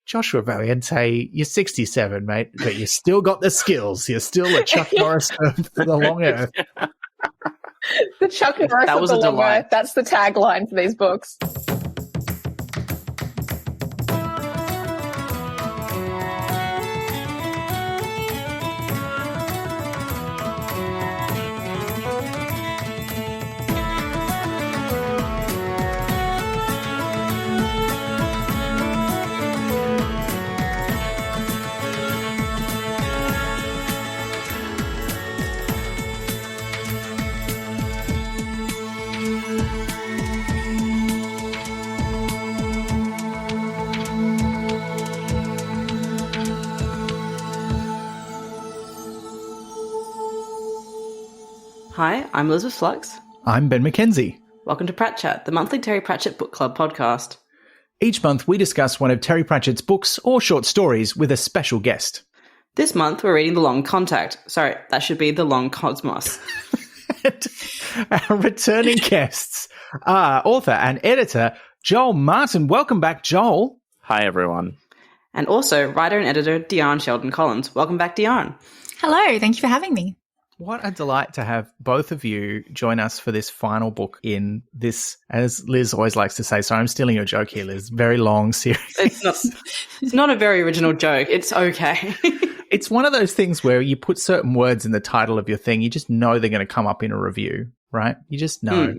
Joshua Valienté, you're 67, mate, but you still got the skills. You're still a Chuck Norris for the long earth. The Chuck Norris That of was the a long delight. earth. That's the tagline for these books. Hi, I'm Elizabeth Flux. I'm Ben McKenzie. Welcome to Pratchett, the monthly Terry Pratchett Book Club podcast. Each month, we discuss one of Terry Pratchett's books or short stories with a special guest. This month, we're reading The Long Contact. Sorry, that should be The Long Cosmos. Our returning guests are author and editor Joel Martin. Welcome back, Joel. Hi, everyone. And also writer and editor Deanne Sheldon-Collins. Welcome back, Deanne. Hello, thank you for having me. What a delight to have both of you join us for this final book in this, as Liz always likes to say, sorry, I'm stealing your joke here, Liz, very long series. It's not a very original joke. It's okay. It's one of those things where you put certain words in the title of your thing, you just know they're going to come up in a review, right? You just know.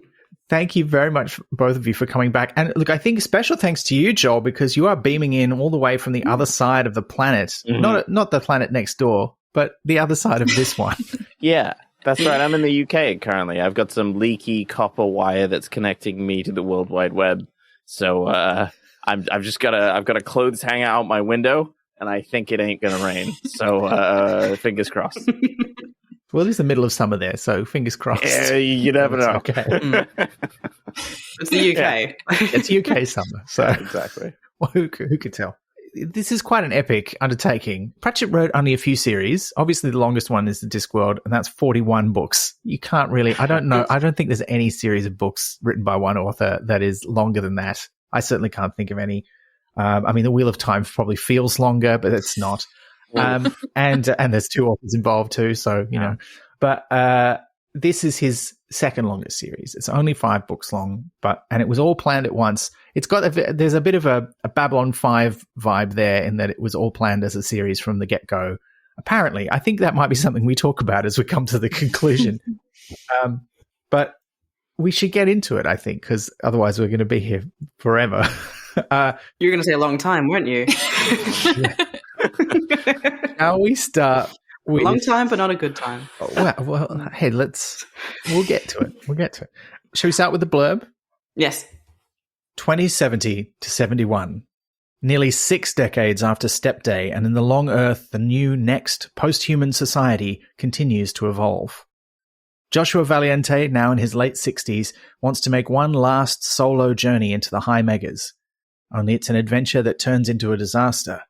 Thank you very much, both of you, for coming back. And look, I think special thanks to you, Joel, because you are beaming in all the way from the other side of the planet, not the planet next door, but the other side of this one. Yeah, that's right. I'm in the UK currently. I've got some leaky copper wire that's connecting me to the World Wide Web. So I've got a clothes hanger out my window, and I think it ain't gonna rain. So fingers crossed. Well, it's the middle of summer there, so fingers crossed. Yeah, you never know. Okay. It's the UK. It's UK summer, so Exactly. well, who could tell? This is quite an epic undertaking. Pratchett wrote only a few series. Obviously, the longest one is the Discworld, and that's 41 books. You can't really, I don't know, I don't think there's any series of books written by one author that is longer than that. I certainly can't think of any. I mean, The Wheel of Time probably feels longer, but it's not. And there's two authors involved too, so, you know. But this is his second longest series. It's only 5 books long, and it was all planned at once. It's got there's a bit of a Babylon 5 vibe there in that it was all planned as a series from the get-go. Apparently, I think that might be something we talk about as we come to the conclusion. But we should get into it, I think, because otherwise we're going to be here forever. You were going to say a long time, weren't you? Now we start with a long time, but not a good time. Well, hey, we'll get to it. Shall we start with the blurb? Yes. 2070 to 71. Nearly 6 decades after Step Day, and in the long Earth, the new next post-human society continues to evolve. Joshua Valienté, now in his late 60s, wants to make one last solo journey into the high megas. Only it's an adventure that turns into a disaster.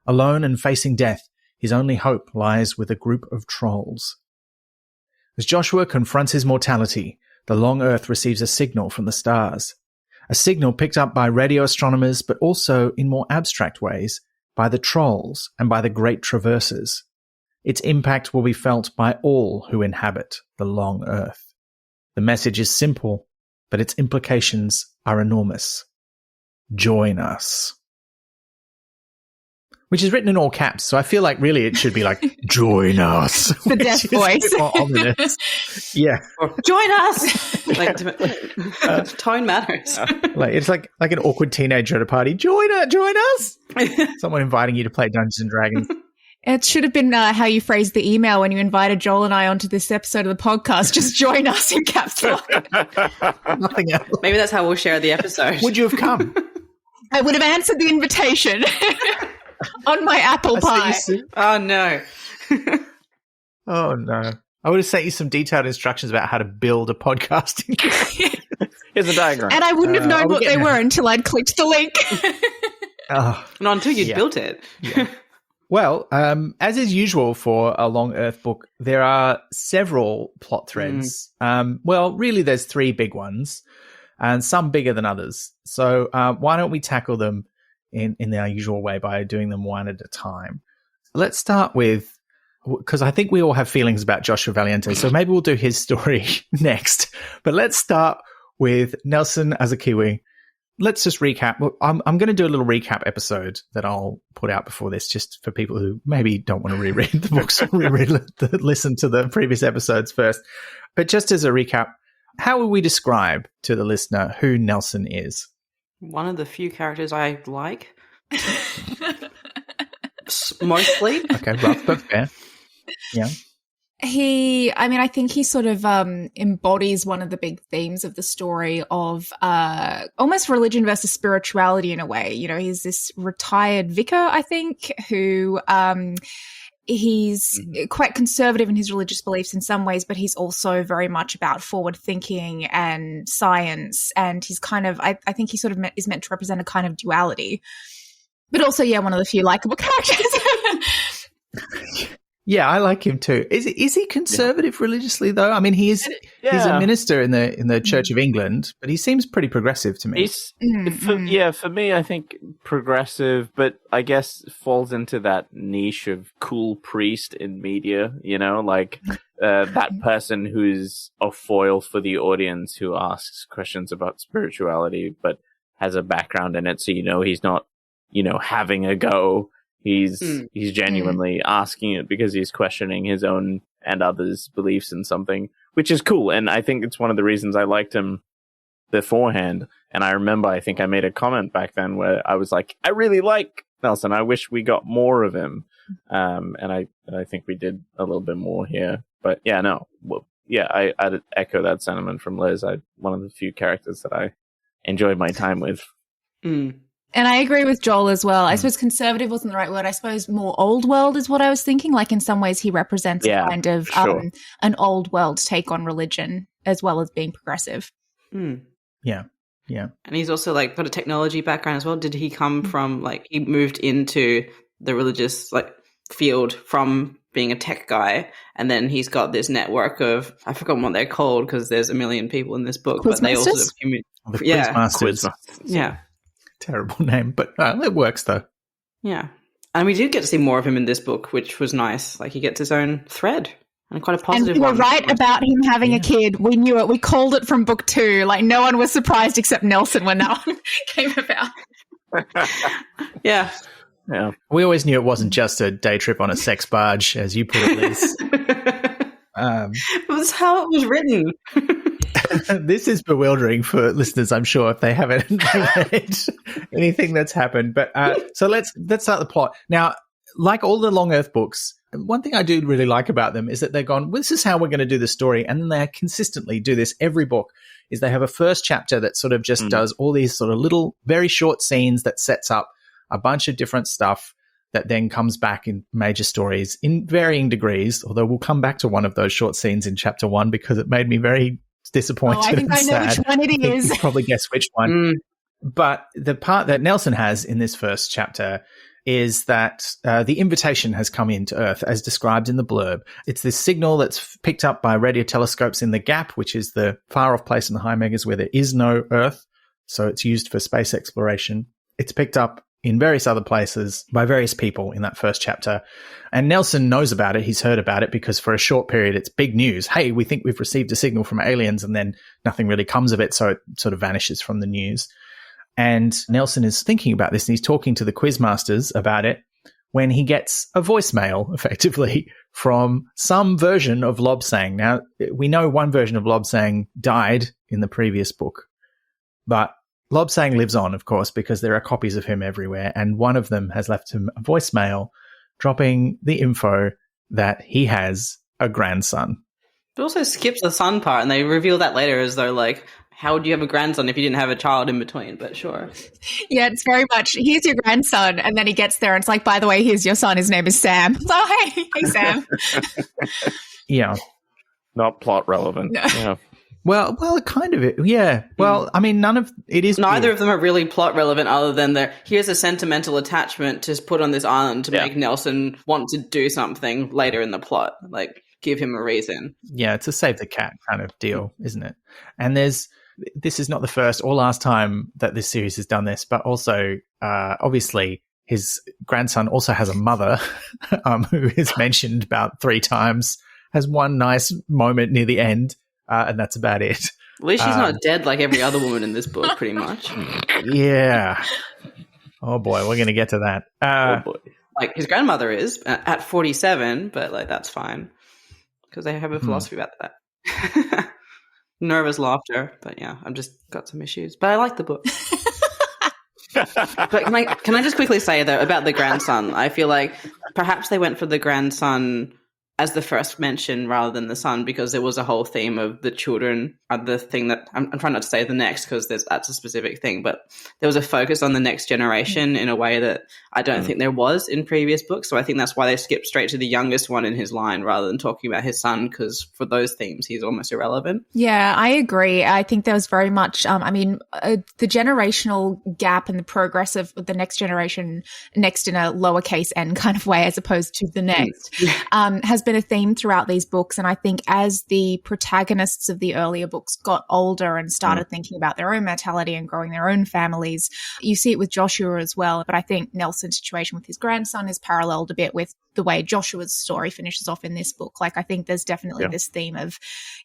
Alone and facing death, his only hope lies with a group of trolls. As Joshua confronts his mortality, the long Earth receives a signal from the stars. A signal picked up by radio astronomers, but also, in more abstract ways, by the trolls and by the great traversers. Its impact will be felt by all who inhabit the long Earth. The message is simple, but its implications are enormous. Join us. Which is written in all caps, so I feel like really it should be like, join us. The death voice. More ominous. Yeah. Join us! Tone matters. Like it's like an awkward teenager at a party. Join us! Someone inviting you to play Dungeons and Dragons. It should have been how you phrased the email when you invited Joel and I onto this episode of the podcast. Just join us in caps lock. Nothing else. Maybe that's how we'll share the episode. Would you have come? I would have answered the invitation on my apple pie. Oh, no. Oh, no. I would have sent you some detailed instructions about how to build a podcasting. Here's a diagram. And I wouldn't have known what they were until I'd clicked the link. Not until you'd built it. Yeah. Well, as is usual for a Long Earth book, there are several plot threads. Well, really, there's 3 big ones, and some bigger than others. So why don't we tackle them in our usual way by doing them one at a time. Let's start with, because I think we all have feelings about Joshua Valienté, so maybe we'll do his story next. But let's start with Nelson as a Kiwi. Let's just recap. Well, I'm going to do a little recap episode that I'll put out before this, just for people who maybe don't want to reread the books or listen to the previous episodes first. But just as a recap, how will we describe to the listener who Nelson is? One of the few characters I like. Mostly. Okay, rough but fair. Yeah. I think he sort of embodies one of the big themes of the story of almost religion versus spirituality in a way. You know, he's this retired vicar, I think, who he's quite conservative in his religious beliefs in some ways, but he's also very much about forward thinking and science. And he's kind of, I think he sort of is meant to represent a kind of duality. But also, yeah, one of the few likable characters. Yeah, I like him too. Is he conservative religiously though? I mean, he's a minister in the Church of England, but he seems pretty progressive to me. For me, I think progressive, but I guess falls into that niche of cool priest in media. You know, like that person who's a foil for the audience who asks questions about spirituality, but has a background in it, so he's not having a go. He's genuinely asking it because he's questioning his own and others' beliefs in something, which is cool. And I think it's one of the reasons I liked him beforehand. And I remember, I think I made a comment back then where I was like, I really like Nelson. I wish we got more of him. And I think we did a little bit more here. But yeah, no. Well, yeah, I'd echo that sentiment from Liz. One of the few characters that I enjoyed my time with. And I agree with Joel as well. I suppose conservative wasn't the right word. I suppose more old world is what I was thinking. Like in some ways he represents kind of an old world take on religion as well as being progressive. Yeah. And he's also like got a technology background as well. Did he come from he moved into the religious field from being a tech guy, and then he's got this network of, I forgot what they're called because there's a million people in this book, but they also Quizmasters. Yeah. Terrible name, but it works though. Yeah. And we did get to see more of him in this book, which was nice. Like he gets his own thread and quite a positive one. And we were right about him having a kid. We knew it. We called it from book 2. Like no one was surprised except Nelson when that one came about. Yeah. We always knew it wasn't just a day trip on a sex barge, as you put it, Liz. It was how it was written. This is bewildering for listeners, I'm sure, if they haven't read anything that's happened. But so let's start the plot. Now, like all the Long Earth books, one thing I do really like about them is that they've gone, well, this is how we're going to do the story. And then they consistently do this every book, is they have a first chapter that sort of just does all these sort of little, very short scenes that sets up a bunch of different stuff that then comes back in major stories in varying degrees, although we'll come back to one of those short scenes in chapter 1 because it made me very disappointed. I think I know which one it is. You probably guess which one. But the part that Nelson has in this first chapter is that the invitation has come into Earth as described in the blurb. It's this signal that's picked up by radio telescopes in the Gap, which is the far off place in the high megas where there is no Earth. So it's used for space exploration. It's picked up in various other places by various people in that first chapter. And Nelson knows about it. He's heard about it because for a short period, it's big news. Hey, we think we've received a signal from aliens, and then nothing really comes of it. So it sort of vanishes from the news. And Nelson is thinking about this, and he's talking to the Quizmasters about it when he gets a voicemail, effectively, from some version of Lobsang. Now, we know one version of Lobsang died in the previous book, but Lobsang lives on, of course, because there are copies of him everywhere, and one of them has left him a voicemail dropping the info that he has a grandson. It also skips the son part, and they reveal that later as though, how would you have a grandson if you didn't have a child in between? But sure. Yeah, it's very much, here's your grandson, and then he gets there, and it's like, by the way, here's your son, his name is Sam. Oh, hey Sam. Yeah. Not plot relevant. No. Yeah. Well, kind of, yeah. Well, I mean, neither of them are really plot relevant other than here's a sentimental attachment to put on this island to make Nelson want to do something later in the plot. Give him a reason. Yeah, it's a save the cat kind of deal, isn't it? And there's this is not the first or last time that this series has done this, but also, obviously, his grandson also has a mother who is mentioned about 3 times, has one nice moment near the end, and that's about it. At least she's not dead like every other woman in this book, pretty much. Yeah. Oh, boy, we're going to get to that. Oh, boy. Like, his grandmother is at 47, but, like, that's fine. Because they have a philosophy about that. Nervous laughter. But, yeah, I've just got some issues. But I like the book. But can I just quickly say, though, about the grandson? I feel like perhaps they went for the grandson as the first mention rather than the son, because there was a whole theme of the children are the thing that I'm trying not to say the next, because that's a specific thing, but there was a focus on the next generation in a way that I don't think there was in previous books. So I think that's why they skipped straight to the youngest one in his line rather than talking about his son, because for those themes he's almost irrelevant. Yeah, I agree. I think there was very much, the generational gap and the progress of the next generation, next in a lowercase n kind of way as opposed to the next, has been a theme throughout these books. And I think as the protagonists of the earlier books got older and started thinking about their own mortality and growing their own families, you see it with Joshua as well. But I think Nelson's situation with his grandson is paralleled a bit with the way Joshua's story finishes off in this book. Like, I think there's definitely this theme of,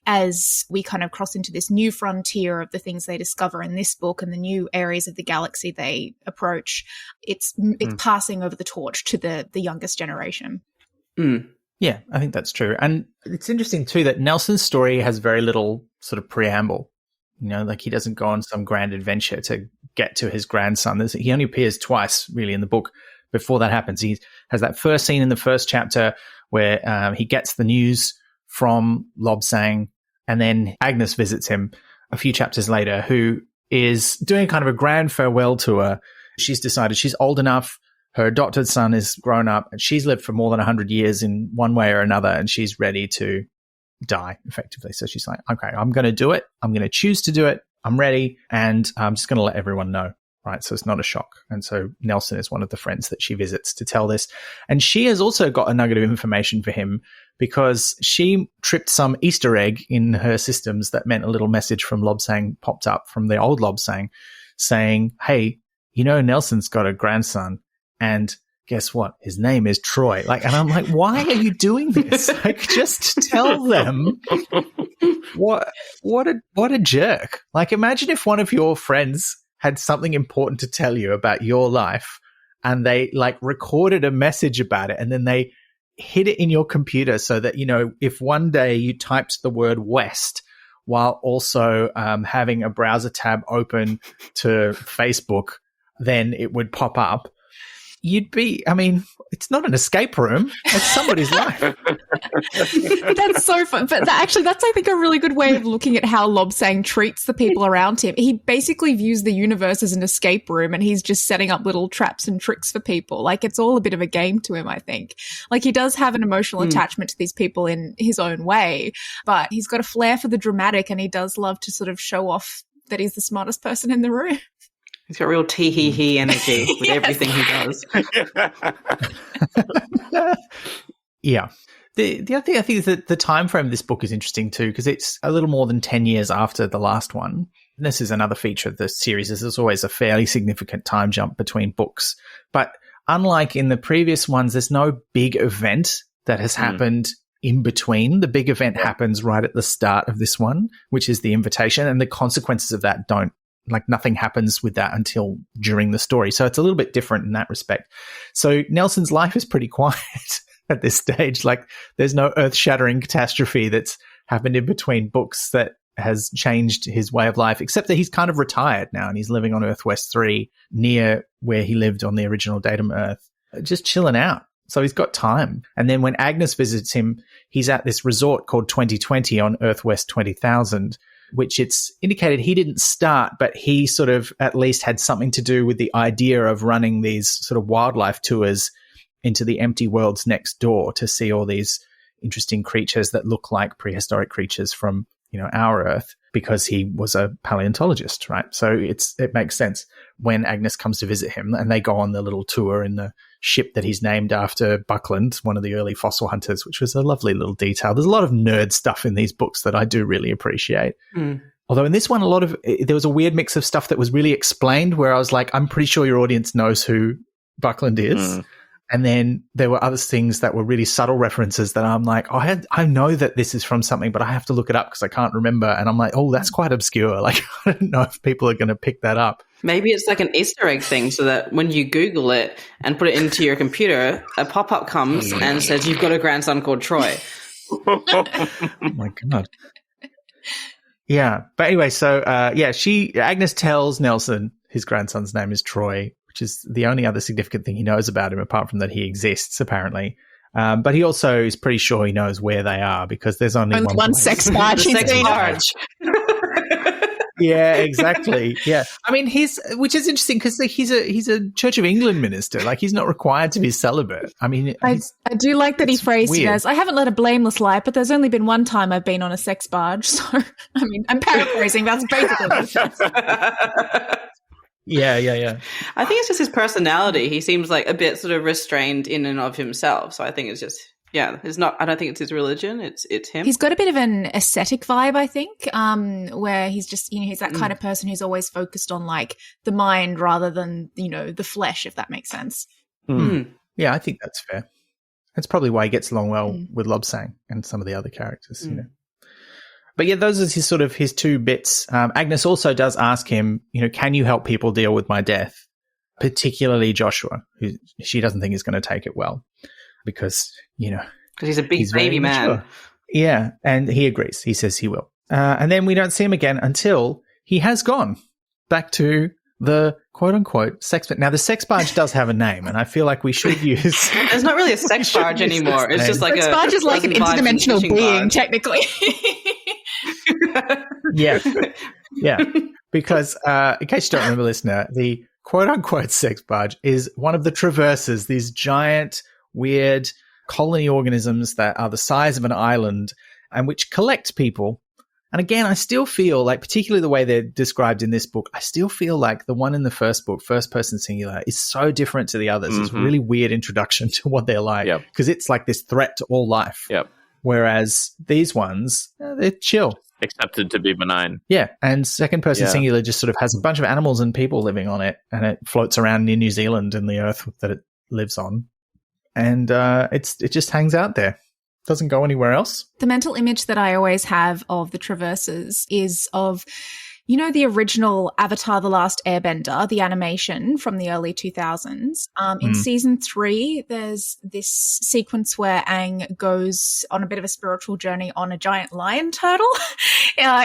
as we kind of cross into this new frontier of the things they discover in this book and the new areas of the galaxy they approach, it's passing over the torch to the youngest generation. Yeah, I think that's true. And it's interesting too that Nelson's story has very little sort of preamble. You know, like, he doesn't go on some grand adventure to get to his grandson. He only appears twice really in the book. Before that happens, he has that first scene in the first chapter where he gets the news from Lobsang, and then Agnes visits him a few chapters later, who is doing kind of a grand farewell tour. She's decided she's old enough. Her adopted son is grown up, and she's lived for more than 100 years in one way or another, and she's ready to die, effectively. So she's like, okay, I'm going to do it. I'm going to choose to do it. I'm ready, and I'm just going to let everyone know, right? So it's not a shock. And so Nelson is one of the friends that she visits to tell this. And she has also got a nugget of information for him, because she tripped some Easter egg in her systems that meant a little message from Lobsang popped up from the old Lobsang saying, hey, you know, Nelson's got a grandson. And guess what? His name is Troy. Like, and I'm like, why are you doing this? Like, just tell them. What a jerk. Like, imagine if one of your friends had something important to tell you about your life, and they like recorded a message about it, and then they hid it in your computer so that, you know, if one day you typed the word West while also having a browser tab open to Facebook, then it would pop up. You'd be, I mean, it's not an escape room. It's somebody's life. That's so fun. But that's, I think, a really good way of looking at how Lobsang treats the people around him. He basically views the universe as an escape room, and he's just setting up little traps and tricks for people. Like, it's all a bit of a game to him, I think. Like, he does have an emotional attachment to these people in his own way, but he's got a flair for the dramatic, and he does love to sort of show off that he's the smartest person in the room. He's got real tee-hee-hee energy with everything he does. Yeah. The other thing I think is that the time frame of this book is interesting too, because it's a little more than 10 years after the last one. And this is another feature of the series, is there's always a fairly significant time jump between books. But unlike in the previous ones, there's no big event that has happened in between. The big event happens right at the start of this one, which is the invitation, and the consequences of that don't, like, nothing happens with that until during the story. So it's a little bit different in that respect. So Nelson's life is pretty quiet at this stage. Like, there's no earth-shattering catastrophe that's happened in between books that has changed his way of life, except that he's kind of retired now and he's living on Earth West 3 near where he lived on the original Datum Earth, just chilling out. So he's got time. And then when Agnes visits him, he's at this resort called 2020 on Earth West 20,000, which it's indicated he didn't start, but he sort of at least had something to do with the idea of running these sort of wildlife tours into the empty worlds next door to see all these interesting creatures that look like prehistoric creatures from, you know, our Earth, because he was a paleontologist, right? So it makes sense when Agnes comes to visit him and they go on the little tour in the ship that he's named after Buckland, one of the early fossil hunters, which was a lovely little detail. There's a lot of nerd stuff in these books that I do really appreciate. Although in this one, there was a weird mix of stuff that was really explained where I was like, I'm pretty sure your audience knows who Buckland is. And then there were other things that were really subtle references that I'm like, I know that this is from something, but I have to look it up because I can't remember. And I'm like, oh, that's quite obscure. Like, I don't know if people are going to pick that up. Maybe it's like an Easter egg thing so that when you Google it and put it into your computer, a pop-up comes and says, you've got a grandson called Troy. Oh, my God. Yeah. But anyway, so, Agnes tells Nelson his grandson's name is Troy, which is the only other significant thing he knows about him apart from that he exists, apparently. But he also is pretty sure he knows where they are because there's only one sex barge. Sex barge. Yeah, exactly. Yeah. I mean, which is interesting because he's a Church of England minister. Like, he's not required to be celibate. I mean, I do like that he phrased weird. it as, I haven't led a blameless life, but there's only been one time I've been on a sex barge. So, I mean, I'm paraphrasing. That's basically what it says. Yeah. I think it's just his personality. He seems like a bit sort of restrained in and of himself. So I think it's just, it's not, I don't think it's his religion. It's him. He's got a bit of an ascetic vibe, I think, where he's just, he's that kind of person who's always focused on like the mind rather than, the flesh, if that makes sense. Yeah, I think that's fair. That's probably why he gets along well with Lobsang and some of the other characters, But yeah, those are his two bits. Agnes also does ask him, can you help people deal with my death? Particularly Joshua, who she doesn't think is going to take it well because, because he's a big baby man. Mature. Yeah, and he agrees. He says he will. And then we don't see him again until he has gone back to the quote-unquote sex barge. Now, the sex barge does have a name, and I feel like we should use... It's not really a sex barge anymore. It's just like sex barge is like an interdimensional being, technically. Yeah. Because in case you don't remember, listener, the quote-unquote sex barge is one of the traverses, these giant, weird colony organisms that are the size of an island and which collect people. And again, I still feel like, particularly the way they're described in this book, I still feel like the one in the first book, first person singular, is so different to the others. It's a really weird introduction to what they're like because it's like this threat to all life. Yep. Whereas these ones, they're chill. Accepted to be benign. Yeah, and second person singular just sort of has a bunch of animals and people living on it, and it floats around near New Zealand and the earth that it lives on. And it just hangs out there. Doesn't go anywhere else. The mental image that I always have of the traverses is of, the original Avatar: The Last Airbender, the animation from the early 2000s. In season 3, there's this sequence where Aang goes on a bit of a spiritual journey on a giant lion turtle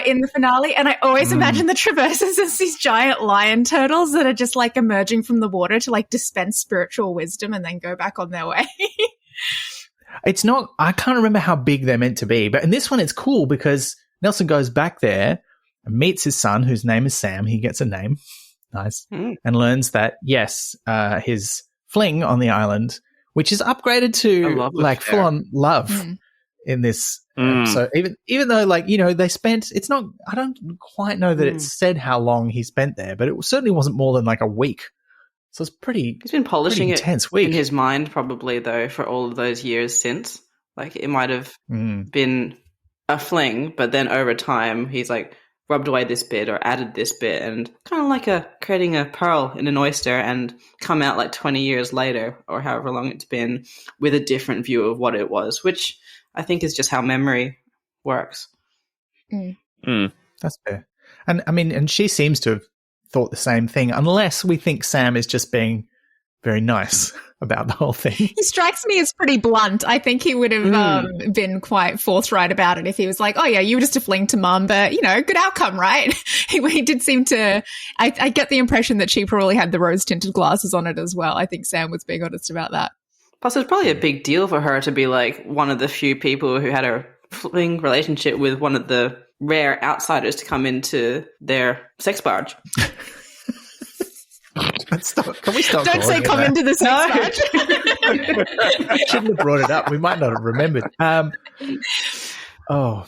in the finale. And I always imagine the traverses as these giant lion turtles that are just like emerging from the water to like dispense spiritual wisdom and then go back on their way. It's not, I can't remember how big they're meant to be, but in this one it's cool because Nelson goes back there and meets his son, whose name is Sam. He gets a name. Nice. And learns that, yes, his fling on the island, which is upgraded to like full on love in this. So even though they spent, it's not, I don't quite know that it's said how long he spent there, but it certainly wasn't more than like a week. So it's pretty. He's been polishing it week. in his mind, probably though, for all of those years since. Like it might have been a fling, but then over time he's like rubbed away this bit or added this bit, and kind of like creating a pearl in an oyster, and come out like 20 years later or however long it's been with a different view of what it was, which I think is just how memory works. That's fair. And I mean, and she seems to have thought the same thing, unless we think Sam is just being very nice about the whole thing. He strikes me as pretty blunt. I think he would have been quite forthright about it if he was like, oh yeah, you were just a fling to mum, but good outcome, right? He did seem to, I get the impression that she probably had the rose tinted glasses on it as well. I think Sam was being honest about that. Plus it's probably a big deal for her to be like one of the few people who had a fling relationship with one of the rare outsiders to come into their sex barge. Can we stop? Don't say come into the sex barge. Shouldn't have brought it up. We might not have remembered. Oh,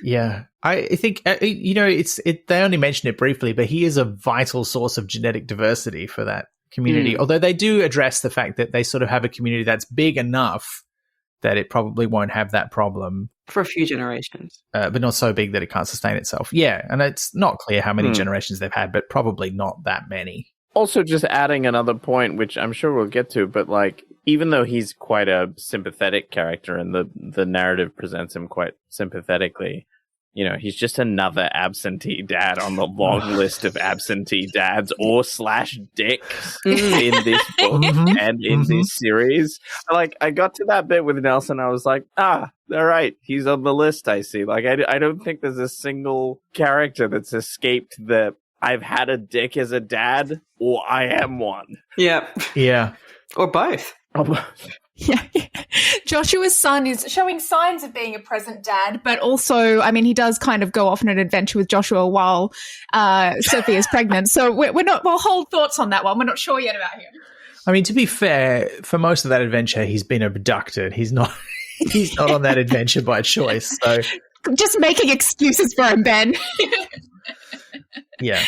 yeah. I think they only mention it briefly, but he is a vital source of genetic diversity for that community. Although they do address the fact that they sort of have a community that's big enough that it probably won't have that problem. For a few generations. But not so big that it can't sustain itself. Yeah, and it's not clear how many generations they've had, but probably not that many. Also, just adding another point, which I'm sure we'll get to, but like, even though he's quite a sympathetic character and the narrative presents him quite sympathetically, you know, he's just another absentee dad on the long list of absentee dads or / dicks in this book and in this series. Like, I got to that bit with Nelson, I was like, all right, he's on the list, I see. Like, I don't think there's a single character that's escaped the I've had a dick as a dad, or I am one. Yeah. Yeah. Or both. Yeah. Joshua's son is showing signs of being a present dad, but also, I mean, he does kind of go off on an adventure with Joshua while Sophie is pregnant. So we'll hold thoughts on that one. We're not sure yet about him. I mean, to be fair, for most of that adventure, he's been abducted. He's not on that adventure by choice. So just making excuses for him, Ben. Yeah.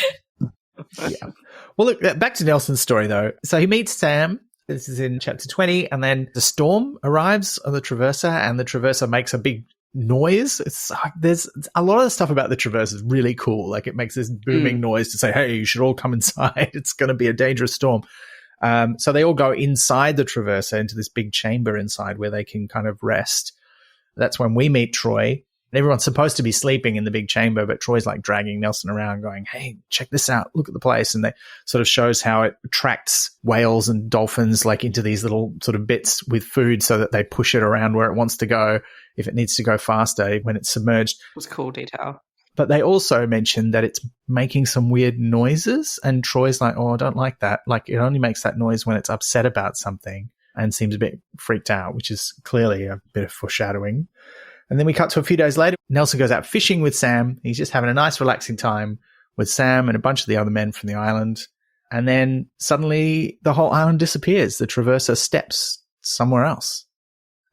Well, look, back to Nelson's story, though. So he meets Sam. This is in chapter 20. And then the storm arrives on the Traverser, and the Traverser makes a big noise. It's like there's a lot of the stuff about the Traverser is really cool. Like, it makes this booming noise to say, hey, you should all come inside. It's going to be a dangerous storm. So they all go inside the Traverser into this big chamber inside where they can kind of rest. That's when we meet Troy. And everyone's supposed to be sleeping in the big chamber, but Troy's like dragging Nelson around going, hey, check this out. Look at the place. And that sort of shows how it attracts whales and dolphins like into these little sort of bits with food so that they push it around where it wants to go if it needs to go faster when it's submerged. It was cool detail. But they also mentioned that it's making some weird noises. And Troy's like, oh, I don't like that. Like, it only makes that noise when it's upset about something and seems a bit freaked out, which is clearly a bit of foreshadowing. And then we cut to a few days later. Nelson goes out fishing with Sam. He's just having a nice, relaxing time with Sam and a bunch of the other men from the island. And then suddenly the whole island disappears. The Traverser steps somewhere else.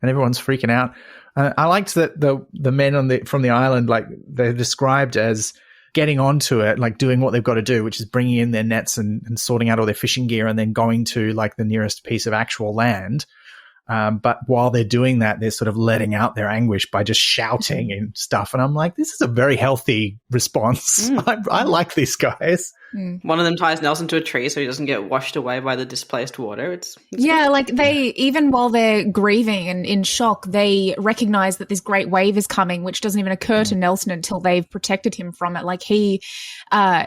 And everyone's freaking out. I liked that the men from the island, like, they're described as getting onto it, like doing what they've got to do, which is bringing in their nets and sorting out all their fishing gear and then going to like the nearest piece of actual land. But while they're doing that, they're sort of letting out their anguish by just shouting and stuff. And I'm like, this is a very healthy response. I like these guys. One of them ties Nelson to a tree so he doesn't get washed away by the displaced water. It's yeah, like they, even while they're grieving and in shock, they recognize that this great wave is coming, which doesn't even occur to Nelson until they've protected him from it. Like, he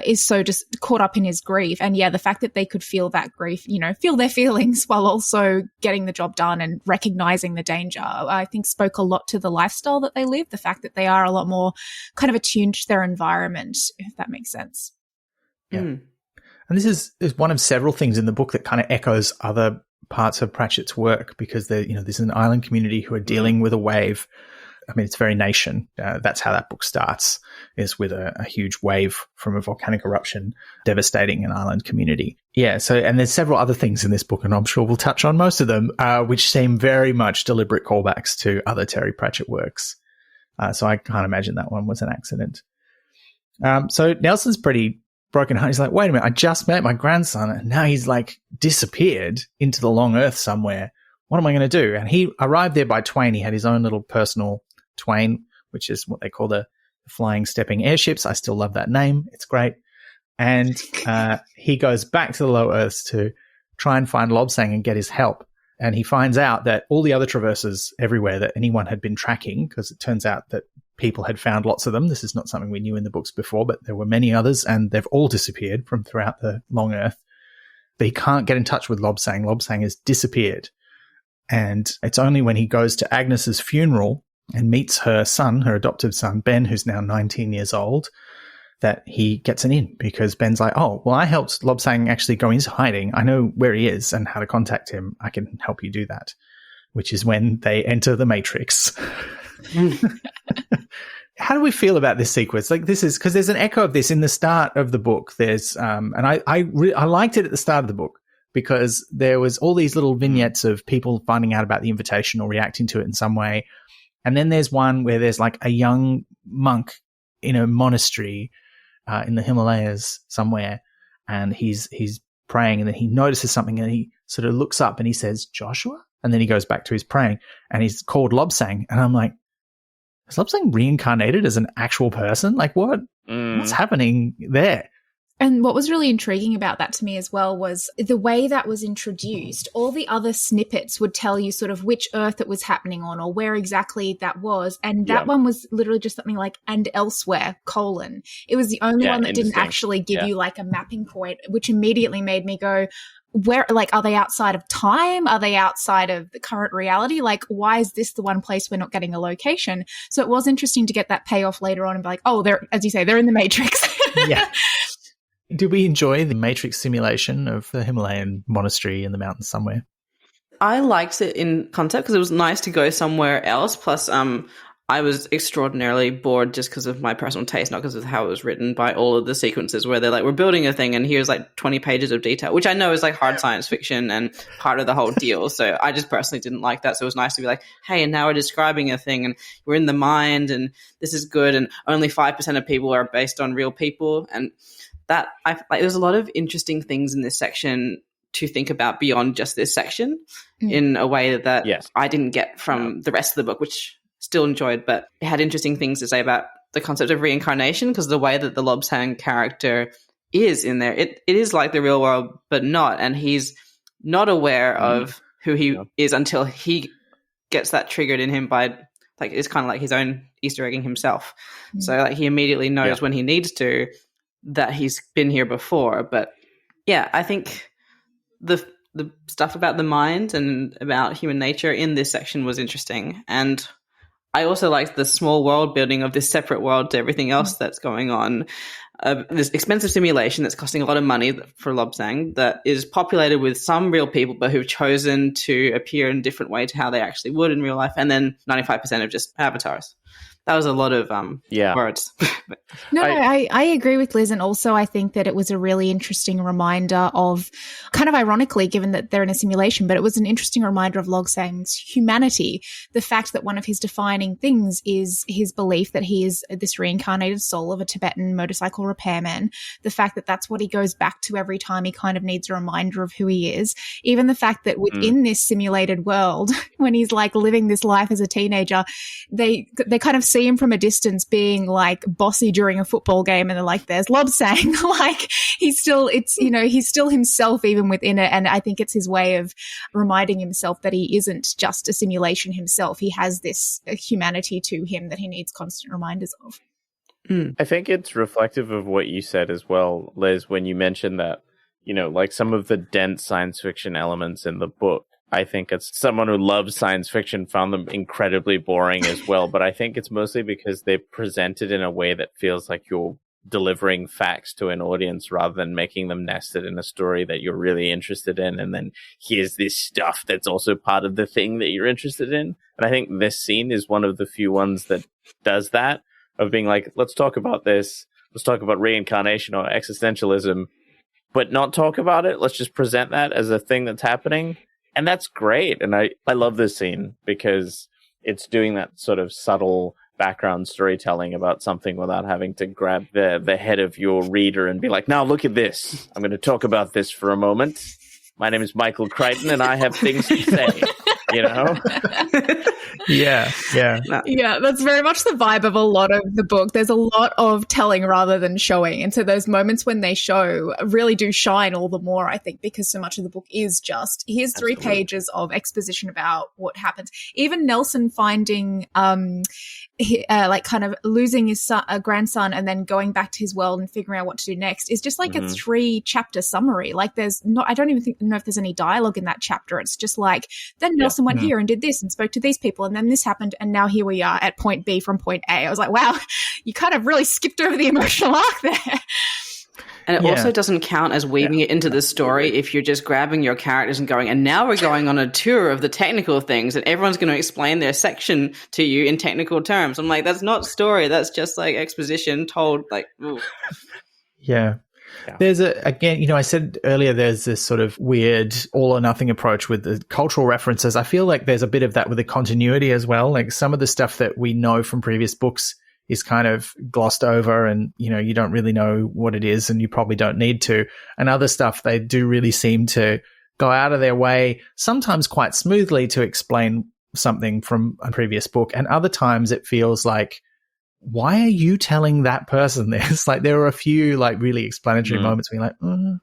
is so just caught up in his grief. And yeah, the fact that they could feel that grief, you know, feel their feelings while also getting the job done and recognizing the danger, I think spoke a lot to the lifestyle that they live, the fact that they are a lot more kind of attuned to their environment, if that makes sense. Yeah. And this is one of several things in the book that kind of echoes other parts of Pratchett's work, because there's an island community who are dealing with a wave. I mean, it's very nation. That's how that book starts, is with a huge wave from a volcanic eruption devastating an island community. Yeah. So, and there's several other things in this book, and I'm sure we'll touch on most of them, which seem very much deliberate callbacks to other Terry Pratchett works. So I can't imagine that one was an accident. So Nelson's pretty broken heart. He's like, wait a minute, I just met my grandson and now he's like disappeared into the long earth somewhere. What am I going to do? And he arrived there by Twain. He had his own little personal Twain, which is what they call the flying stepping airships. I still love that name. It's great. And he goes back to the low earths to try and find Lobsang and get his help. And he finds out that all the other traversers everywhere that anyone had been tracking, because it turns out that people had found lots of them. This is not something we knew in the books before, but there were many others, and they've all disappeared from throughout the long earth. But he can't get in touch with Lobsang. Lobsang has disappeared. And it's only when he goes to Agnes's funeral and meets her son, her adoptive son, Ben, who's now 19 years old, that he gets an in, because Ben's like, oh, well, I helped Lobsang actually go into hiding. I know where he is and how to contact him. I can help you do that, which is when they enter the Matrix. How do we feel about this sequence? Like, this is because there's an echo of this in the start of the book. There's, and I liked it at the start of the book, because there was all these little vignettes of people finding out about the invitation or reacting to it in some way. And then there's one where there's like a young monk in a monastery in the Himalayas somewhere, and he's praying, and then he notices something, and he sort of looks up and he says, Joshua? And then he goes back to his praying, and he's called Lobsang. And I'm like, is Lobsang reincarnated as an actual person? Like, what's happening there? And what was really intriguing about that to me as well was the way that was introduced. All the other snippets would tell you sort of which Earth it was happening on or where exactly that was. And that one was literally just something like, and elsewhere, : It was the only one that didn't actually give you like a mapping point, which immediately made me go, where, like, are they outside of time? Are they outside of the current reality? Like, why is this the one place we're not getting a location? So it was interesting to get that payoff later on and be like, oh, they're, as you say, they're in the Matrix. Yeah. Did we enjoy the Matrix simulation of the Himalayan monastery in the mountains somewhere? I liked it in concept because it was nice to go somewhere else. Plus, I was extraordinarily bored just because of my personal taste, not because of how it was written, by all of the sequences where they're like, we're building a thing and here's like 20 pages of detail, which I know is like hard science fiction and part of the whole deal. So I just personally didn't like that. So it was nice to be like, hey, and now we're describing a thing and we're in the mind and this is good. And only 5% of people are based on real people. And that, there's a lot of interesting things in this section to think about beyond just this section in a way that I didn't get from the rest of the book, which still enjoyed, but it had interesting things to say about the concept of reincarnation, because the way that the Lobsang character is in there, it is like the real world, but not. And he's not aware of who he is until he gets that triggered in him by, like, it's kind of like his own Easter egging himself. So like he immediately knows when he needs to that he's been here before. But yeah, I think the stuff about the mind and about human nature in this section was interesting. And I also liked the small world building of this separate world to everything else that's going on. This expensive simulation that's costing a lot of money for Lobsang that is populated with some real people, but who've chosen to appear in a different way to how they actually would in real life. And then 95% of just avatars. That was a lot of words. No, I agree with Liz. And also I think that it was a really interesting reminder of, kind of ironically, given that they're in a simulation, but it was an interesting reminder of Lobsang's humanity. The fact that one of his defining things is his belief that he is this reincarnated soul of a Tibetan motorcycle repairman. The fact that that's what he goes back to every time he kind of needs a reminder of who he is. Even the fact that within this simulated world, when he's like living this life as a teenager, they kind of see him from a distance being like bossy during a football game, and they're like, there's Lobsang. Like he's still himself even within it. And I think it's his way of reminding himself that he isn't just a simulation himself. He has this humanity to him that he needs constant reminders of. I think it's reflective of what you said as well, Liz, when you mentioned that, like some of the dense science fiction elements in the book. I think it's someone who loves science fiction found them incredibly boring as well. But I think it's mostly because they present it in a way that feels like you're delivering facts to an audience rather than making them nested in a story that you're really interested in. And then here's this stuff that's also part of the thing that you're interested in. And I think this scene is one of the few ones that does that, of being like, let's talk about this. Let's talk about reincarnation or existentialism, but not talk about it. Let's just present that as a thing that's happening. And that's great. And I love this scene because it's doing that sort of subtle background storytelling about something without having to grab the head of your reader and be like, now look at this. I'm going to talk about this for a moment. My name is Michael Crichton and I have things to say, Yeah. Yeah, that's very much the vibe of a lot of the book. There's a lot of telling rather than showing. And so those moments when they show really do shine all the more, I think, because so much of the book is just, here's 3 pages of exposition about what happens. Even Nelson finding, like kind of losing his grandson and then going back to his world and figuring out what to do next is just like a 3-chapter summary. Like there's not, I don't even know if there's any dialogue in that chapter. It's just like, then Nelson went here and did this and spoke to these people and then this happened and now here we are at point B from point A. I was like, wow, you kind of really skipped over the emotional arc there. And it also doesn't count as weaving it into the story if you're just grabbing your characters and going, and now we're going on a tour of the technical things and everyone's going to explain their section to you in technical terms. I'm like, that's not story. That's just like exposition told like, ooh. Yeah. There's I said earlier, there's this sort of weird all or nothing approach with the cultural references. I feel like there's a bit of that with the continuity as well. Like some of the stuff that we know from previous books is kind of glossed over and, you don't really know what it is and you probably don't need to. And other stuff, they do really seem to go out of their way, sometimes quite smoothly, to explain something from a previous book. And other times it feels like, why are you telling that person this? Like, there are a few like really explanatory moments where you're like,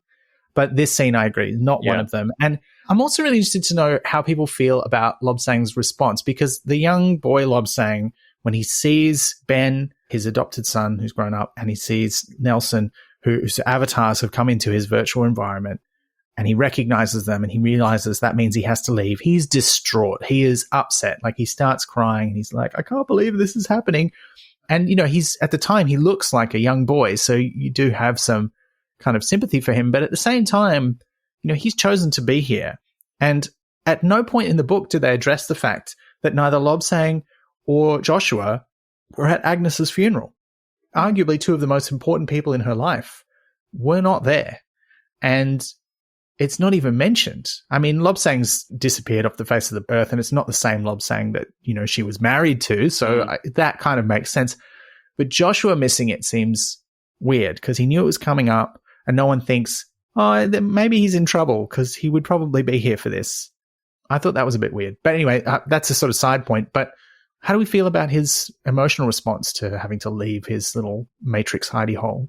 but this scene, I agree, not one of them. And I'm also really interested to know how people feel about Lobsang's response, because the young boy Lobsang, when he sees Ben, his adopted son who's grown up, and he sees Nelson, whose avatars have come into his virtual environment, and he recognizes them and he realizes that means he has to leave. He's distraught. He is upset. Like, he starts crying and he's like, I can't believe this is happening. And, you know, he's at the time, he looks like a young boy. So you do have some kind of sympathy for him. But at the same time, you know, he's chosen to be here. And at no point in the book do they address the fact that neither Lobsang or Joshua were at Agnes's funeral. Arguably two of the most important people in her life were not there. And it's not even mentioned. I mean, Lobsang's disappeared off the face of the earth, and it's not the same Lobsang that, you know, she was married to. So that kind of makes sense. But Joshua missing it seems weird, because he knew it was coming up, and no one thinks, oh, maybe he's in trouble, because he would probably be here for this. I thought that was a bit weird. But anyway, that's a sort of side point. But how do we feel about his emotional response to having to leave his little Matrix hidey hole?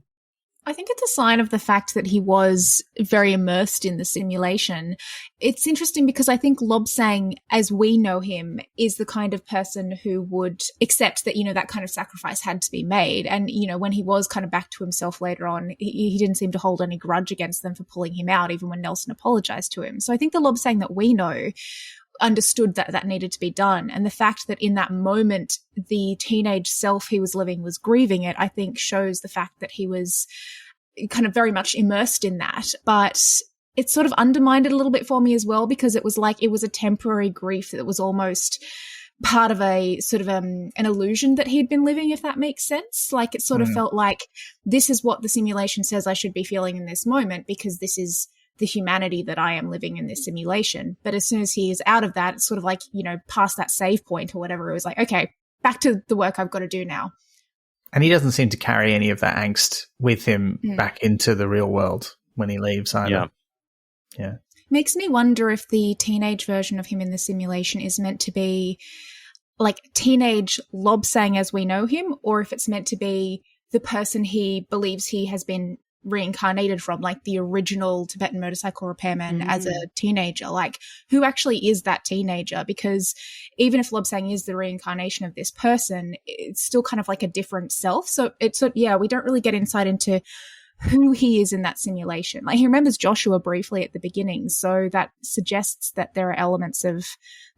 I think it's a sign of the fact that he was very immersed in the simulation. It's interesting because I think Lobsang, as we know him, is the kind of person who would accept that, you know, that kind of sacrifice had to be made. And, you know, when he was kind of back to himself later on, he didn't seem to hold any grudge against them for pulling him out, even when Nelson apologized to him. So I think the Lobsang that we know understood that that needed to be done. And the fact that in that moment, the teenage self he was living was grieving it, I think shows the fact that he was kind of very much immersed in that. But it sort of undermined it a little bit for me as well, because it was like it was a temporary grief that was almost part of a sort of an illusion that he'd been living, if that makes sense. Like, it sort of felt like this is what the simulation says I should be feeling in this moment, because this is the humanity that I am living in this simulation. But as soon as he is out of that, it's sort of like, you know, past that save point or whatever, it was like, okay, back to the work I've got to do now. And he doesn't seem to carry any of that angst with him back into the real world when he leaves either. Yeah. Makes me wonder if the teenage version of him in the simulation is meant to be like teenage Lobsang as we know him, or if it's meant to be the person he believes he has been reincarnated from, like the original Tibetan motorcycle repairman as a teenager. Like, who actually is that teenager? Because even if Lobsang is the reincarnation of this person, it's still kind of like a different self. So it's, we don't really get insight into who he is in that simulation. Like, he remembers Joshua briefly at the beginning, so that suggests that there are elements of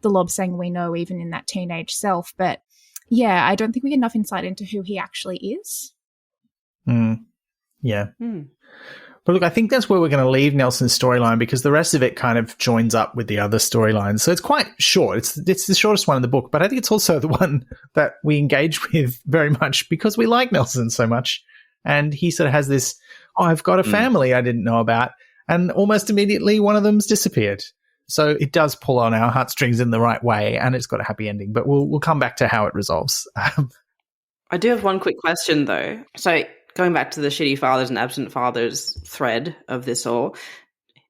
the Lobsang we know even in that teenage self. But yeah, I don't think we get enough insight into who he actually is. Yeah. But look, I think that's where we're going to leave Nelson's storyline, because the rest of it kind of joins up with the other storylines. So it's quite short. It's the shortest one in the book, but I think it's also the one that we engage with very much because we like Nelson so much. And he sort of has this, I've got a family I didn't know about. And almost immediately one of them's disappeared. So it does pull on our heartstrings in the right way, and it's got a happy ending. But we'll come back to how it resolves. I do have one quick question, though. So going back to the shitty fathers and absent fathers thread of this all,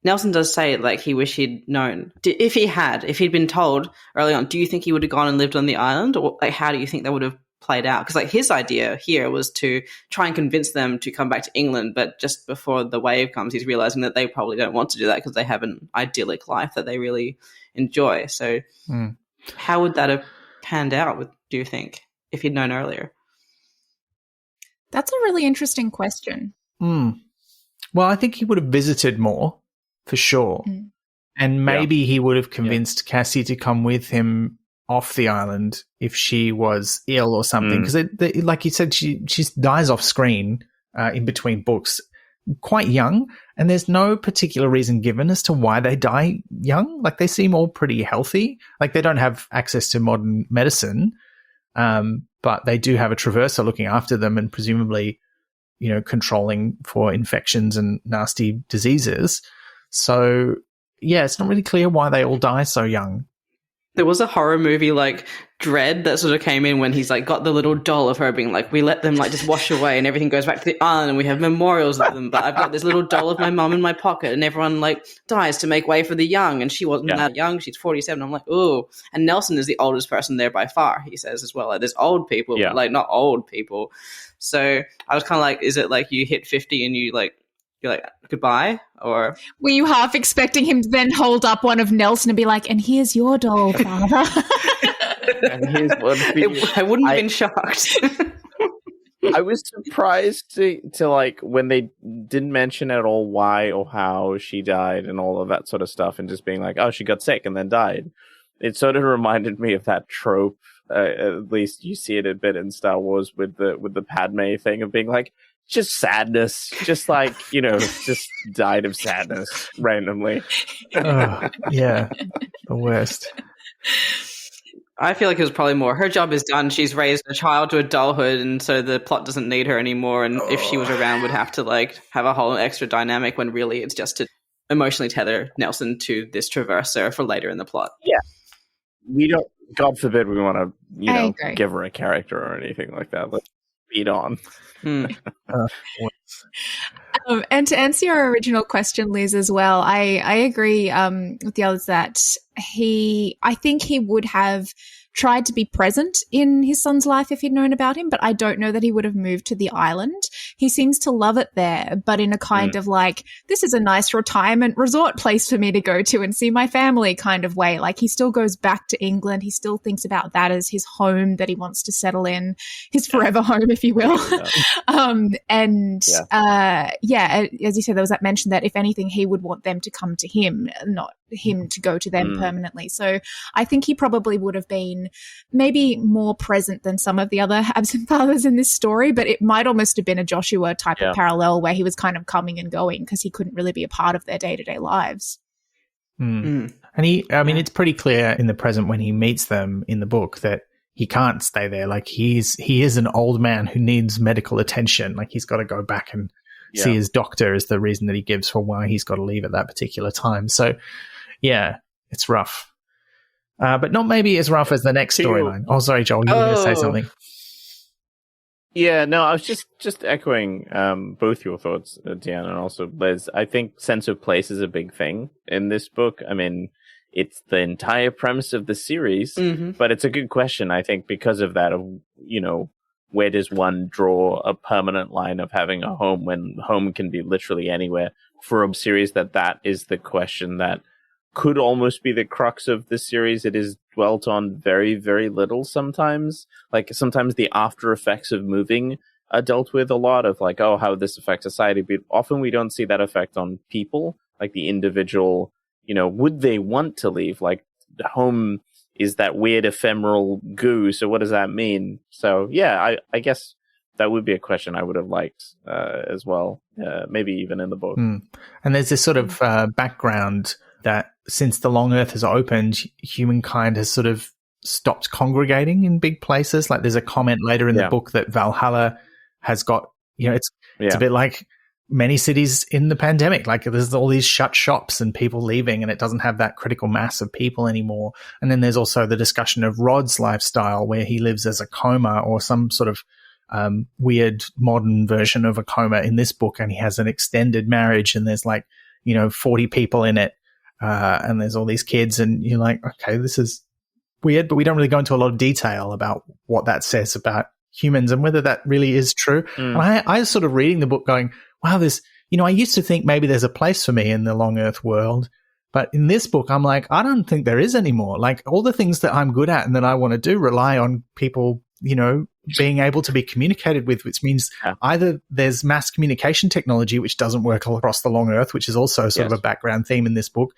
Nelson does say, like, he wished he'd known. If he'd been told early on, do you think he would have gone and lived on the island? Or, like, how do you think that would have played out? Because, like, his idea here was to try and convince them to come back to England, but just before the wave comes, he's realizing that they probably don't want to do that because they have an idyllic life that they really enjoy. So how would that have panned out, do you think, if he'd known earlier? That's a really interesting question. Well, I think he would have visited more, for sure. And maybe he would have convinced Cassie to come with him off the island if she was ill or something. Because, like you said, she dies off screen in between books quite young, and there's no particular reason given as to why they die young. Like, they seem all pretty healthy. Like, they don't have access to modern medicine, but they do have a traverser looking after them and presumably, you know, controlling for infections and nasty diseases. So, yeah, it's not really clear why they all die so young. There was a horror movie like Dread that sort of came in when he's like got the little doll of her being like, we let them like just wash away and everything goes back to the island and we have memorials of them. But I've got this little doll of my mum in my pocket and everyone like dies to make way for the young. And she wasn't that young. She's 47. I'm like, oh. And Nelson is the oldest person there by far, he says as well. Like there's old people, but like not old people. So I was kind of like, is it like you hit 50 and you're like, goodbye? Or were you half expecting him to then hold up one of Nelson and be like, and here's your doll, father? And here's one for you. I wouldn't have been shocked. I was surprised to like when they didn't mention at all why or how she died and all of that sort of stuff, and just being like, oh, she got sick and then died. It sort of reminded me of that trope. At least you see it a bit in Star Wars with the Padme thing of being like, just sadness, just like, just died of sadness randomly. Yeah, the worst. I feel like it was probably more her job is done. She's raised a child to adulthood, and so the plot doesn't need her anymore. And if she was around, would have to like have a whole extra dynamic. When really it's just to emotionally tether Nelson to this traverser for later in the plot. Yeah, we don't. God forbid we want to, give her a character or anything like that. Let's beat on. And to answer your original question, Liz, as well, I agree with the others that I think he would have tried to be present in his son's life if he'd known about him, but I don't know that he would have moved to the island. He seems to love it there, but in a kind of like, this is a nice retirement resort place for me to go to and see my family kind of way. Like he still goes back to England. He still thinks about that as his home that he wants to settle in, his forever home, if you will. As you said, there was that mention that if anything, he would want them to come to him, not him to go to them permanently. So I think he probably would have been maybe more present than some of the other absent fathers in this story, but it might almost have been a Joshua type of parallel where he was kind of coming and going because he couldn't really be a part of their day-to-day lives. And it's pretty clear in the present when he meets them in the book that he can't stay there. Like he is an old man who needs medical attention. Like he's got to go back and see his doctor is the reason that he gives for why he's got to leave at that particular time. So yeah, it's rough. But not maybe as rough as the next storyline. Oh, sorry, Joel, you were going to say something. Yeah, no, I was just echoing both your thoughts, Deanne, and also Liz. I think sense of place is a big thing in this book. I mean, it's the entire premise of the series, but it's a good question, I think, because of that, of, where does one draw a permanent line of having a home when home can be literally anywhere? For a series that is the question that could almost be the crux of the series. It is dwelt on very, very little sometimes. Like sometimes the after effects of moving are dealt with a lot of like, oh, how this affects society. But often we don't see that effect on people, like the individual, would they want to leave? Like the home is that weird ephemeral goo. So what does that mean? So yeah, I guess that would be a question I would have liked as well, maybe even in the book. And there's this sort of background that since the Long Earth has opened, humankind has sort of stopped congregating in big places. Like there's a comment later in the book that Valhalla has got, it's a bit like many cities in the pandemic. Like there's all these shut shops and people leaving, and it doesn't have that critical mass of people anymore. And then there's also the discussion of Rod's lifestyle, where he lives as a coma or some sort of weird modern version of a coma in this book, and he has an extended marriage, and there's 40 people in it. And there's all these kids, and you're like, okay, this is weird, but we don't really go into a lot of detail about what that says about humans and whether that really is true. And I was sort of reading the book going, wow, I used to think maybe there's a place for me in the Long Earth world, but in this book, I'm like, I don't think there is anymore. Like all the things that I'm good at and that I want to do rely on people, being able to be communicated with, which means either there's mass communication technology, which doesn't work all across the Long Earth, which is also sort of a background theme in this book,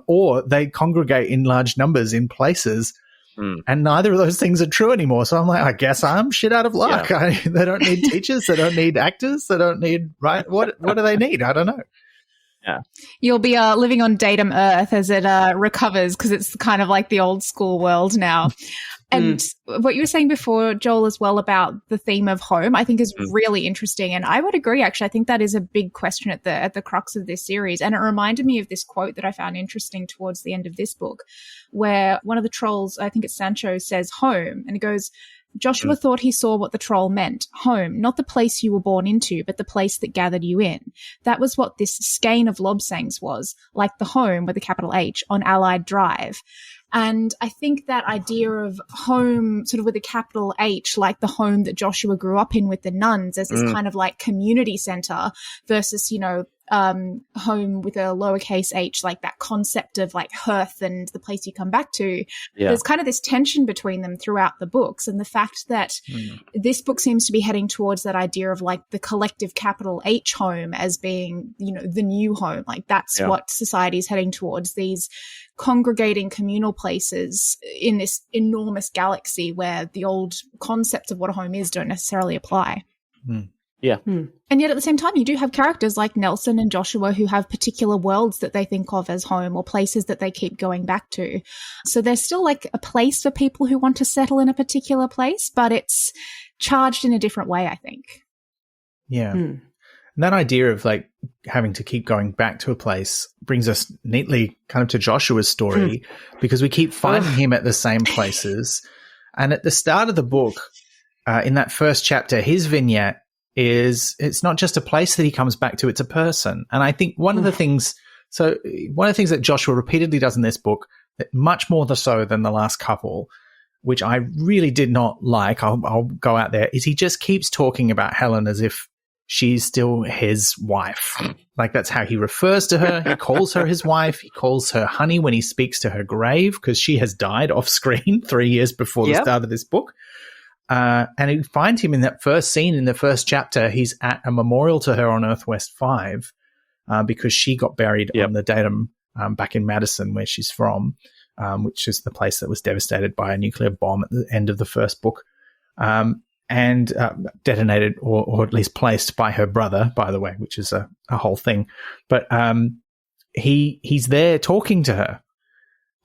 or they congregate in large numbers in places, and neither of those things are true anymore. So I'm like, I guess I'm shit out of luck. Yeah. They don't need teachers. They don't need actors. They don't need, right? What do they need? I don't know. Yeah. You'll be living on datum Earth as it recovers, because it's kind of like the old school world now. And what you were saying before, Joel, as well about the theme of home, I think is really interesting. And I would agree, actually. I think that is a big question at the crux of this series. And it reminded me of this quote that I found interesting towards the end of this book, where one of the trolls, I think it's Sancho, says home. And it goes, Joshua thought he saw what the troll meant. Home, not the place you were born into, but the place that gathered you in. That was what this skein of lobsangs was, like the home with a capital H on Allied Drive. And I think that idea of home sort of with a capital H, like the home that Joshua grew up in with the nuns as this kind of like community center versus, you know, home with a lowercase h, like that concept of like hearth and the place you come back to. Yeah. There's kind of this tension between them throughout the books. And the fact that this book seems to be heading towards that idea of like the collective capital H home as being, you know, the new home. Like that's what society is heading towards, these congregating communal places in this enormous galaxy where the old concepts of what a home is don't necessarily apply. Yeah. And yet at the same time, you do have characters like Nelson and Joshua who have particular worlds that they think of as home or places that they keep going back to. So there's still like a place for people who want to settle in a particular place, but it's charged in a different way, I think. Yeah. And that idea of like having to keep going back to a place brings us neatly kind of to Joshua's story because we keep finding him at the same places. And at the start of the book, in that first chapter, his vignette is it's not just a place that he comes back to, it's a person. And I think one of the things that Joshua repeatedly does in this book, much more so than the last couple, which I really did not like, I'll go out there, is he just keeps talking about Helen as if she's still his wife. Like that's how he refers to her. He calls her his wife. He calls her honey when he speaks to her grave because she has died off screen 3 years before the start of this book. And you find him in that first scene in the first chapter. He's at a memorial to her on Earth West 5 because she got buried on the datum back in Madison, where she's from, which is the place that was devastated by a nuclear bomb at the end of the first book. And detonated or at least placed by her brother, by the way, which is a whole thing. But he's there talking to her.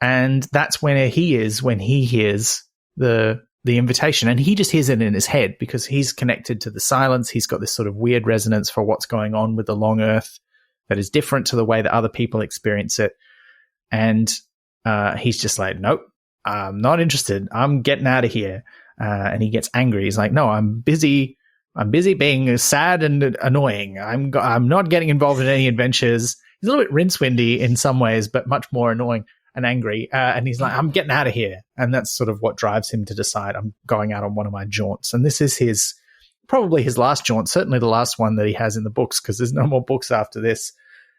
And that's when he is when he hears the invitation. And he just hears it in his head because he's connected to the silence. He's got this sort of weird resonance for what's going on with the long Earth that is different to the way that other people experience it. And he's just like, nope, I'm not interested. I'm getting out of here. And he gets angry. He's like, no, I'm busy being sad and annoying. I'm not getting involved in any adventures. He's a little bit Rincewindy in some ways, but much more annoying and angry. And he's like, I'm getting out of here. And that's sort of what drives him to decide I'm going out on one of my jaunts. And this is probably his last jaunt, certainly the last one that he has in the books, because there's no more books after this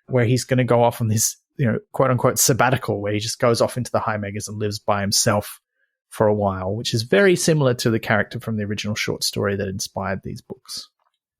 where he's going to go off on this, quote unquote sabbatical where he just goes off into the high megas and lives by himself for a while, which is very similar to the character from the original short story that inspired these books.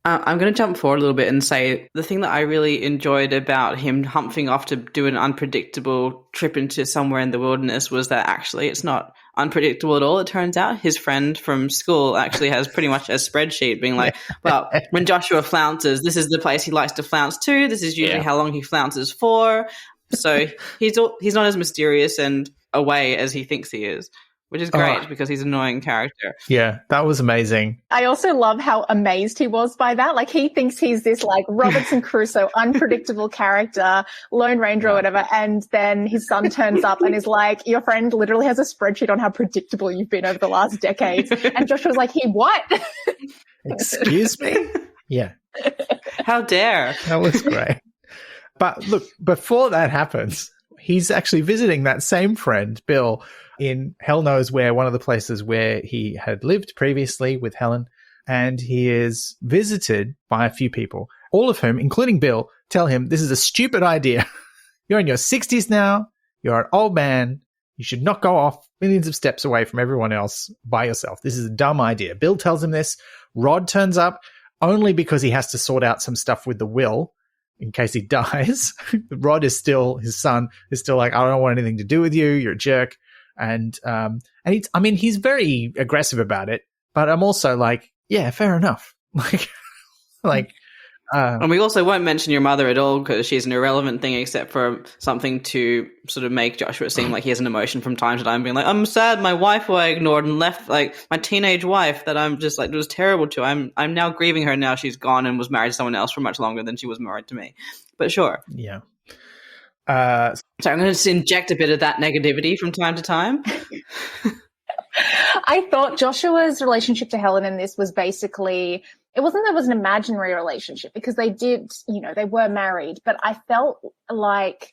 I'm going to jump forward a little bit and say the thing that I really enjoyed about him humping off to do an unpredictable trip into somewhere in the wilderness was that actually it's not unpredictable at all. It turns out his friend from school actually has pretty much a spreadsheet being like, well, when Joshua flounces, this is the place he likes to flounce to. This is usually how long he flounces for. So he's not as mysterious and away as he thinks he is. Which is great because he's an annoying character. Yeah, that was amazing. I also love how amazed he was by that. Like he thinks he's this like Robinson Crusoe, unpredictable character, Lone Ranger or whatever. And then his son turns up and is like, your friend literally has a spreadsheet on how predictable you've been over the last decades. And Joshua's like, he what? Excuse me? Yeah. How dare. That was great. But look, before that happens, he's actually visiting that same friend, Bill, in hell knows where, one of the places where he had lived previously with Helen. And he is visited by a few people, all of whom, including Bill, tell him this is a stupid idea. You're in your 60s now. You're an old man. You should not go off millions of steps away from everyone else by yourself. This is a dumb idea. Bill tells him this. Rod turns up only because he has to sort out some stuff with the will in case he dies. Rod is still, his son is still like, I don't want anything to do with you. You're a jerk. And he's very aggressive about it, but I'm also like, yeah, fair enough. And we also won't mention your mother at all because she's an irrelevant thing except for something to sort of make Joshua seem like he has an emotion from time to time, being like, I'm sad my wife who I ignored and left, like my teenage wife that I'm just like, it was terrible to. I'm now grieving her now she's gone and was married to someone else for much longer than she was married to me. But sure. Yeah. So I'm going to just inject a bit of that negativity from time to time. I thought Joshua's relationship to Helen in this was basically, it wasn't that it was an imaginary relationship because they did, they were married, but I felt like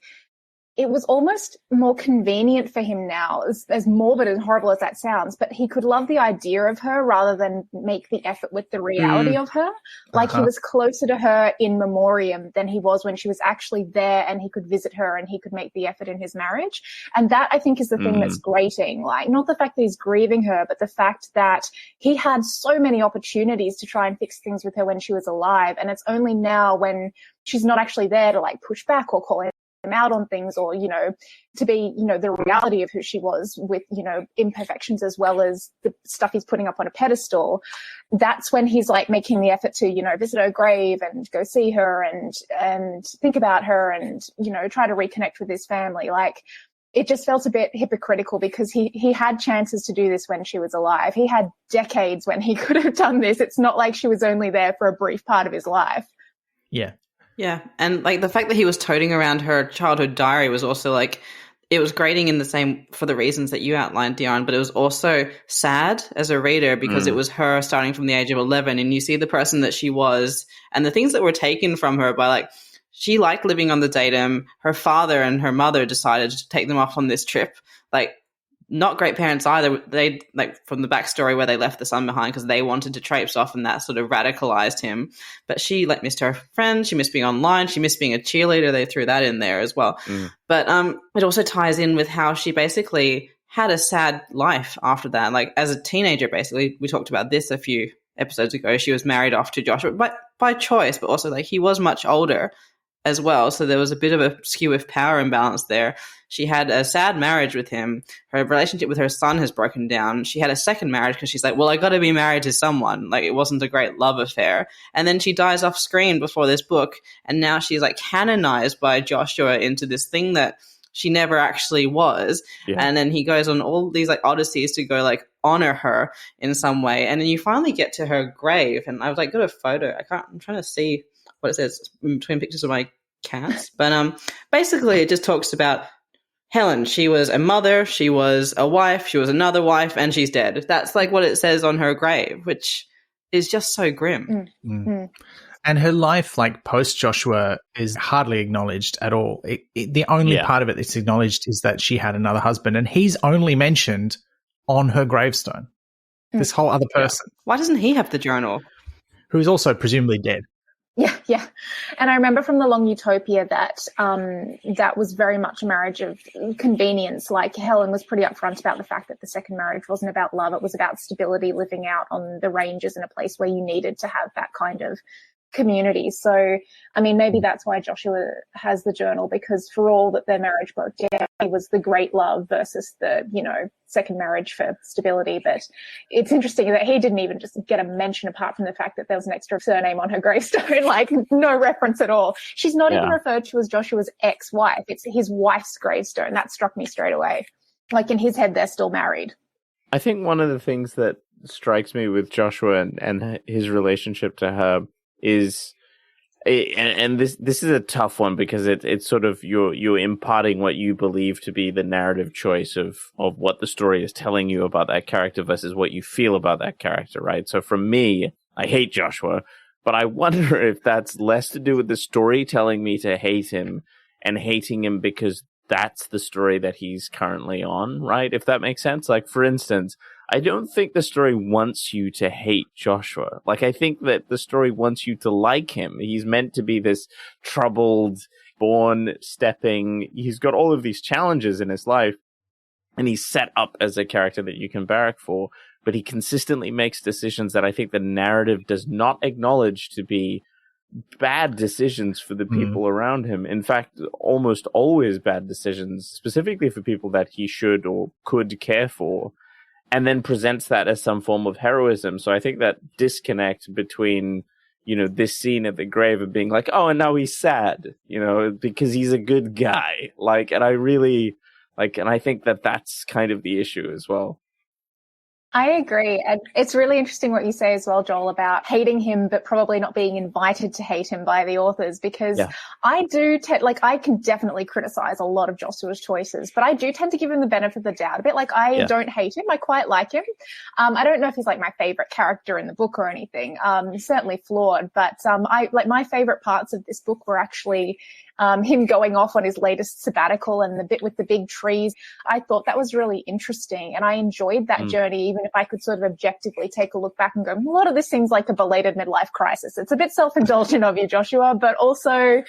it was almost more convenient for him now, as morbid and horrible as that sounds, but he could love the idea of her rather than make the effort with the reality of her. Like he was closer to her in memoriam than he was when she was actually there and he could visit her and he could make the effort in his marriage. And that I think is the thing that's grating, like not the fact that he's grieving her, but the fact that he had so many opportunities to try and fix things with her when she was alive. And it's only now when she's not actually there to like push back or call him out on things or, to be, the reality of who she was with, imperfections as well as the stuff he's putting up on a pedestal. That's when he's like making the effort to, visit her grave and go see her and think about her and, try to reconnect with his family. Like it just felt a bit hypocritical because he had chances to do this when she was alive. He had decades when he could have done this. It's not like she was only there for a brief part of his life. Yeah. Yeah, and like the fact that he was toting around her childhood diary was also like, it was grating in the same for the reasons that you outlined, Dion, but it was also sad as a reader because it was her starting from the age of 11 and you see the person that she was and the things that were taken from her by like, she liked living on the datum. Her father and her mother decided to take them off on this trip. Like, not great parents either. They like from the backstory where they left the son behind because they wanted to traipse off and that sort of radicalized him. But she like missed her friends. She missed being online. She missed being a cheerleader. They threw that in there as well. But it also ties in with how she basically had a sad life after that. Like as a teenager, basically, we talked about this a few episodes ago. She was married off to Joshua by choice, but also like he was much older as well. So there was a bit of a skew of power imbalance there. She had a sad marriage with him. Her relationship with her son has broken down. She had a second marriage because she's like, well, I got to be married to someone. Like it wasn't a great love affair. And then she dies off screen before this book. And now she's like canonized by Joshua into this thing that she never actually was. Yeah. And then he goes on all these like odysseys to go like honor her in some way. And then you finally get to her grave. And I was like, got a photo. I'm trying to see what it says in between pictures of my cats. But basically it just talks about Helen. She was a mother, she was a wife, she was another wife, and she's dead. That's like what it says on her grave, which is just so grim. And her life, like post Joshua, is hardly acknowledged at all. The only part of it that's acknowledged is that she had another husband, and he's only mentioned on her gravestone. This whole other person. Why doesn't he have the journal? Who is also presumably dead. Yeah. And I remember from the Long Utopia that that was very much a marriage of convenience. Like Helen was pretty upfront about the fact that the second marriage wasn't about love. It was about stability, living out on the ranges in a place where you needed to have that kind of community. So, I mean, maybe that's why Joshua has the journal, because for all that their marriage broke down, it was the great love versus the, second marriage for stability. But it's interesting that he didn't even just get a mention apart from the fact that there was an extra surname on her gravestone, like no reference at all. She's not even referred to as Joshua's ex-wife. It's his wife's gravestone. That struck me straight away. Like in his head, they're still married. I think one of the things that strikes me with Joshua and his relationship to her is, and this is a tough one because it's sort of you're imparting what you believe to be the narrative choice of what the story is telling you about that character versus what you feel about that character, right? So for me, I hate Joshua, but I wonder if that's less to do with the story telling me to hate him and hating him because that's the story that he's currently on, right? If that makes sense. Like, for instance, I don't think the story wants you to hate Joshua. Like, I think that the story wants you to like him. He's meant to be this troubled, stepping. He's got all of these challenges in his life, and he's set up as a character that you can barrack for, but he consistently makes decisions that I think the narrative does not acknowledge to be bad decisions for the people around him. In fact, almost always bad decisions, specifically for people that he should or could care for, and then presents that as some form of heroism. So I think that disconnect between, this scene at the grave of being like, oh, and now he's sad, because he's a good guy. Like, and I really and I think that that's kind of the issue as well. I agree. And it's really interesting what you say as well, Joel, about hating him, but probably not being invited to hate him by the authors, because I do, I can definitely criticize a lot of Joshua's choices, but I do tend to give him the benefit of the doubt a bit. Like, I don't hate him. I quite like him. I don't know if he's like my favorite character in the book or anything. He's certainly flawed, but my favorite parts of this book were actually him going off on his latest sabbatical and the bit with the big trees. I thought that was really interesting, and I enjoyed that journey, even if I could sort of objectively take a look back and go, a lot of this seems like a belated midlife crisis. It's a bit self-indulgent of you, Joshua, but also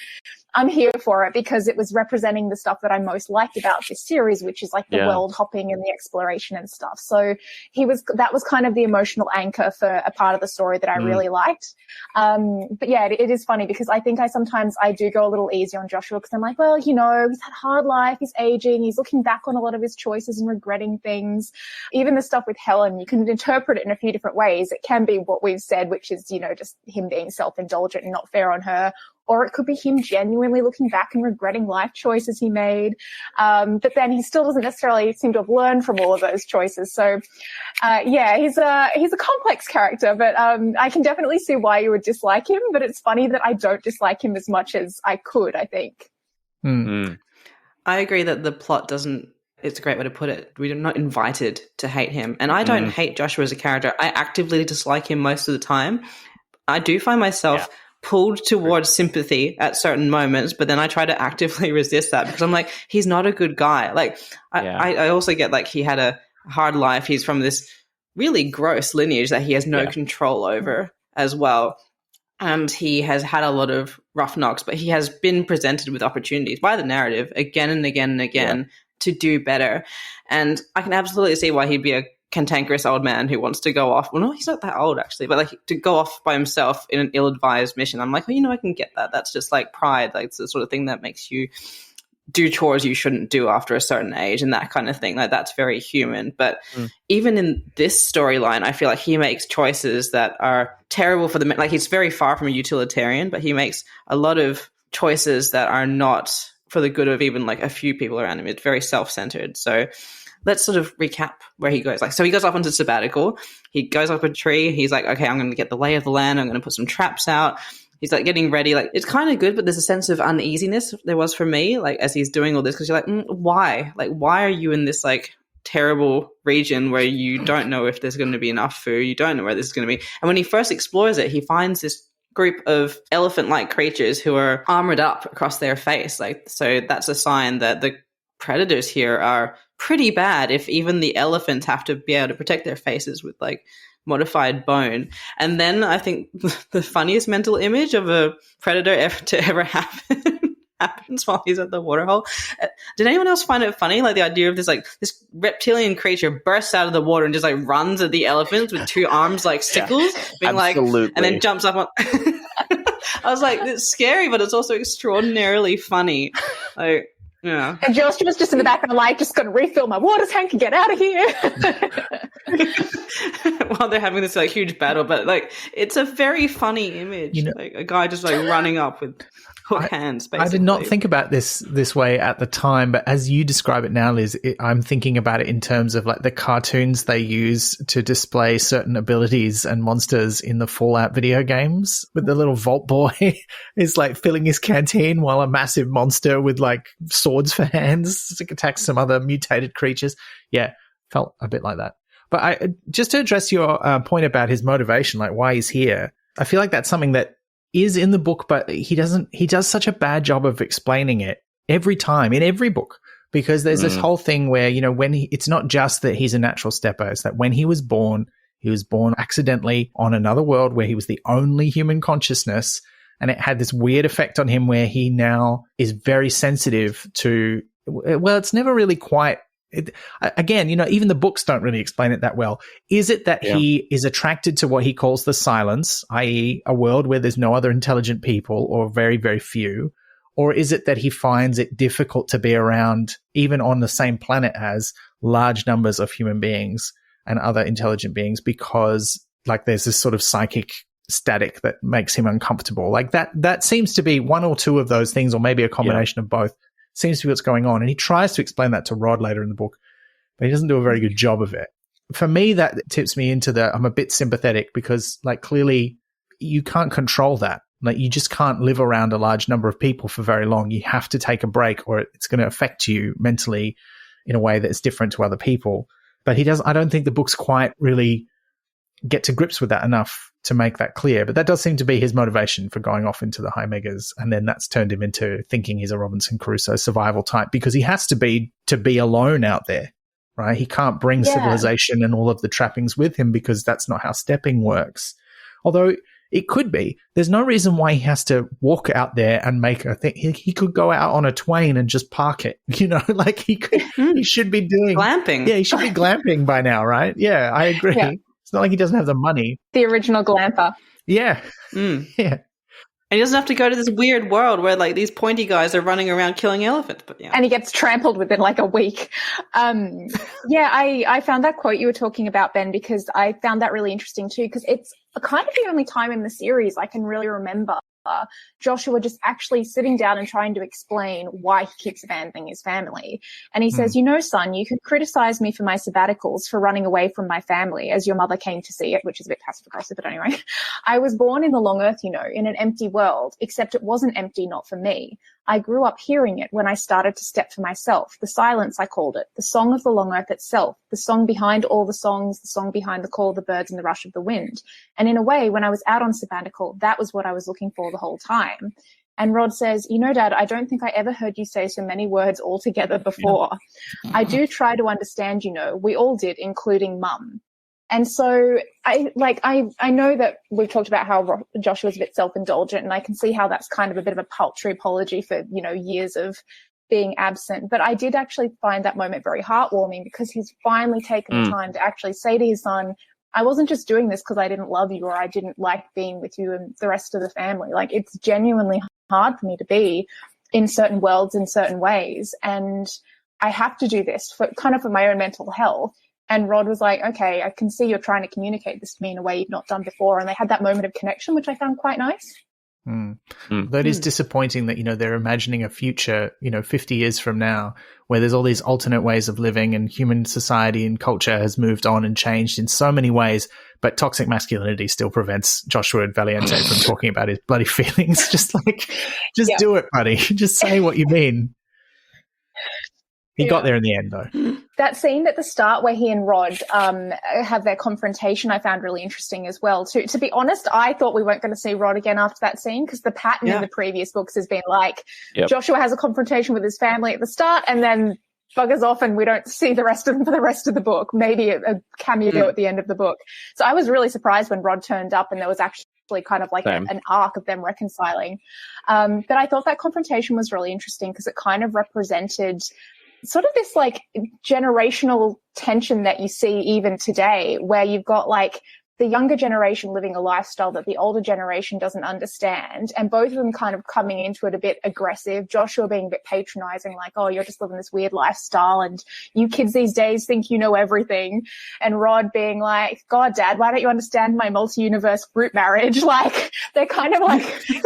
I'm here for it because it was representing the stuff that I most liked about this series, which is like the world hopping and the exploration and stuff. So that was kind of the emotional anchor for a part of the story that I really liked. But yeah, it is funny because I think sometimes I do go a little easy on Joshua because I'm like, well, he's had a hard life, he's aging, he's looking back on a lot of his choices and regretting things. Even the stuff with Helen, you can interpret it in a few different ways. It can be what we've said, which is, just him being self-indulgent and not fair on her. Or it could be him genuinely looking back and regretting life choices he made. But then he still doesn't necessarily seem to have learned from all of those choices. So, he's a complex character, but I can definitely see why you would dislike him. But it's funny that I don't dislike him as much as I could, I think. I agree that the plot doesn't, it's a great way to put it. We're not invited to hate him. And I don't hate Joshua as a character. I actively dislike him most of the time. I do find myself pulled towards sympathy at certain moments, but then I try to actively resist that because I'm like, he's not a good guy. Like, I also get like he had a hard life. He's from this really gross lineage that he has no control over as well. And he has had a lot of rough knocks, but he has been presented with opportunities by the narrative again and again and again to do better. And I can absolutely see why he'd be a cantankerous old man who wants to go off. Well, no, he's not that old actually, but like to go off by himself in an ill-advised mission. I'm like, I can get that. That's just like pride. Like it's the sort of thing that makes you do chores you shouldn't do after a certain age and that kind of thing. Like that's very human. But even in this storyline, I feel like he makes choices that are terrible for the, like he's very far from a utilitarian, but he makes a lot of choices that are not for the good of even like a few people around him. It's very self-centered. So let's sort of recap where he goes. Like, so he goes off onto sabbatical. He goes up a tree. He's like, okay, I'm going to get the lay of the land. I'm going to put some traps out. He's like getting ready. Like, it's kind of good, but there's a sense of uneasiness there was for me, like as he's doing all this, because you're like, why? Like, why are you in this like terrible region where you don't know if there's going to be enough food? You don't know where this is going to be. And when he first explores it, he finds this group of elephant-like creatures who are armored up across their face. Like, so that's a sign that the predators here are pretty bad if even the elephants have to be able to protect their faces with like modified bone. And then I think the funniest mental image of a predator ever happen happens while he's at the waterhole. Did anyone else find it funny? Like the idea of this reptilian creature bursts out of the water and just like runs at the elephants with two arms like sickles, being absolutely. like, and then jumps up on. I was like, it's scary, but it's also extraordinarily funny. Like, yeah. And Josh was just in the background, like, just going to refill my water tank and get out of here. While they're having this like huge battle, but like it's a very funny image. Like a guy just like running up with hook hands. Basically. I did not think about this way at the time, but as you describe it now, Liz, I'm thinking about it in terms of like the cartoons they use to display certain abilities and monsters in the Fallout video games. With the little Vault Boy is like filling his canteen while a massive monster with like swords for hands attacks some other mutated creatures. Yeah, felt a bit like that. But just to address your point about his motivation, like why he's here, I feel like that's something that is in the book, but he does such a bad job of explaining it every time in every book, because there's this whole thing where, it's not just that he's a natural stepper, it's that when he was born accidentally on another world where he was the only human consciousness, and it had this weird effect on him where he now is very sensitive to, well, it's never really quite, again, even the books don't really explain it that well. Is it that he is attracted to what he calls the silence, i.e. a world where there's no other intelligent people or very, very few? Or is it that he finds it difficult to be around, even on the same planet as large numbers of human beings and other intelligent beings, because like there's this sort of psychic static that makes him uncomfortable. Like that seems to be one or two of those things, or maybe a combination of both, seems to be what's going on. And he tries to explain that to Rod later in the book, but he doesn't do a very good job of it. For me, that tips me into I'm a bit sympathetic, because like clearly you can't control that. Like you just can't live around a large number of people for very long. You have to take a break, or it's going to affect you mentally in a way that's different to other people. But I don't think the books quite really get to grips with that enough to make that clear. But that does seem to be his motivation for going off into the high megas. And then that's turned him into thinking he's a Robinson Crusoe survival type, because he has to be alone out there, right? He can't bring civilization and all of the trappings with him, because that's not how stepping works. Although it could be. There's no reason why he has to walk out there and make a thing. He could go out on a Twain and just park it, like he should be doing glamping. Yeah, he should be glamping by now, right? Yeah, I agree. Yeah. It's not like he doesn't have the money. The original glamper. Yeah. Yeah. And he doesn't have to go to this weird world where like these pointy guys are running around killing elephants. But yeah. And he gets trampled within like a week. I found that quote you were talking about, Ben, because I found that really interesting too, because it's kind of the only time in the series I can really remember Joshua just actually sitting down and trying to explain why he keeps abandoning his family. And he says, son, you could criticize me for my sabbaticals, for running away from my family as your mother came to see it, which is a bit passive aggressive, but anyway. I was born in the long earth, in an empty world, except it wasn't empty, not for me. I grew up hearing it when I started to step for myself. The silence, I called it, the song of the long earth itself, the song behind all the songs, the song behind the call of the birds and the rush of the wind. And in a way, when I was out on sabbatical, that was what I was looking for the whole time. And Rod says, Dad, I don't think I ever heard you say so many words altogether before. I do try to understand, we all did, including Mum. And so I know that we've talked about how Joshua's a bit self-indulgent, and I can see how that's kind of a bit of a paltry apology for, years of being absent. But I did actually find that moment very heartwarming, because he's finally taken the time to actually say to his son, I wasn't just doing this because I didn't love you or I didn't like being with you and the rest of the family. Like, it's genuinely hard for me to be in certain worlds in certain ways. And I have to do this for my own mental health. And Rod was like, okay, I can see you're trying to communicate this to me in a way you've not done before. And they had that moment of connection, which I found quite nice. That is disappointing that, they're imagining a future, 50 years from now, where there's all these alternate ways of living and human society and culture has moved on and changed in so many ways. But toxic masculinity still prevents Joshua Valienté from talking about his bloody feelings. Just do it, buddy. Just say what you mean. He got there in the end, though. That scene at the start where he and Rod have their confrontation, I found really interesting as well. To be honest, I thought we weren't going to see Rod again after that scene, because the pattern in the previous books has been like Joshua has a confrontation with his family at the start and then buggers off, and we don't see the rest of them for the rest of the book. Maybe a cameo at the end of the book. So I was really surprised when Rod turned up and there was actually kind of like an arc of them reconciling. But I thought that confrontation was really interesting, because it kind of represented sort of this like generational tension that you see even today, where you've got like the younger generation living a lifestyle that the older generation doesn't understand, and both of them kind of coming into it a bit aggressive. Joshua being a bit patronizing, like, oh, you're just living this weird lifestyle and you kids these days think you know everything. And Rod being like, God, Dad, why don't you understand my multi-universe group marriage? Like, they're kind of like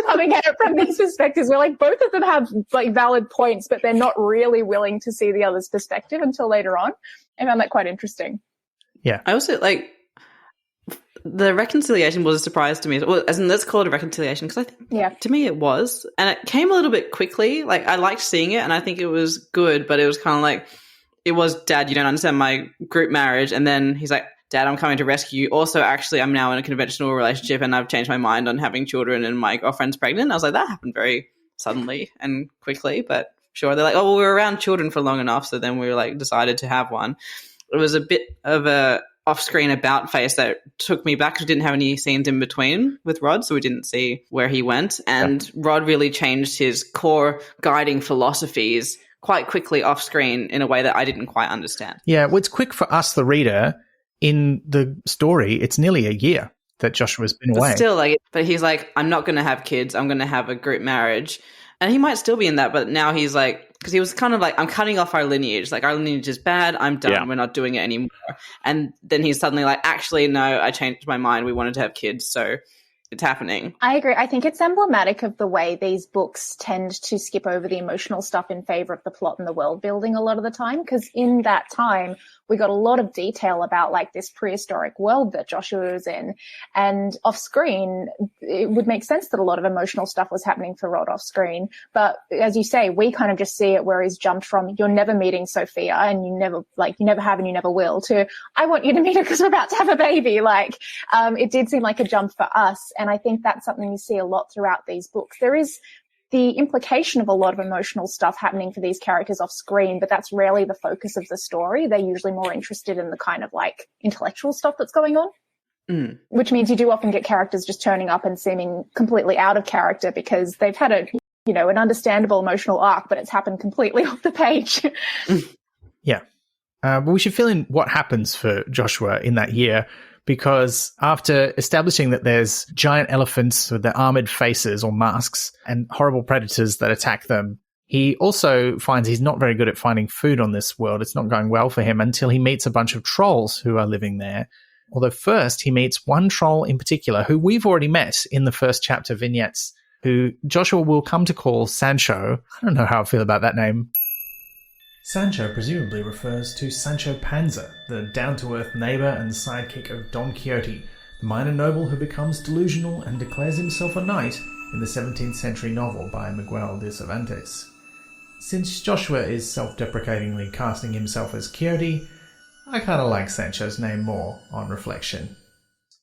coming at it from these perspectives where like both of them have like valid points, but they're not really willing to see the other's perspective until later on. I found that quite interesting. Yeah. I also the reconciliation was a surprise to me. Well, as in, let's call it a reconciliation, because I think to me it was. And it came a little bit quickly. Like, I liked seeing it and I think it was good, but it was kind of like, it was, Dad, you don't understand my group marriage. And then he's like, Dad, I'm coming to rescue you. Also, actually, I'm now in a conventional relationship and I've changed my mind on having children and my girlfriend's pregnant. I was like, that happened very suddenly and quickly, but sure. They're like, oh, well, we were around children for long enough, so then we were like decided to have one. It was a bit of a off-screen about face that took me back, because we didn't have any scenes in between with Rod, so we didn't see where he went. And Rod really changed his core guiding philosophies quite quickly off-screen in a way that I didn't quite understand. Yeah, well, it's quick for us, the reader. In the story, it's nearly a year that Joshua's been away. But he's like, I'm not going to have kids. I'm going to have a group marriage. And he might still be in that, but now he's like, because he was kind of like, I'm cutting off our lineage. Like, our lineage is bad. I'm done. Yeah. We're not doing it anymore. And then he's suddenly like, actually, no, I changed my mind. We wanted to have kids. So it's happening. I agree. I think it's emblematic of the way these books tend to skip over the emotional stuff in favor of the plot and the world building a lot of the time. Because in that time, we got a lot of detail about like this prehistoric world that Joshua was in. And off screen, it would make sense that a lot of emotional stuff was happening for Rod off screen. But as you say, we kind of just see it where he's jumped from you're never meeting Sophia and you never have and you never will to I want you to meet her because we're about to have a baby. Like, it did seem like a jump for us. And I think that's something you see a lot throughout these books. There is the implication of a lot of emotional stuff happening for these characters off screen, but that's rarely the focus of the story. They're usually more interested in the kind of like intellectual stuff that's going on, which means you do often get characters just turning up and seeming completely out of character because they've had an understandable emotional arc, but it's happened completely off the page. Yeah. But we should fill in what happens for Joshua in that year, because after establishing that there's giant elephants with their armored faces or masks and horrible predators that attack them, he also finds he's not very good at finding food on this world. It's not going well for him until he meets a bunch of trolls who are living there. Although first he meets one troll in particular who we've already met in the first chapter vignettes, who Joshua will come to call Sancho. I don't know how I feel about that name. Sancho presumably refers to Sancho Panza, the down-to-earth neighbour and sidekick of Don Quixote, the minor noble who becomes delusional and declares himself a knight in the 17th century novel by Miguel de Cervantes. Since Joshua is self-deprecatingly casting himself as Quixote, I kind of like Sancho's name more on reflection.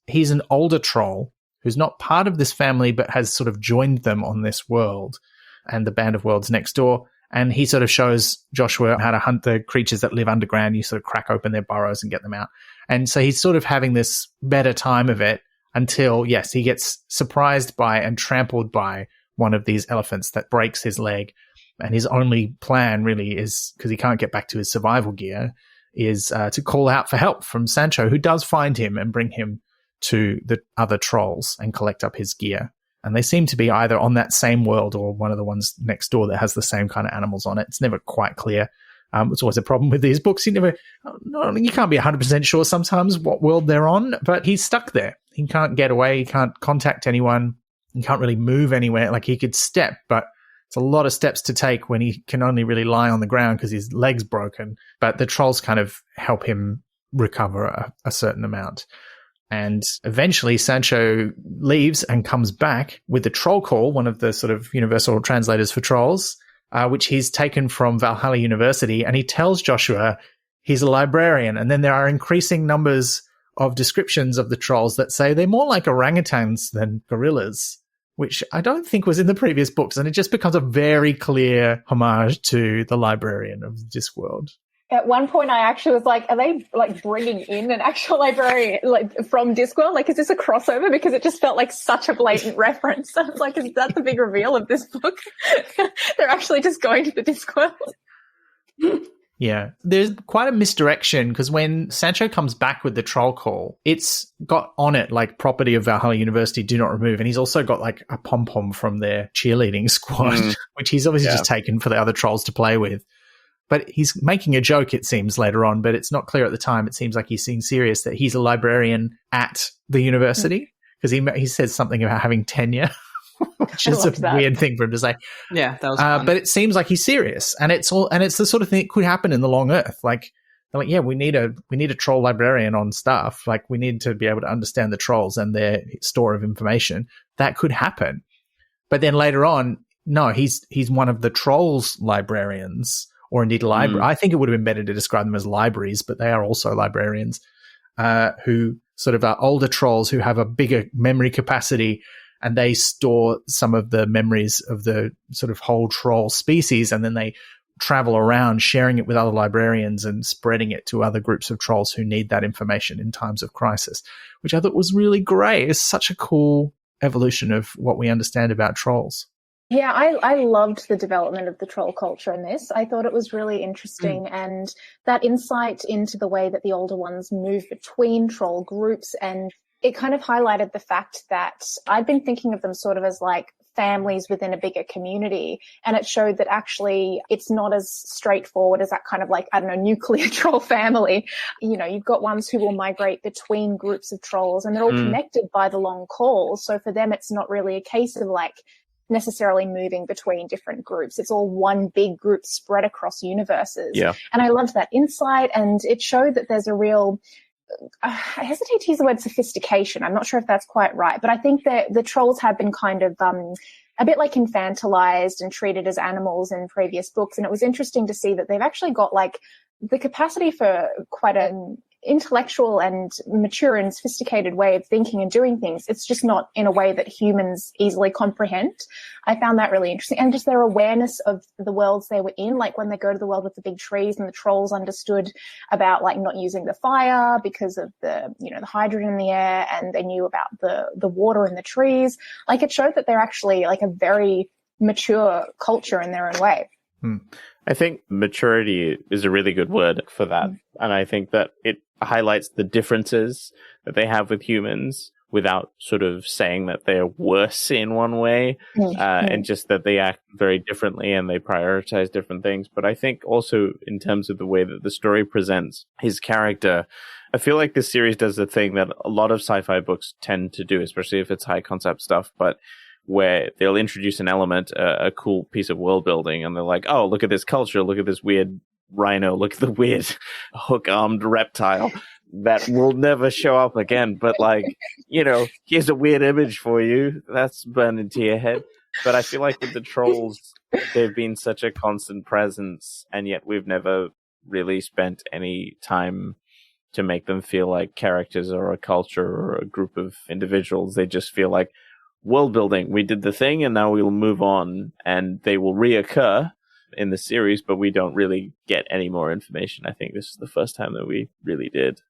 He's an older troll who's not part of this family but has sort of joined them on this world and the band of worlds next door. And he sort of shows Joshua how to hunt the creatures that live underground. You sort of crack open their burrows and get them out. And so he's sort of having this better time of it until, yes, he gets surprised by and trampled by one of these elephants that breaks his leg. And his only plan really is, because he can't get back to his survival gear, is to call out for help from Sancho, who does find him and bring him to the other trolls and collect up his gear. And they seem to be either on that same world or one of the ones next door that has the same kind of animals on it. It's never quite clear. It's always a problem with these books. You can't be 100% sure sometimes what world they're on, but he's stuck there. He can't get away. He can't contact anyone. He can't really move anywhere. Like, he could step, but it's a lot of steps to take when he can only really lie on the ground because his leg's broken. But the trolls kind of help him recover a certain amount. And eventually Sancho leaves and comes back with the troll call, one of the sort of universal translators for trolls, which he's taken from Valhalla University. And he tells Joshua he's a librarian. And then there are increasing numbers of descriptions of the trolls that say they're more like orangutans than gorillas, which I don't think was in the previous books. And it just becomes a very clear homage to the librarian of Discworld. At one point, I actually was like, are they like bringing in an actual librarian like from Discworld? Like, is this a crossover? Because it just felt like such a blatant reference. I was like, is that the big reveal of this book? They're actually just going to the Discworld. Yeah, there's quite a misdirection because when Sancho comes back with the troll call, it's got on it like property of Valhalla University, do not remove. And he's also got like a pom-pom from their cheerleading squad, which he's obviously just taken for the other trolls to play with. But he's making a joke, it seems, later on, but it's not clear at the time. It seems like he's being serious that he's a librarian at the university because he says something about having tenure, which is a weird thing for him to say. Yeah, that was fun. But it seems like he's serious, and it's the sort of thing that could happen in the Long Earth. Like, they're like, yeah, we need a troll librarian on staff. Like, we need to be able to understand the trolls and their store of information. That could happen. But then later on, no, he's one of the trolls' librarians. Or indeed library. I think it would have been better to describe them as libraries, but they are also librarians who sort of are older trolls who have a bigger memory capacity, and they store some of the memories of the sort of whole troll species, and then they travel around sharing it with other librarians and spreading it to other groups of trolls who need that information in times of crisis, which I thought was really great. It's such a cool evolution of what we understand about trolls. Yeah, I loved the development of the troll culture in this. I thought it was really interesting, and that insight into the way that the older ones move between troll groups, and it kind of highlighted the fact that I'd been thinking of them sort of as like families within a bigger community. And it showed that actually it's not as straightforward as that kind of like, I don't know, nuclear troll family. You know, you've got ones who will migrate between groups of trolls and they're all connected by the long calls. So for them, it's not really a case of like necessarily moving between different groups. It's all one big group spread across universes. Yeah. And I loved that insight, and it showed that there's a real, I hesitate to use the word sophistication. I'm not sure if that's quite right, but I think that the trolls have been kind of a bit like infantilized and treated as animals in previous books. And it was interesting to see that they've actually got like the capacity for quite an intellectual and mature and sophisticated way of thinking and doing things. It's just not in a way that humans easily comprehend. I found that really interesting. And just their awareness of the worlds they were in, like when they go to the world with the big trees and the trolls understood about like not using the fire because of the, you know, the hydrogen in the air, and they knew about the water in the trees. Like it showed that they're actually like a very mature culture in their own way. I think maturity is a really good word for that. And I think that it highlights the differences that they have with humans without sort of saying that they're worse in one way, and just that they act very differently and they prioritize different things. But I think also in terms of the way that the story presents his character, I feel like this series does the thing that a lot of sci-fi books tend to do, especially if it's high concept stuff, but where they'll introduce an element, a cool piece of world building, and they're like, oh, look at this culture, look at this weird rhino, look at the weird hook-armed reptile that will never show up again. But like, you know, here's a weird image for you. That's burned into your head. But I feel like with the trolls, they've been such a constant presence, and yet we've never really spent any time to make them feel like characters or a culture or a group of individuals. They just feel like world building. We did the thing and now we'll move on, and they will reoccur in the series, but we don't really get any more information. I think this is the first time that we really did.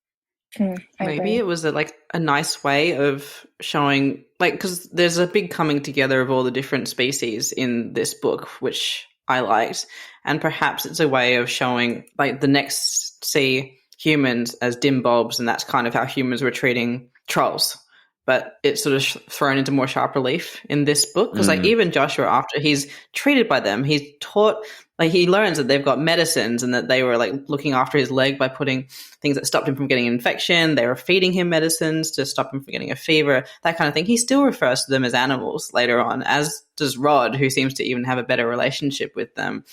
Maybe it was a nice way of showing, like, because there's a big coming together of all the different species in this book, which I liked, and perhaps it's a way of showing like the next see humans as dim bulbs, and that's kind of how humans were treating trolls. But it's sort of thrown into more sharp relief in this book, because like even Joshua, after he's treated by them, he's taught, like he learns that they've got medicines and that they were like looking after his leg by putting things that stopped him from getting an infection. They were feeding him medicines to stop him from getting a fever, that kind of thing. He still refers to them as animals later on, as does Rod, who seems to even have a better relationship with them.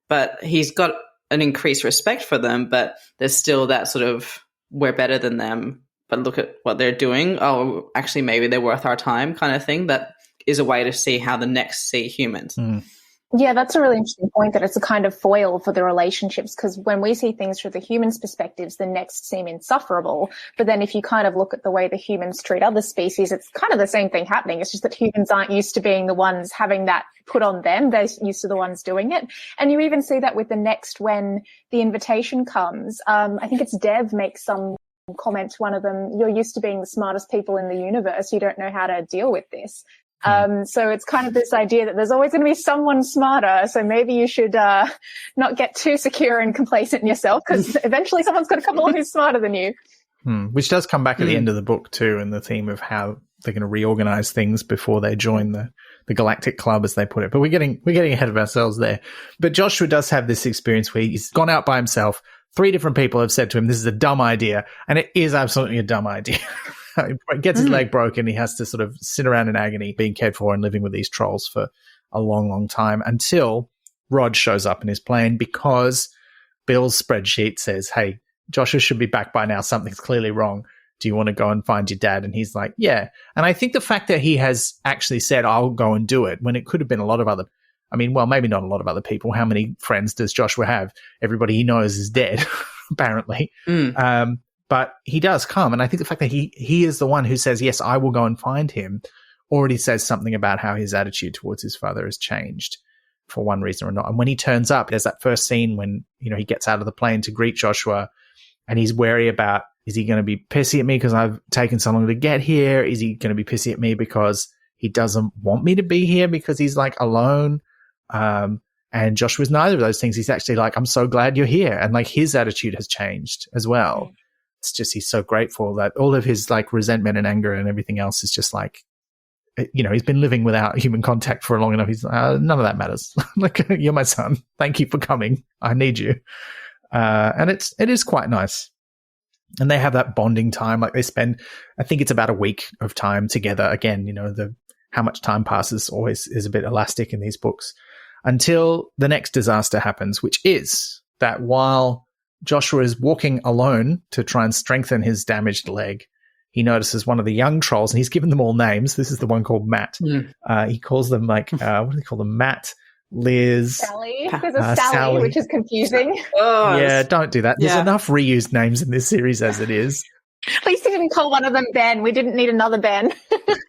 But he's got an increased respect for them, but there's still that sort of, we're better than them, but look at what they're doing. Oh, actually, maybe they're worth our time kind of thing. That is a way to see how the next see humans. Yeah, that's a really interesting point, that it's a kind of foil for the relationships, because when we see things through the humans' perspectives, the next seem insufferable. But then if you kind of look at the way the humans treat other species, it's kind of the same thing happening. It's just that humans aren't used to being the ones having that put on them. They're used to the ones doing it. And you even see that with the next, when the invitation comes. I think it's Dev makes some comment to one of them, you're used to being the smartest people in the universe. You don't know how to deal with this. So it's kind of this idea that there's always going to be someone smarter. So maybe you should not get too secure and complacent in yourself, because eventually someone's going to come along who's smarter than you. Which does come back at the end of the book too, and the theme of how they're going to reorganize things before they join the Galactic Club, as they put it. But we're getting ahead of ourselves there. But Joshua does have this experience where he's gone out by himself. 3 different people have said to him, this is a dumb idea. And it is absolutely a dumb idea. He gets his leg broken. He has to sort of sit around in agony, being cared for and living with these trolls for a long, long time, until Rod shows up in his plane, because Bill's spreadsheet says, hey, Joshua should be back by now. Something's clearly wrong. Do you want to go and find your dad? And he's like, yeah. And I think the fact that he has actually said, I'll go and do it, when it could have been a lot of other, I mean, well, maybe not a lot of other people. How many friends does Joshua have? Everybody he knows is dead, apparently. But he does come. And I think the fact that he is the one who says, yes, I will go and find him, already says something about how his attitude towards his father has changed for one reason or another. And when he turns up, there's that first scene when, you know, he gets out of the plane to greet Joshua, and he's wary about, is he going to be pissy at me because I've taken so long to get here? Is he going to be pissy at me because he doesn't want me to be here because he's like alone? And Joshua's neither of those things. He's actually like, I'm so glad you're here. And like his attitude has changed as well. It's just, he's so grateful that all of his like resentment and anger and everything else is just like he's been living without human contact for long enough. He's none of that matters. Like, you're my son. Thank you for coming. I need you. And it is quite nice. And they have that bonding time. Like, they spend, I think it's about a week of time together. Again, how much time passes always is a bit elastic in these books, until the next disaster happens, which is that while Joshua is walking alone to try and strengthen his damaged leg, he notices one of the young trolls, and he's given them all names. This is the one called Matt. He calls them what do they call them? Matt, Liz, Sally. There's a Sally, Sally, which is confusing. Yeah, don't do that. There's enough reused names in this series as it is. At least he didn't call one of them Ben. We didn't need another Ben.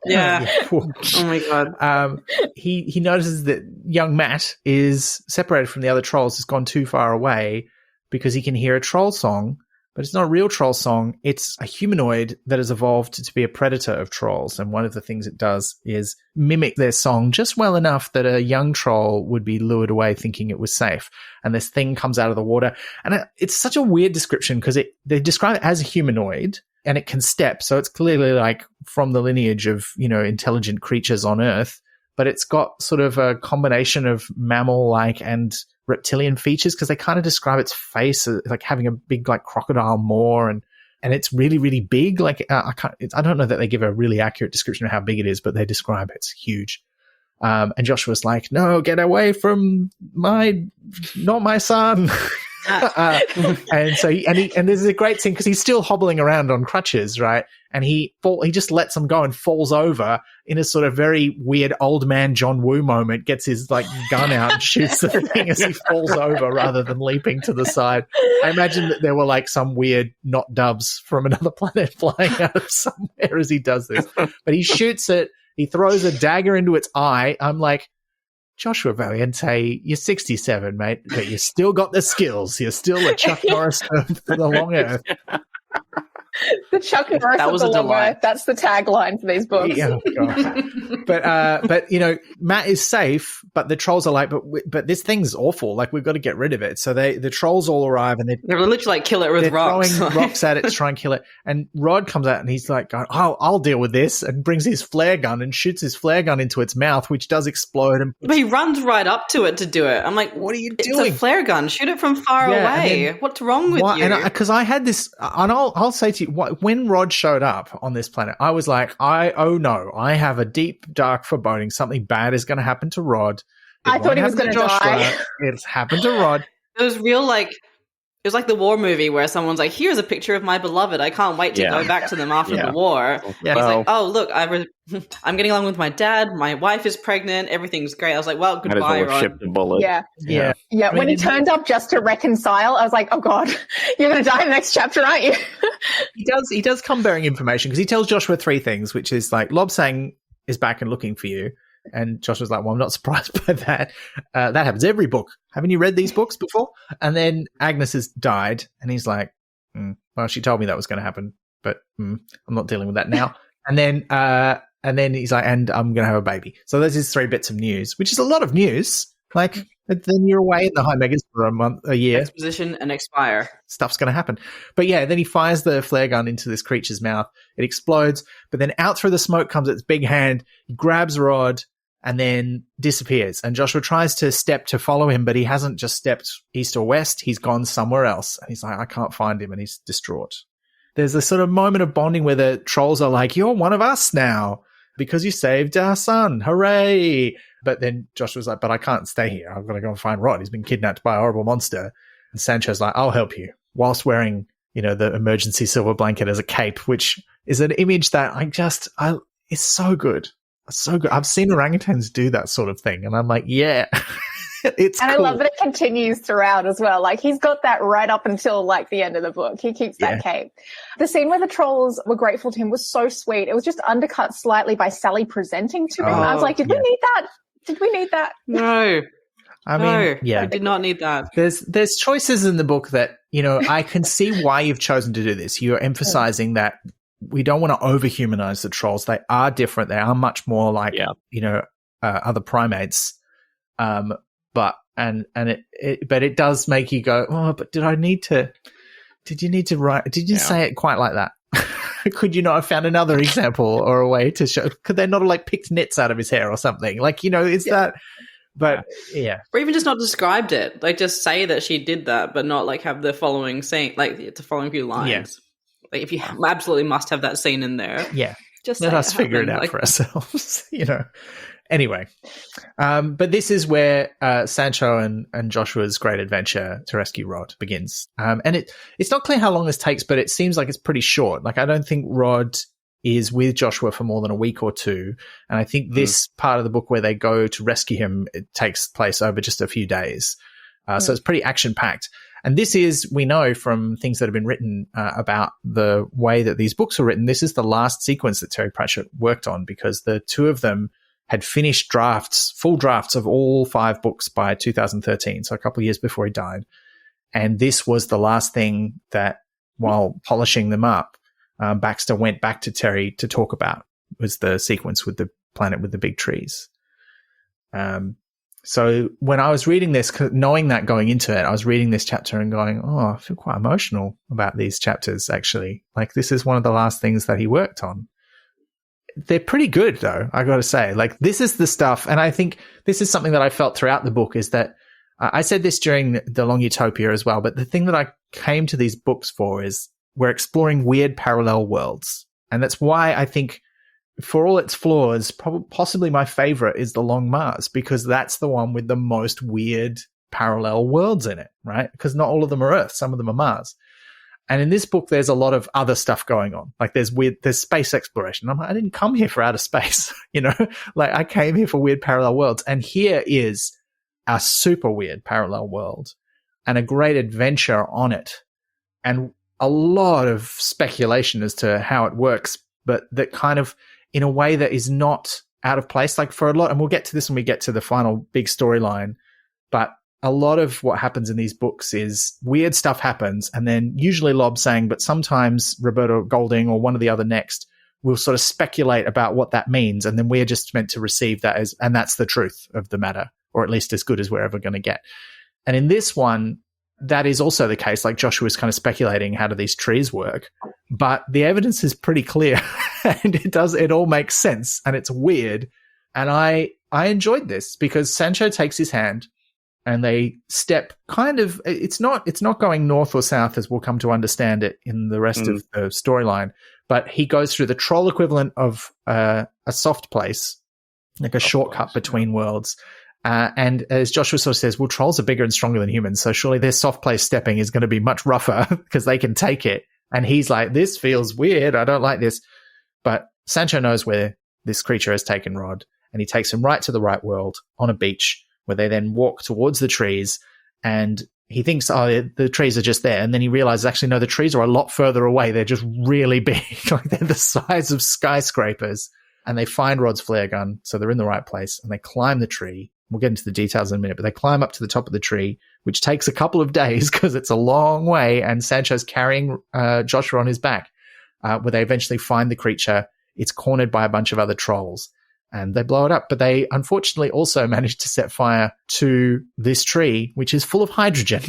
Yeah. Oh my God. He notices that young Matt is separated from the other trolls, has gone too far away, because he can hear a troll song, but it's not a real troll song. It's a humanoid that has evolved to be a predator of trolls. And one of the things it does is mimic their song just well enough that a young troll would be lured away thinking it was safe. And this thing comes out of the water. And it's such a weird description, because they describe it as a humanoid, and it can step. So it's clearly like from the lineage of, intelligent creatures on Earth, but it's got sort of a combination of mammal-like and reptilian features, because they kind of describe its face as like having a big like crocodile maw, and it's really, really big. Like I don't know that they give a really accurate description of how big it is, but they describe it's huge. And Joshua's like, no, get away from not my son. And so and there's a great scene, because he's still hobbling around on crutches, right? And he just lets them go and falls over in a sort of very weird old man John Woo moment, gets his like gun out and shoots the thing as he falls over rather than leaping to the side. I imagine that there were like some weird not doves from another planet flying out of somewhere as he does this. But he shoots it, he throws a dagger into its eye. I'm like, Joshua Valienté, you're 67, mate, but you still got the skills. You're still a Chuck Norris for the long earth. The Chuck Norris of the long earth. That's the tagline for these books. Yeah, but Matt is safe, but the trolls are like, but this thing's awful. Like, we've got to get rid of it. So the trolls all arrive, and they're literally like kill it with rocks. Throwing rocks at it to try and kill it. And Rod comes out and he's like, oh, I'll deal with this, and brings his flare gun and shoots his flare gun into its mouth, which does explode. But he runs right up to it to do it. I'm like, what are you doing? It's a flare gun. Shoot it from far away. What's wrong with you? Because I had this, and I'll say to you, when Rod showed up on this planet, I was like, oh no, I have a deep, dark foreboding. Something bad is going to happen to Rod. I thought he was going to die. It's happened to Rod. It was real, like, it was like the war movie where someone's like, here's a picture of my beloved. I can't wait to go back to them after the war. Yeah. He's like, oh, look, I'm getting along with my dad. My wife is pregnant. Everything's great. I was like, well, goodbye, Rod. Shipped a bullet. Yeah. When he turned up just to reconcile, I was like, oh God, you're going to die in the next chapter, aren't you? He does come bearing information, because he tells Joshua 3 things, which is like, Lobsang is back and looking for you. And Joshua's like, well, I'm not surprised by that. That happens every book. Haven't you read these books before? And then Agnes has died, and he's like, well, she told me that was going to happen, but I'm not dealing with that now. And then he's like, and I'm going to have a baby. So there's his 3 bits of news, which is a lot of news. Like, then you're away in the high megas for a year. Exposition and expire. Stuff's going to happen. But yeah, then he fires the flare gun into this creature's mouth. It explodes, but then out through the smoke comes its big hand. He grabs Rod and then disappears. And Joshua tries to step to follow him, but he hasn't just stepped east or west. He's gone somewhere else. And he's like, I can't find him. And he's distraught. There's a sort of moment of bonding where the trolls are like, you're one of us now because you saved our son. Hooray. But then Joshua's like, but I can't stay here. I've got to go and find Rod. He's been kidnapped by a horrible monster. And Sancho's like, I'll help you, whilst wearing, the emergency silver blanket as a cape, which is an image that it's so good. So good. I've seen orangutans do that sort of thing, and I'm like, yeah, it's and cool. I love that it continues throughout as well. Like, he's got that right up until like the end of the book. He keeps that cape. The scene where the trolls were grateful to him was so sweet. It was just undercut slightly by Sally presenting to him. I was like, did we need that? Did we need that? No. I did not need that. There's choices in the book that, I can see why you've chosen to do this. You're emphasizing that we don't want to overhumanize the trolls. They are different. They are much more like, other primates. But it does make you go, oh, but did you need to write? Did you say it quite like that? could you not have found another example or a way to show? Could they not have like picked nits out of his hair or something? Like, is that? But yeah, or even just not described it. Like, just say that she did that, but not like have the following scene, like the following few lines. Yeah. Like, if you absolutely must have that scene in there, just let us figure it out for ourselves. Anyway, but this is where Sancho and Joshua's great adventure to rescue Rod begins. And it's not clear how long this takes, but it seems like it's pretty short. Like, I don't think Rod is with Joshua for more than a week or two. And I think this part of the book where they go to rescue him, it takes place over just a few days. So it's pretty action-packed. And this is, we know from things that have been written about the way that these books were written, this is the last sequence that Terry Pratchett worked on, because the two of them had finished full drafts of all 5 books by 2013, so a couple of years before he died. And this was the last thing that, while polishing them up, Baxter went back to Terry to talk about, was the sequence with the planet with the big trees. So when I was reading this, knowing that going into it, I was reading this chapter and going, I feel quite emotional about these chapters, actually. Like, this is one of the last things that he worked on. They're pretty good, though, I got to say. Like, this is the stuff, and I think this is something that I felt throughout the book, is that I said this during the Long Utopia as well, but the thing that I came to these books for is we're exploring weird parallel worlds. And that's why I think, for all its flaws, possibly my favorite is The Long Mars, because that's the one with the most weird parallel worlds in it, right? Because not all of them are Earth, some of them are Mars. And in this book, there's a lot of other stuff going on. Like, there's space exploration. I'm like, I didn't come here for outer space, like, I came here for weird parallel worlds. And here is a super weird parallel world and a great adventure on it. And a lot of speculation as to how it works, but that kind of in a way that is not out of place. Like, for a lot, and we'll get to this when we get to the final big storyline, but a lot of what happens in these books is weird stuff happens, and then usually Lob saying, but sometimes Roberto Golding or one of the other next will sort of speculate about what that means, and then we're just meant to receive that as, and that's the truth of the matter, or at least as good as we're ever going to get. And in this one, that is also the case. Like, Joshua's kind of speculating, how do these trees work? But the evidence is pretty clear, and it all makes sense, and it's weird. And I enjoyed this because Sancho takes his hand, and they step kind of, it's not going north or south, as we'll come to understand it in the rest of the storyline, but he goes through the troll equivalent of a soft place, like a shortcut between worlds. And as Joshua sort of says, well, trolls are bigger and stronger than humans, so surely their soft place stepping is going to be much rougher because they can take it. And he's like, this feels weird. I don't like this. But Sancho knows where this creature has taken Rod, and he takes him right to the right world on a beach, where they then walk towards the trees, and he thinks, the trees are just there. And then he realizes, actually, no, the trees are a lot further away. They're just really big. Like, they're the size of skyscrapers. And they find Rod's flare gun, so they're in the right place, and they climb the tree. We'll get into the details in a minute, but they climb up to the top of the tree, which takes a couple of days because it's a long way, and Sancho's carrying Joshua on his back, where they eventually find the creature. It's cornered by a bunch of other trolls, and they blow it up. But they unfortunately also manage to set fire to this tree, which is full of hydrogen,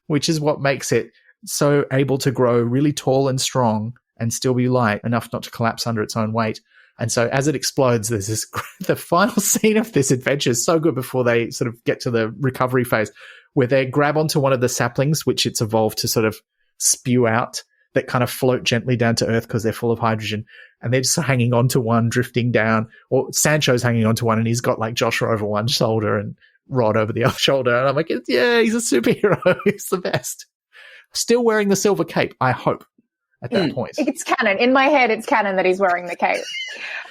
which is what makes it so able to grow really tall and strong and still be light enough not to collapse under its own weight. And so as it explodes, there's this, the final scene of this adventure is so good before they sort of get to the recovery phase, where they grab onto one of the saplings, which it's evolved to sort of spew out, that kind of float gently down to Earth because they're full of hydrogen. And they're just hanging onto one, drifting down, or Sancho's hanging onto one, and he's got like Joshua over one shoulder and Rod over the other shoulder. And I'm like, yeah, he's a superhero. He's the best. Still wearing the silver cape, I hope. At that point, it's canon. In my head, it's canon that he's wearing the cape.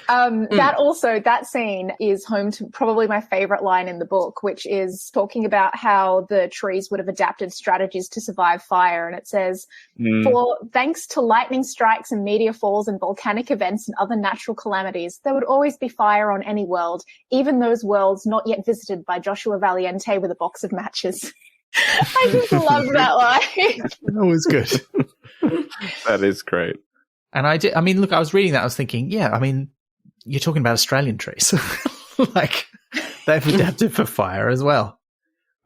That scene is home to probably my favorite line in the book, which is talking about how the trees would have adapted strategies to survive fire. And it says, for thanks to lightning strikes and meteor falls and volcanic events and other natural calamities, there would always be fire on any world, even those worlds not yet visited by Joshua Valienté with a box of matches. I just love that line. That was good. That is great. And I mean, look, I was reading that, I was thinking, yeah, I mean, you're talking about Australian trees. Like, they've adapted for fire as well.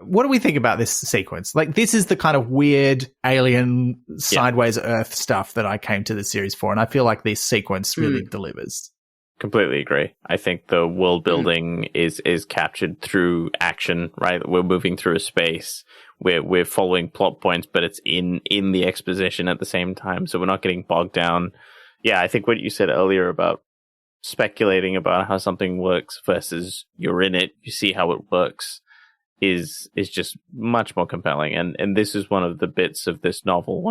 What do we think about this sequence? Like, this is the kind of weird alien sideways Earth stuff that I came to the series for, and I feel like this sequence really delivers. Completely agree. I think the world building is captured through action, right? We're moving through a space. We're following plot points, but it's in the exposition at the same time, so we're not getting bogged down. Yeah, I think what you said earlier about speculating about how something works versus you're in it, you see how it works, is just much more compelling. And this is one of the bits of this novel,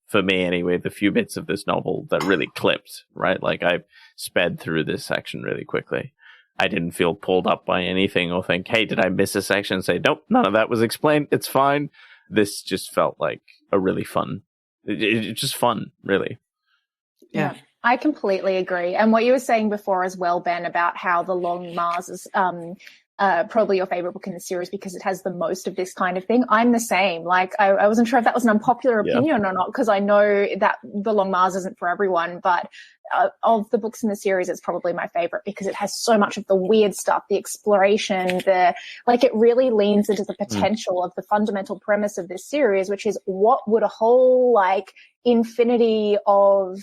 for me anyway, the few bits of this novel that really clipped, right? Like, I sped through this section really quickly. I didn't feel pulled up by anything or think, hey, did I miss a section? Say, nope, none of that was explained. It's fine. This just felt like a really fun, it's just fun, really. Yeah. I completely agree. And what you were saying before as well, Ben, about how The Long Mars is probably your favorite book in the series because it has the most of this kind of thing. I'm the same. Like, I wasn't sure if that was an unpopular opinion or not, because I know that The Long Mars isn't for everyone, but of the books in the series, it's probably my favorite because it has so much of the weird stuff, the exploration, it really leans into the potential of the fundamental premise of this series, which is what would a whole, like, infinity of,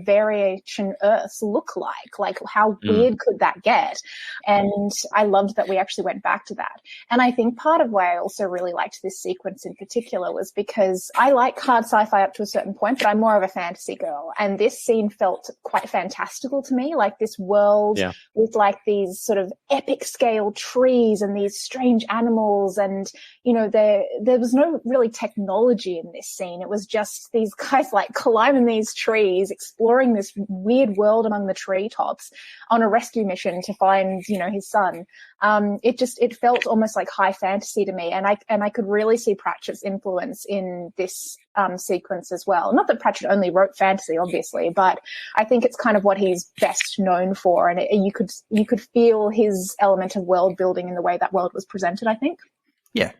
variation Earths look like? Like, how weird could that get? And I loved that we actually went back to that. And I think part of why I also really liked this sequence in particular was because I like hard sci-fi up to a certain point, but I'm more of a fantasy girl. And this scene felt quite fantastical to me, like this world with like these sort of epic scale trees and these strange animals. And, there was no really technology in this scene. It was just these guys like climbing these trees, exploring this weird world among the treetops on a rescue mission to find, his son. It felt almost like high fantasy to me. And I could really see Pratchett's influence in this sequence as well. Not that Pratchett only wrote fantasy, obviously, but I think it's kind of what he's best known for. And you could feel his element of world building in the way that world was presented, I think. Yeah,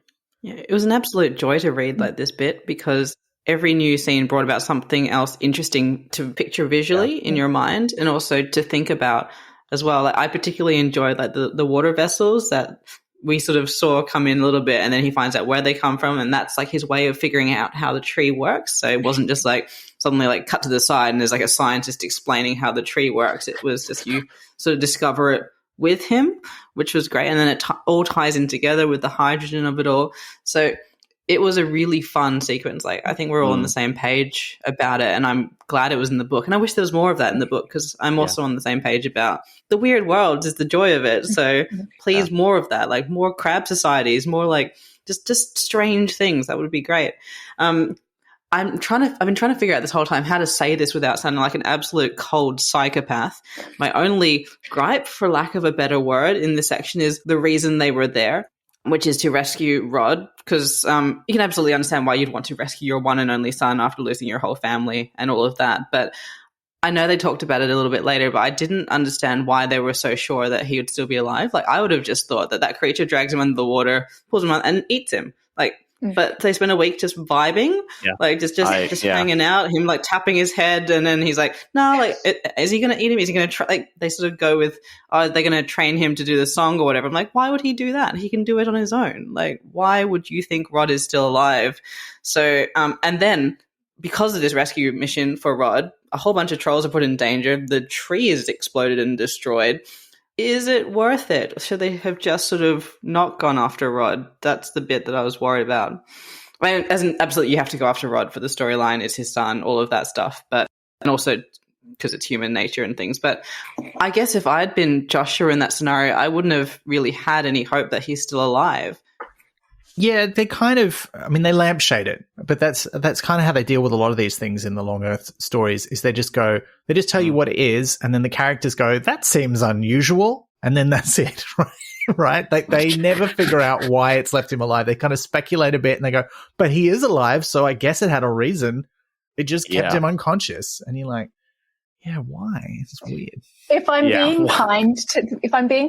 it was an absolute joy to read like this bit because every new scene brought about something else interesting to picture visually in your mind and also to think about as well. Like, I particularly enjoyed like the water vessels that we sort of saw come in a little bit, and then he finds out where they come from, and that's like his way of figuring out how the tree works. So it wasn't just like suddenly like cut to the side and there's like a scientist explaining how the tree works. It was just you sort of discover it with him, which was great. And then it all ties in together with the hydrogen of it all. So it was a really fun sequence. Like, I think we're all on the same page about it, and I'm glad it was in the book. And I wish there was more of that in the book because I'm also on the same page about the weird world is the joy of it. So please, more of that, like more crab societies, more like just strange things. That would be great. I've been trying to figure out this whole time how to say this without sounding like an absolute cold psychopath. My only gripe, for lack of a better word, in this section is the reason they were there, which is to rescue Rod, because you can absolutely understand why you'd want to rescue your one and only son after losing your whole family and all of that. But I know they talked about it a little bit later, but I didn't understand why they were so sure that he would still be alive. Like, I would have just thought that creature drags him under the water, pulls him out, and eats him. Like, but they spend a week just vibing, like just hanging out, him like tapping his head, and then he's like, no, like, is he going to eat him? Is he going to try? Like, they sort of go with, they're going to train him to do the song or whatever. I'm like, why would he do that? He can do it on his own. Like, why would you think Rod is still alive? So, and then because of this rescue mission for Rod, a whole bunch of trolls are put in danger. The tree is exploded and destroyed. Is it worth it? Should they have just sort of not gone after Rod? That's the bit that I was worried about. I mean, as in, absolutely, you have to go after Rod for the storyline. It's his son, all of that stuff. But, and also because it's human nature and things. But I guess if I'd been Joshua in that scenario, I wouldn't have really had any hope that he's still alive. Yeah, they kind of, I mean, they lampshade it, but that's kind of how they deal with a lot of these things in the Long Earth stories, is they just tell you what it is, and then the characters go, that seems unusual, and then that's it, right? Like, they never figure out why it's left him alive. They kind of speculate a bit, and they go, but he is alive, so I guess it had a reason. It just kept him unconscious, and you're like, yeah, why? It's weird. If I'm being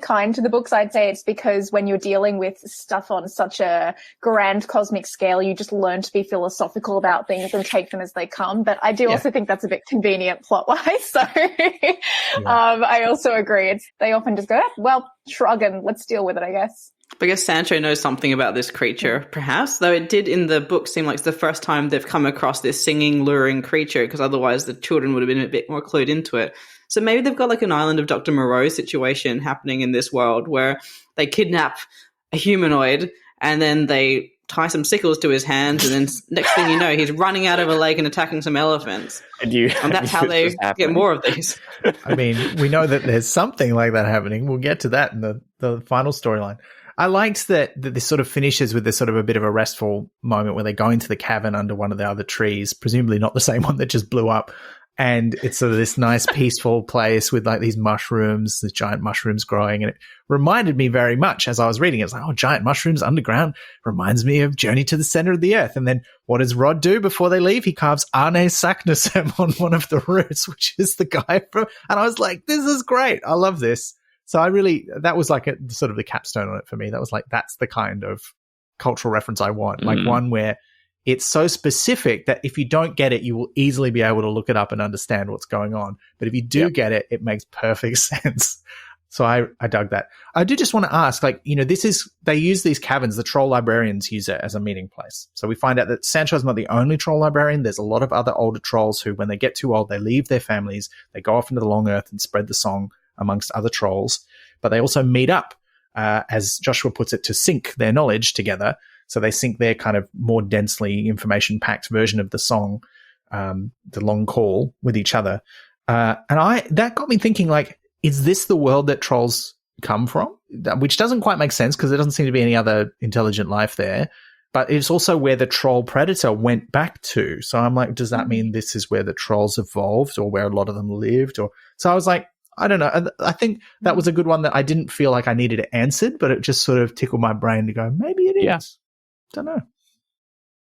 kind to the books, I'd say it's because when you're dealing with stuff on such a grand cosmic scale, you just learn to be philosophical about things and take them as they come. But I do also think that's a bit convenient plot-wise. So I also agree. They often just go, well, shrug and let's deal with it, I guess. I guess Sancho knows something about this creature, perhaps, though it did in the book seem like it's the first time they've come across this singing, luring creature, because otherwise the children would have been a bit more clued into it. So maybe they've got like an Island of Dr. Moreau situation happening in this world where they kidnap a humanoid and then they tie some sickles to his hands, and then next thing you know, he's running out of a lake and attacking some elephants. And that's how they get more of these. I mean, we know that there's something like that happening. We'll get to that in the final storyline. I liked that this sort of finishes with this sort of a bit of a restful moment where they go into the cavern under one of the other trees, presumably not the same one that just blew up. And it's sort of this nice, peaceful place with like these mushrooms, the giant mushrooms growing. And it reminded me very much as I was reading it. It's like, oh, giant mushrooms underground reminds me of Journey to the Center of the Earth. And then what does Rod do before they leave? He carves Arne Saknussemm on one of the roots, which is the guy from, and I was like, this is great. I love this. So that was like sort of the capstone on it for me. That was like, that's the kind of cultural reference I want. Like one where it's so specific that if you don't get it, you will easily be able to look it up and understand what's going on. But if you do get it, it makes perfect sense. So I dug that. I do just want to ask, like, you know, they use these caverns, the troll librarians use it as a meeting place. So we find out that Sancho's not the only troll librarian. There's a lot of other older trolls who, when they get too old, they leave their families, they go off into the long earth and spread the song amongst other trolls. But they also meet up, as Joshua puts it, to sync their knowledge together. So they sync their kind of more densely information-packed version of the song, the long call, with each other. And that got me thinking, like, is this the world that trolls come from? Which doesn't quite make sense because there doesn't seem to be any other intelligent life there. But it's also where the troll predator went back to. So I'm like, does that mean this is where the trolls evolved or where a lot of them lived? So I was like, I don't know. I think that was a good one that I didn't feel like I needed it answered, but it just sort of tickled my brain to go, maybe it is. Yeah. Don't know.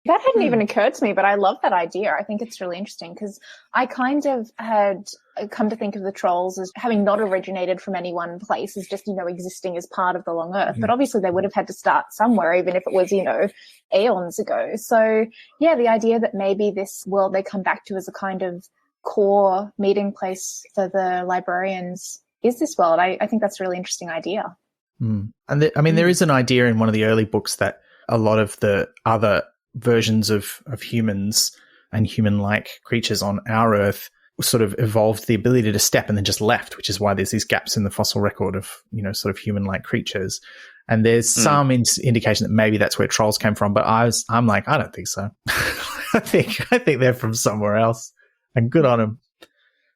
That hadn't even occurred to me, but I love that idea. I think it's really interesting because I kind of had come to think of the trolls as having not originated from any one place, as just, you know, existing as part of the long earth. But obviously they would have had to start somewhere, even if it was, you know, aeons ago. So yeah, the idea that maybe this world they come back to as a kind of core meeting place for the librarians is this world. I think that's a really interesting idea. And there is an idea in one of the early books that a lot of the other versions of humans and human-like creatures on our Earth sort of evolved the ability to step and then just left, which is why there's these gaps in the fossil record of, you know, sort of human-like creatures. And there's some indication that maybe that's where trolls came from, but I'm like, I don't think so. I think they're from somewhere else, and good on them.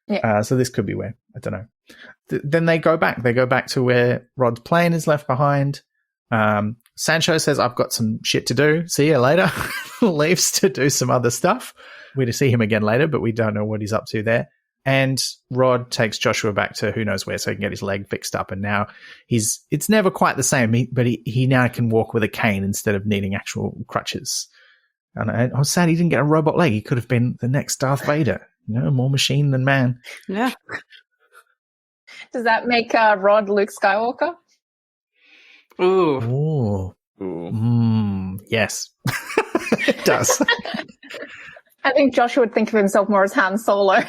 Yeah. So this could be where, I don't know. Then they go back. They go back to where Rod's plane is left behind. Sancho says, I've got some shit to do. See you later. Leaves to do some other stuff. We're to see him again later, but we don't know what he's up to there. And Rod takes Joshua back to who knows where so he can get his leg fixed up. And now it's never quite the same, but he now can walk with a cane instead of needing actual crutches. And I was sad he didn't get a robot leg. He could have been the next Darth Vader. You know, more machine than man. Yeah. Does that make Rod Luke Skywalker? Ooh. Yes. It does. I think Joshua would think of himself more as Han Solo.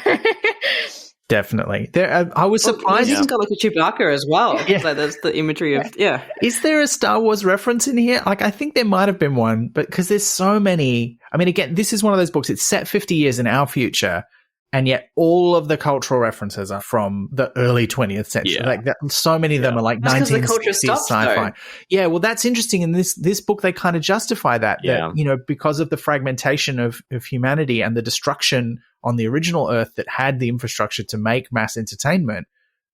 Definitely. I was surprised. He's got like a Chewbacca as well. Yeah. Like that's the imagery of, Is there a Star Wars reference in here? Like, I think there might have been one, but because there's so many. I mean, again, this is one of those books. It's set 50 years in our future, and yet all of the cultural references are from the early 20th century. Yeah. Like so many of them are like 1960s sci-fi. Though. Yeah, well, that's interesting. In this book, they kind of justify that, you know, because of the fragmentation of humanity and the destruction on the original Earth that had the infrastructure to make mass entertainment,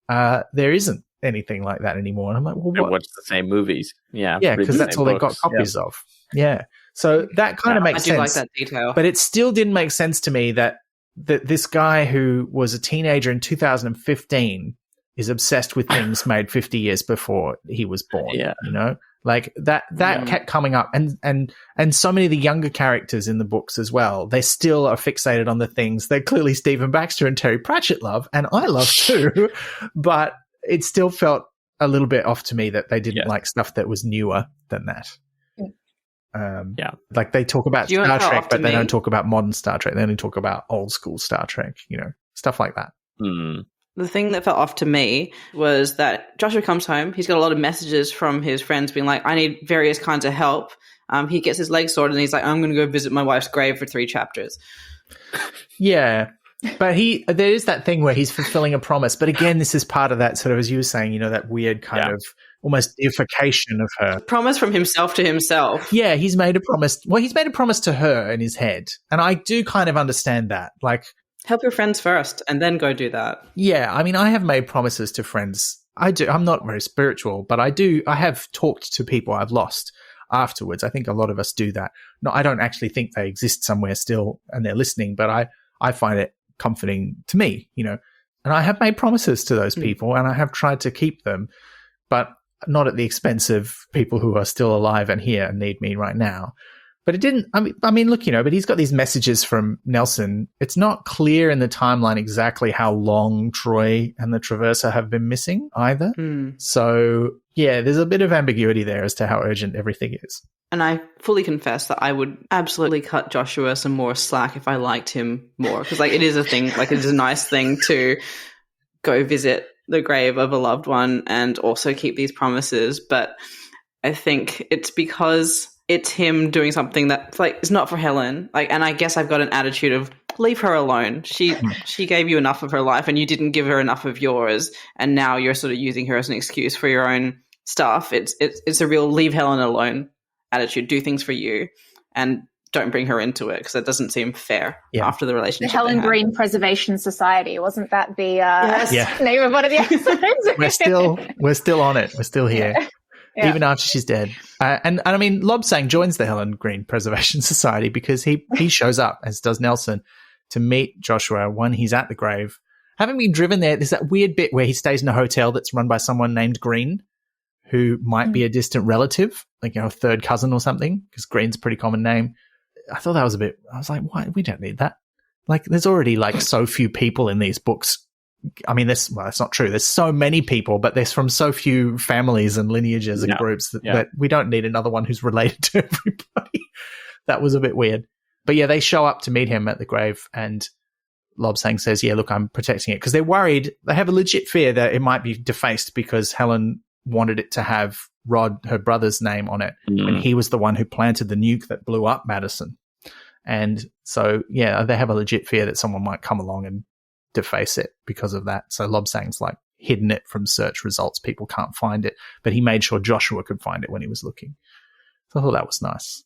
there isn't anything like that anymore. And I'm like, well, what? Watch the same movies. Yeah, because that's all they got copies of. Yeah, so that kind of makes sense. I do like that detail. But it still didn't make sense to me that this guy who was a teenager in 2015 is obsessed with things made 50 years before he was born. Yeah. You know, like that kept coming up, and so many of the younger characters in the books as well, they still are fixated on the things that clearly Stephen Baxter and Terry Pratchett love, and I love too, but it still felt a little bit off to me that they didn't like stuff that was newer than that. Like they talk about Star Trek, but they don't talk about modern Star Trek. They only talk about old school Star Trek, you know, stuff like that. The thing that felt off to me was that Joshua comes home. He's got a lot of messages from his friends being like, I need various kinds of help. He gets his leg sorted and he's like, I'm going to go visit my wife's grave for 3 chapters. Yeah. But there is that thing where he's fulfilling a promise. But again, this is part of that sort of, as you were saying, that weird kind of almost deification of her. Promise from himself to himself. Yeah, he's made a promise. Well, he's made a promise to her in his head. And I do kind of understand that. Like, help your friends first and then go do that. Yeah, I mean, I have made promises to friends. I do. I'm not very spiritual, but I have talked to people I've lost afterwards. I think a lot of us do that. No, I don't actually think they exist somewhere still and they're listening, but I find it comforting to me, and I have made promises to those people and I have tried to keep them, but not at the expense of people who are still alive and here and need me right now. But it didn't, I mean, look, but he's got these messages from Nelson. It's not clear in the timeline exactly how long Troy and the Traverser have been missing either. So, yeah, there's a bit of ambiguity there as to how urgent everything is. And I fully confess that I would absolutely cut Joshua some more slack if I liked him more. Because, it is a thing, it is a nice thing to go visit the grave of a loved one and also keep these promises. But I think it's because it's him doing something that is not for Helen. And I guess I've got an attitude of leave her alone. She gave you enough of her life and you didn't give her enough of yours. And now you're sort of using her as an excuse for your own stuff. It's a real leave Helen alone attitude. Do things for you and don't bring her into it because that doesn't seem fair after the relationship. The Helen Green Preservation Society, wasn't that the name of one of the episodes? We're still on it. We're still here. Yeah. Even after she's dead. And I mean, Lobsang joins the Helen Green Preservation Society because he shows up, as does Nelson, to meet Joshua when he's at the grave. Having been driven there, there's that weird bit where he stays in a hotel that's run by someone named Green, who might be a distant relative, a third cousin or something, because Green's a pretty common name. I thought that was I was like, why? We don't need that. There's already so few people in these books. I mean, that's not true. There's so many people, but there's from so few families and lineages and groups that we don't need another one who's related to everybody. That was a bit weird. But yeah, they show up to meet him at the grave and Lobsang says, yeah, look, I'm protecting it because they're worried. They have a legit fear that it might be defaced because Helen wanted it to have Rod, her brother's name on it. And he was the one who planted the nuke that blew up Madison. And so, yeah, they have a legit fear that someone might come along and deface it because of that. So Lobsang's hidden it from search results. People can't find it, but he made sure Joshua could find it when he was looking. So I thought that was nice.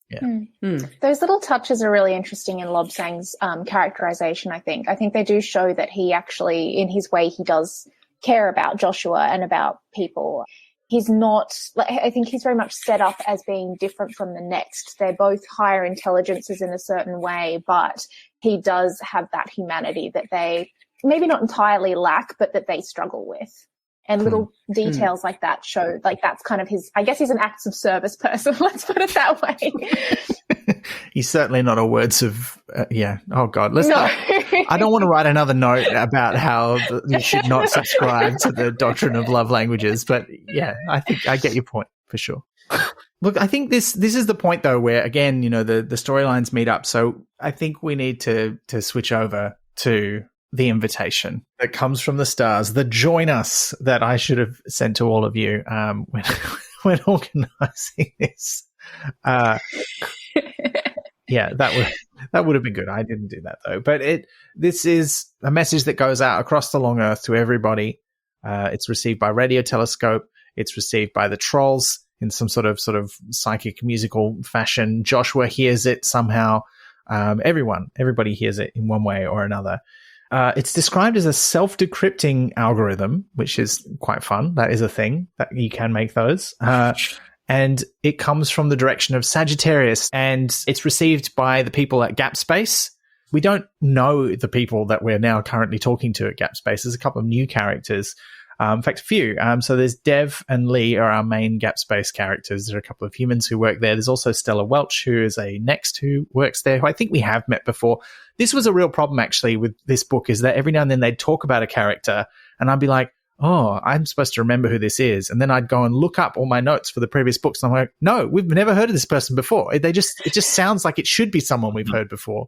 Yeah. Those little touches are really interesting in Lobsang's characterization, I think. I think they do show that he actually, in his way, he does care about Joshua and about people. He's not, I think he's very much set up as being different from the next. They're both higher intelligences in a certain way, but he does have that humanity that they maybe not entirely lack, but that they struggle with. And little details like that show, that's kind of his, I guess he's an acts of service person. Let's put it that way. He's certainly not a words of, Oh God. I don't want to write another note about how you should not subscribe to the doctrine of love languages, but yeah, I think I get your point for sure. Look, I think this is the point though, where again, the storylines meet up. So I think we need to switch over to the invitation that comes from the stars, the join us that I should have sent to all of you when organizing this. Yeah, that would have been good. I didn't do that though. But this is a message that goes out across the long earth to everybody. It's received by radio telescope. It's received by the trolls in some sort of psychic musical fashion. Joshua hears it somehow. Everybody hears it in one way or another. It's described as a self-decrypting algorithm, which is quite fun. That is a thing that you can make those. And it comes from the direction of Sagittarius, and it's received by the people at Gap Space. We don't know the people that we're now currently talking to at Gap Space. There's a couple of new characters. In fact, a few. So there's Dev and Lee are our main Gap Space characters. There are a couple of humans who work there. There's also Stella Welch, who is a Next who works there, who I think we have met before. This was a real problem, actually, with this book, is that every now and then they'd talk about a character, and I'd be like, oh, I'm supposed to remember who this is. And then I'd go and look up all my notes for the previous books, and I'm like, no, we've never heard of this person before. It just sounds like it should be someone we've heard before.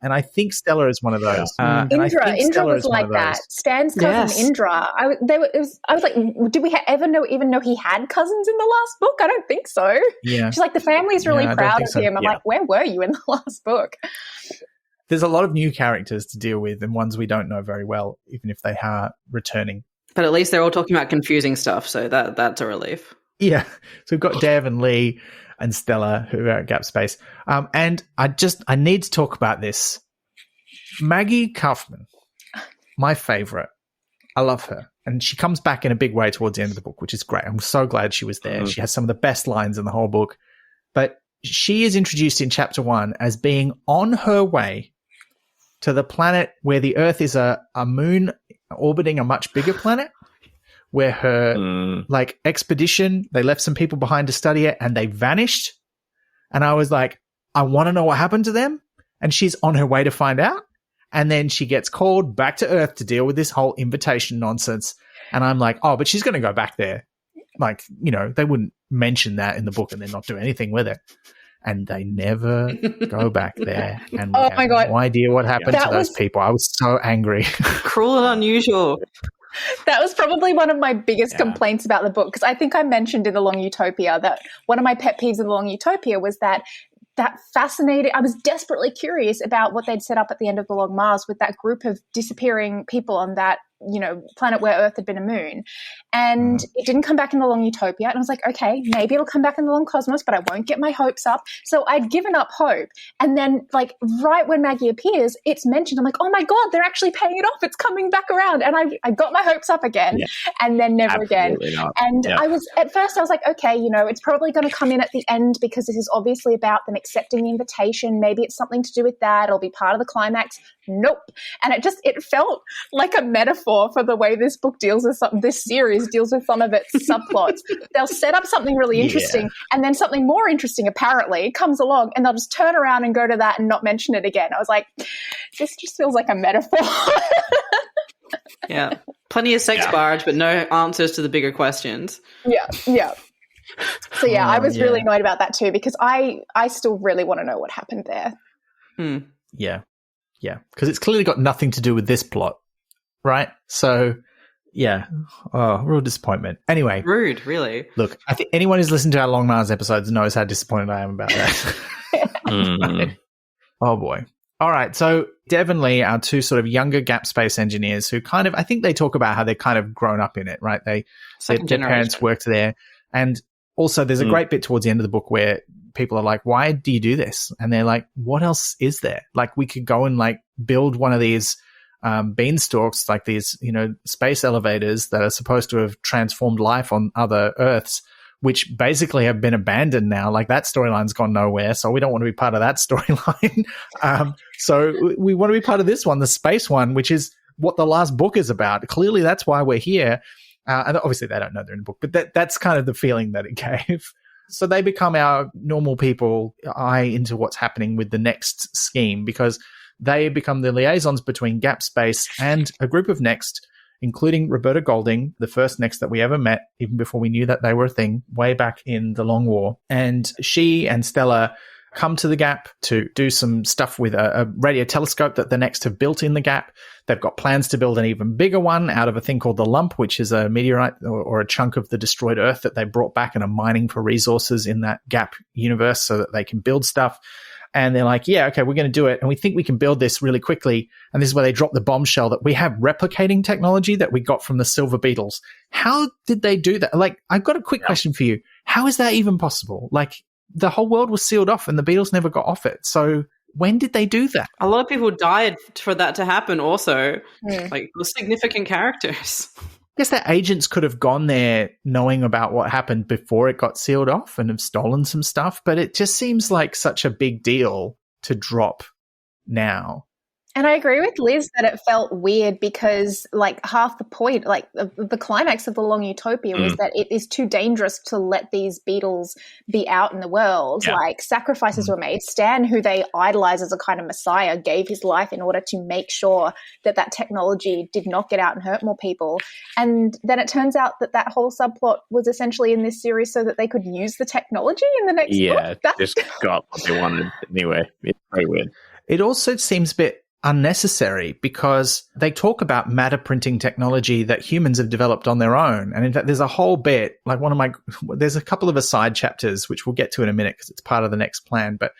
And I think Stella is one of those. And I Indra think Stella was is one like of that. those. Stan's cousin Indra. I was like, did we ever even know he had cousins in the last book? I don't think so. Yeah. She's like, the family's really proud of him. I'm like, where were you in the last book? There's a lot of new characters to deal with and ones we don't know very well, even if they are returning. But at least they're all talking about confusing stuff, so that's a relief. Yeah. So we've got Dev and Lee and Stella who are at Gap Space. And I need to talk about this. Maggie Kaufman, my favorite. I love her. And she comes back in a big way towards the end of the book, which is great. I'm so glad she was there. She has some of the best lines in the whole book. But she is introduced in chapter 1 as being on her way to the planet where the Earth is a moon orbiting a much bigger planet, where her expedition, they left some people behind to study it and they vanished. And I was like, I want to know what happened to them. And she's on her way to find out. And then she gets called back to Earth to deal with this whole invitation nonsense. And I'm like, oh, but she's going to go back there. Like, they wouldn't mention that in the book and then not do anything with it. And they never go back there. And we have no idea what happened to those people. I was so angry. Cruel and unusual. That was probably one of my biggest complaints about the book, because I think I mentioned in The Long Utopia that one of my pet peeves in The Long Utopia was that fascinated. I was desperately curious about what they'd set up at the end of The Long Mars with that group of disappearing people on that, planet where Earth had been a moon. And it didn't come back in The Long Utopia. And I was like, okay, maybe it'll come back in The Long Cosmos, but I won't get my hopes up. So I'd given up hope. And then right when Maggie appears, it's mentioned. I'm like, oh my God, they're actually paying it off. It's coming back around. And I got my hopes up again and then never again. Not. And at first I was like, okay, it's probably going to come in at the end because this is obviously about them accepting the invitation. Maybe it's something to do with that. It'll be part of the climax. Nope. And it felt like a metaphor for the way this book this series deals with some of its subplots. They'll set up something really interesting and then something more interesting apparently comes along and they'll just turn around and go to that and not mention it again. I was like, this just feels like a metaphor. Yeah. Plenty of sex barge, but no answers to the bigger questions. Yeah. So I was really annoyed about that too, because I still really want to know what happened there. Yeah. Yeah. Because it's clearly got nothing to do with this plot. Right? So, real disappointment. Anyway. Rude, really. Look, I think anyone who's listened to our Long Mars episodes knows how disappointed I am about that. Oh, boy. All right. So, Dev and Lee are two sort of younger Gap Space engineers who I think they talk about how they're kind of grown up in it, right? Their parents worked there. And also, there's a great bit towards the end of the book where people are like, why do you do this? And they're like, what else is there? Like, we could go and build one of these beanstalks, like these, space elevators that are supposed to have transformed life on other Earths, which basically have been abandoned now. Like, that storyline's gone nowhere, so we don't want to be part of that storyline. So we want to be part of this one, the space one, which is what the last book is about. Clearly, that's why we're here. And obviously, they don't know they're in the book, but that's kind of the feeling that it gave. So they become our normal people eye into what's happening with the next scheme, because they become the liaisons between Gap Space and a group of Next, including Roberta Golding, the first Next that we ever met, even before we knew that they were a thing, way back in the Long War. And she and Stella come to the Gap to do some stuff with a radio telescope that the Next have built in the Gap. They've got plans to build an even bigger one out of a thing called the Lump, which is a meteorite or a chunk of the destroyed Earth that they brought back and are mining for resources in that Gap universe so that they can build stuff. And they're like, yeah, okay, we're going to do it. And we think we can build this really quickly. And this is where they drop the bombshell that we have replicating technology that we got from the Silver Beetles. How did they do that? I've got a quick question for you. How is that even possible? The whole world was sealed off and the Beatles never got off it. So when did they do that? A lot of people died for that to happen also. Significant characters. I guess their agents could have gone there knowing about what happened before it got sealed off and have stolen some stuff, but it just seems like such a big deal to drop now. And I agree with Liz that it felt weird because half the point, the climax of The Long Utopia was that it is too dangerous to let these beetles be out in the world. Yeah. Sacrifices were made. Stan, who they idolize as a kind of messiah, gave his life in order to make sure that technology did not get out and hurt more people. And then it turns out that whole subplot was essentially in this series so that they could use the technology in the next book. Yeah, just got what they wanted anyway. It's very weird. It also seems a bit unnecessary because they talk about matter printing technology that humans have developed on their own. And in fact, there's a whole bit, like there's a couple of aside chapters, which we'll get to in a minute because it's part of the next plan, but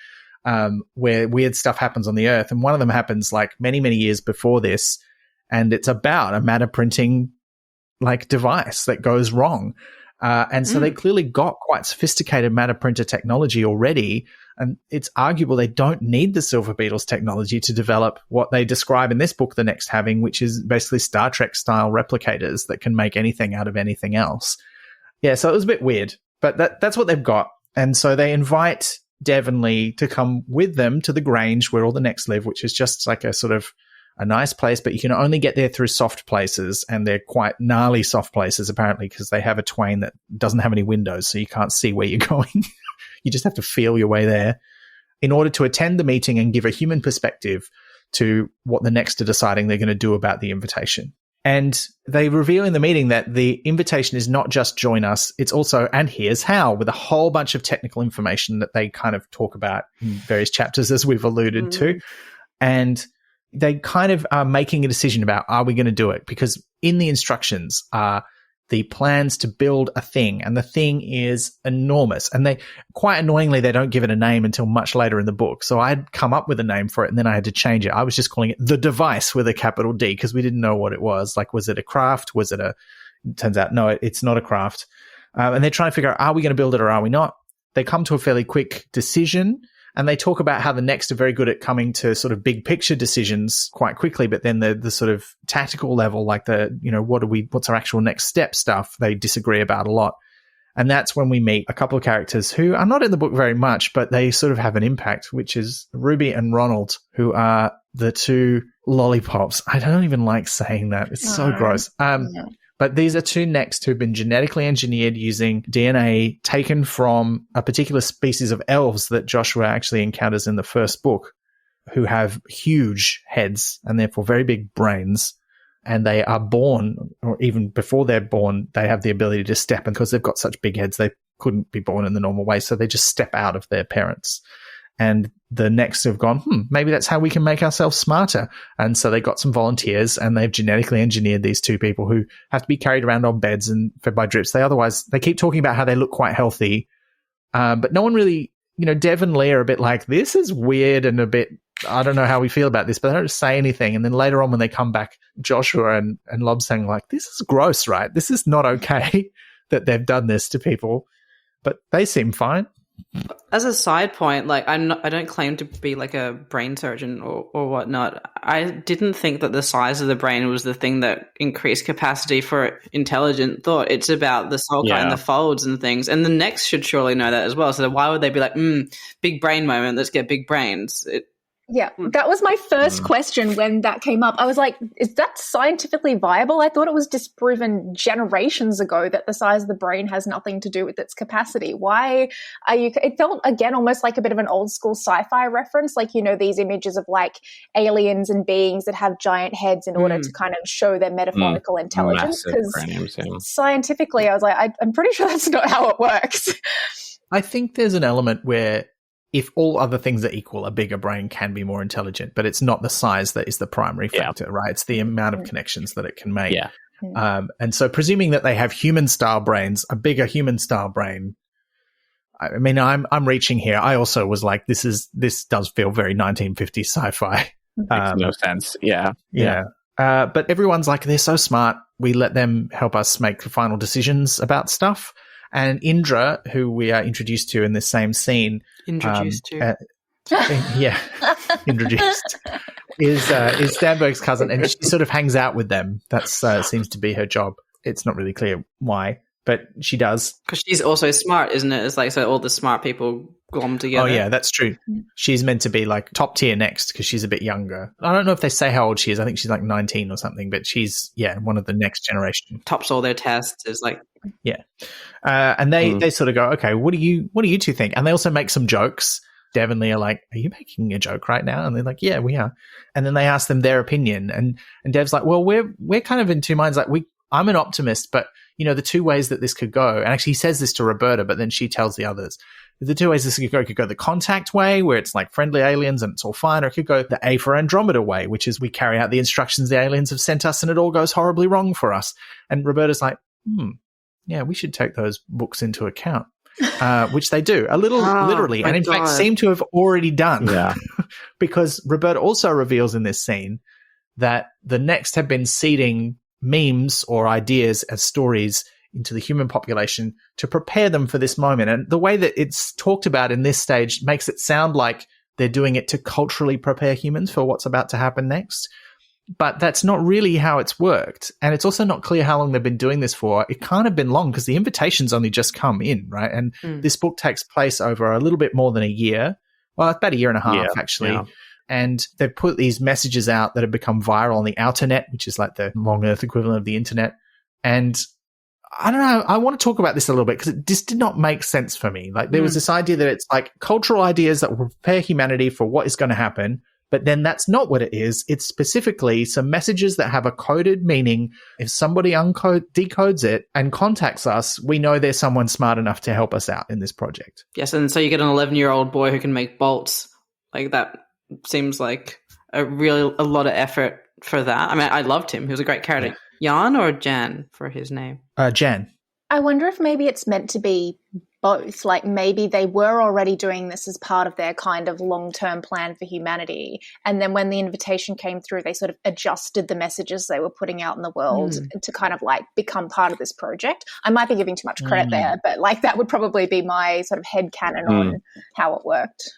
where weird stuff happens on the Earth. And one of them happens like many, many years before this. And it's about a matter printing like device that goes wrong. And so they clearly got quite sophisticated matter printer technology already. And it's arguable they don't need the Silver Beetle's technology to develop what they describe in this book, The Next Having, which is basically Star Trek style replicators that can make anything out of anything else. Yeah, so it was a bit weird, but that's what they've got. And so they invite Dev and Lee to come with them to the Grange where all the Next live, which is just like a sort of a nice place, but you can only get there through soft places, and they're quite gnarly soft places apparently because they have a twain that doesn't have any windows, so you can't see where you're going. You just have to feel your way there in order to attend the meeting and give a human perspective to what the Next are deciding they're going to do about the invitation. And they reveal in the meeting that the invitation is not just join us, it's also, and here's how, with a whole bunch of technical information that they kind of talk about in various chapters, as we've alluded to. And they kind of are making a decision about, are we going to do it? Because in the instructions are the plans to build a thing, and the thing is enormous. And they, quite annoyingly, they don't give it a name until much later in the book. So I'd come up with a name for it, and then I had to change it. I was just calling it the device with a capital D because we didn't know what it was. Like, was it a craft? Was it it turns out, no, it's not a craft. And they're trying to figure out, are we going to build it or are we not? They come to a fairly quick decision. And they talk about how the Next are very good at coming to sort of big picture decisions quite quickly, but then the sort of tactical level, like what's our actual next step stuff, they disagree about a lot. And that's when we meet a couple of characters who are not in the book very much, but they sort of have an impact, which is Ruby and Ronald, who are the two lollipops. I don't even like saying that. It's so gross. But these are two Next who've been genetically engineered using DNA taken from a particular species of elves that Joshua actually encounters in the first book, who have huge heads and therefore very big brains. And they are born, or even before they're born, they have the ability to step. And because they've got such big heads, they couldn't be born in the normal way. So they just step out of their parents. And the Next have gone, maybe that's how we can make ourselves smarter. And so they got some volunteers, and they've genetically engineered these two people who have to be carried around on beds and fed by drips. They keep talking about how they look quite healthy. But no one really, Dev and Lee are a bit like, this is weird and a bit, I don't know how we feel about this, but they don't say anything. And then later on when they come back, Joshua and Lob saying like, this is gross, right? This is not okay that they've done this to people. But they seem fine. As a side point, like I don't claim to be like a brain surgeon or whatnot. I didn't think that the size of the brain was the thing that increased capacity for intelligent thought. It's about the sulci and the folds and things. And the Next should surely know that as well. So why would they be like, big brain moment, let's get big brains? Yeah, that was my first question when that came up. I was like, is that scientifically viable? I thought it was disproven generations ago that the size of the brain has nothing to do with its capacity. Why are you, it felt again almost like a bit of an old school sci-fi reference, like, these images of like aliens and beings that have giant heads in order to kind of show their metaphorical intelligence. Because scientifically, I was like, I'm pretty sure that's not how it works. I think there's an element where if all other things are equal, a bigger brain can be more intelligent, but it's not the size that is the primary factor, right? It's the amount of connections that it can make. Yeah. And so presuming that they have human-style brains, a bigger human-style brain, I mean, I'm reaching here. I also was like, this does feel very 1950s sci-fi. Makes no sense. Yeah. But everyone's like, they're so smart. We let them help us make the final decisions about stuff. And Indra, who we are introduced to in this same scene, introduced, is Stanberg's cousin, and she sort of hangs out with them. That seems to be her job. It's not really clear why, but she does. Because she's also smart, isn't it? It's like, so all the smart people glom together. Oh, yeah, that's true. She's meant to be like top tier Next because she's a bit younger. I don't know if they say how old she is. I think she's like 19 or something, but she's, one of the next generation. Tops all their tests. Is like... Yeah. And they sort of go, okay, what do you two think? And they also make some jokes. Dev and Lee are like, are you making a joke right now? And they're like, yeah, we are. And then they ask them their opinion. And Dev's like, well, we're kind of in two minds. Like I'm an optimist, but the two ways that this could go. And actually he says this to Roberta, but then she tells the others. The two ways this could go the contact way, where it's like friendly aliens and it's all fine, or it could go the A for Andromeda way, which is we carry out the instructions the aliens have sent us and it all goes horribly wrong for us. And Roberta's like, yeah, we should take those books into account, which they do, a little literally, and in fact seem to have already done. Yeah. Because Roberta also reveals in this scene that the Next have been seeding memes or ideas as stories into the human population to prepare them for this moment. And the way that it's talked about in this stage makes it sound like they're doing it to culturally prepare humans for what's about to happen next. But that's not really how it's worked. And it's also not clear how long they've been doing this for. It can't have been long because the invitation's only just come in, right? And this book takes place over a little bit more than a year. Well, about a year and a half, actually. Yeah. And they've put these messages out that have become viral on the outernet, which is like the long earth equivalent of the internet. And I don't know, I want to talk about this a little bit because it just did not make sense for me. Like there was this idea that it's like cultural ideas that will prepare humanity for what is going to happen. But then that's not what it is. It's specifically some messages that have a coded meaning. If somebody decodes it and contacts us, we know there's someone smart enough to help us out in this project. Yes, and so you get an 11-year-old boy who can make bolts. Like that seems like a lot of effort for that. I mean, I loved him. He was a great character. Jan or Jan for his name? Jan. I wonder if maybe it's meant to be both. Like maybe they were already doing this as part of their kind of long-term plan for humanity. And then when the invitation came through, they sort of adjusted the messages they were putting out in the world to kind of like become part of this project. I might be giving too much credit there, but like that would probably be my sort of headcanon on how it worked.